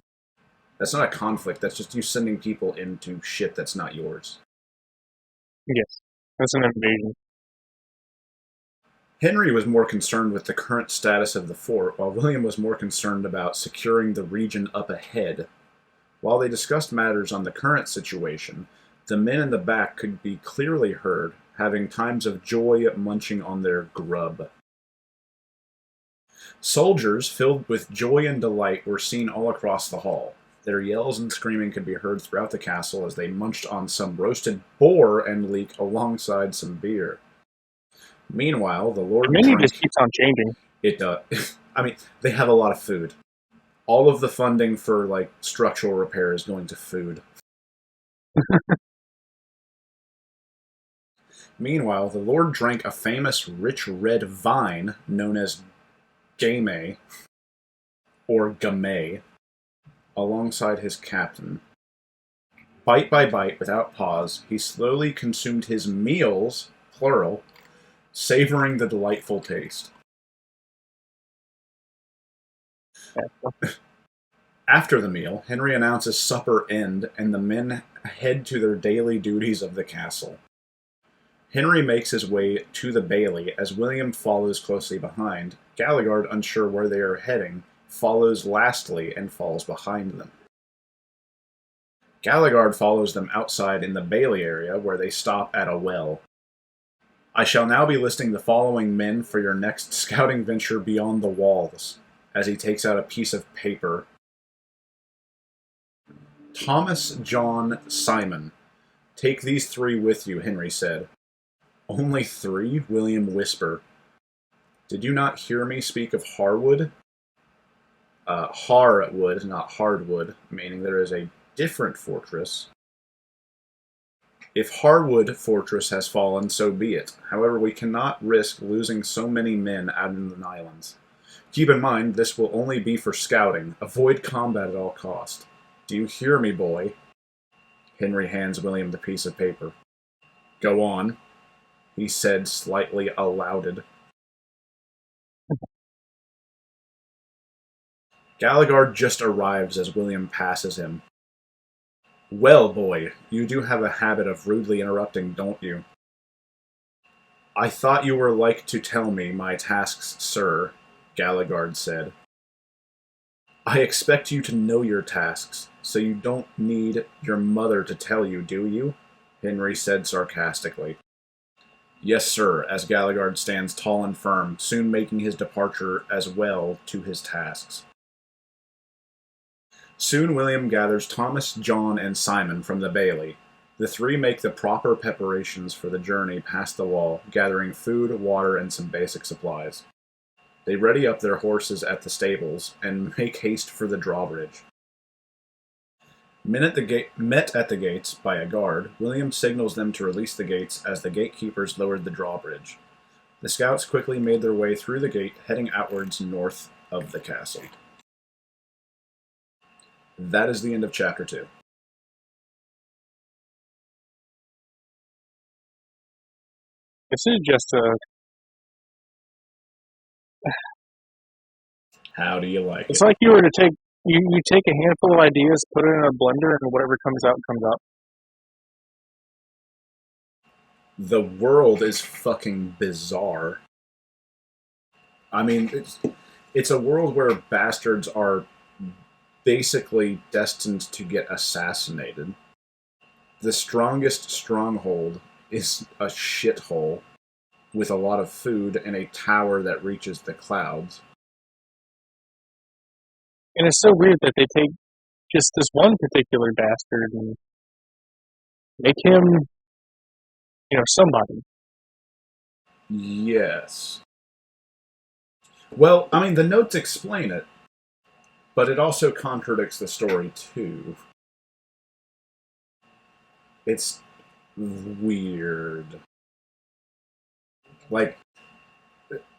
That's not a conflict, that's just you sending people into shit that's not yours. Yes, that's an invasion. Henry was more concerned with the current status of the fort, while William was more concerned about securing the region up ahead. While they discussed matters on the current situation, the men in the back could be clearly heard, having times of joy munching on their grub. Soldiers, filled with joy and delight, were seen all across the hall. Their yells and screaming could be heard throughout the castle as they munched on some roasted boar and leek alongside some beer. Meanwhile, the Lord... The menu just keeps on changing. It does. I mean, they have a lot of food. All of the funding for, like, structural repair is going to food. Meanwhile, the Lord drank a famous rich red vine known as Gamay, or Gamay, alongside his captain. Bite by bite, without pause, he slowly consumed his meals, plural, savoring the delightful taste. After the meal, Henry announces supper end, and the men head to their daily duties of the castle. Henry makes his way to the bailey as William follows closely behind, Alegord unsure where they are heading, follows lastly and falls behind them. Alegord follows them outside in the Bailey area, where they stop at a well. I shall now be listing the following men for your next scouting venture beyond the walls, as he takes out a piece of paper. Thomas, John, Simon. Take these 3 with you, Henry said. Only 3? William whispered. Did you not hear me speak of Harwood? Harwood, not Hardwood, meaning there is a different fortress. If Harwood fortress has fallen, so be it. However, we cannot risk losing so many men out in the islands. Keep in mind, this will only be for scouting. Avoid combat at all cost. Do you hear me, boy? Henry hands William the piece of paper. Go on, he said, slightly alouded. Alegord just arrives as William passes him. Well, boy, you do have a habit of rudely interrupting, don't you? I thought you were like to tell me my tasks, sir, Alegord said. I expect you to know your tasks, so you don't need your mother to tell you, do you? Henry said sarcastically. Yes, sir, as Alegord stands tall and firm, soon making his departure as well to his tasks. Soon William gathers Thomas, John, and Simon from the Bailey. The 3 make the proper preparations for the journey past the wall, gathering food, water, and some basic supplies. They ready up their horses at the stables and make haste for the drawbridge. Met at the gates by a guard, William signals them to release the gates as the gatekeepers lowered the drawbridge. The scouts quickly made their way through the gate, heading outwards north of the castle. That is the end of chapter 2. This is just a. How do you like It's it? like you were to take you take a handful of ideas, put it in a blender, and whatever comes out comes out. The world is fucking bizarre. I mean, it's a world where bastards are basically destined to get assassinated. The strongest stronghold is a shithole with a lot of food and a tower that reaches the clouds. And it's so weird that they take just this one particular bastard and make him, somebody. Yes. Well, I mean, the notes explain it, but it also contradicts the story, too. It's weird. Like,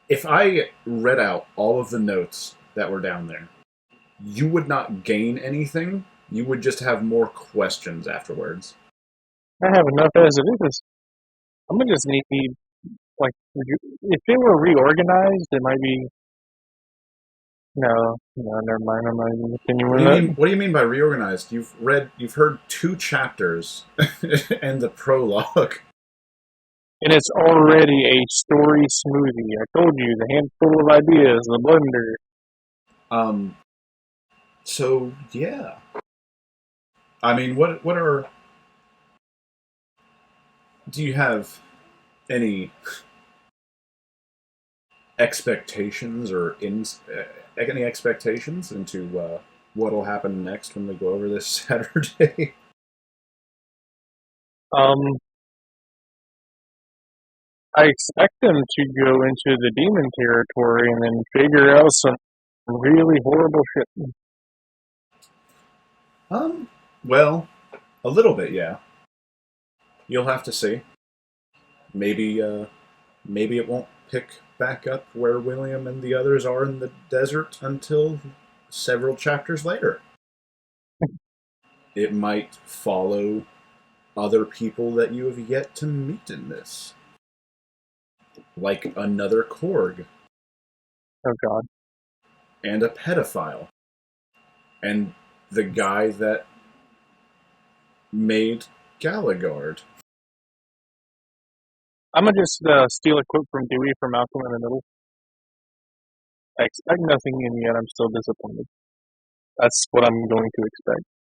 if I read out all of the notes that were down there, you would not gain anything. You would just have more questions afterwards. I have enough as it is. I'm gonna just need, if they were reorganized, it might be. No, never mind. I'm not even continuing that. What do you mean by reorganized? You've heard 2 chapters and the prologue. And it's already a story smoothie. I told you, the handful of ideas, the blender. So yeah. I mean, what are? Do you have any expectations or any expectations into what'll happen next when we go over this Saturday? I expect them to go into the demon territory and then figure out some really horrible shit. Well, a little bit, yeah. You'll have to see. Maybe it won't pick back up where William and the others are in the desert until several chapters later. It might follow other people that you have yet to meet in this. Like another Korg. Oh, God. And a pedophile. And the guy that made Alegord. I'm going to just steal a quote from Dewey from Malcolm in the Middle. I expect nothing, and yet I'm still disappointed. That's what I'm going to expect.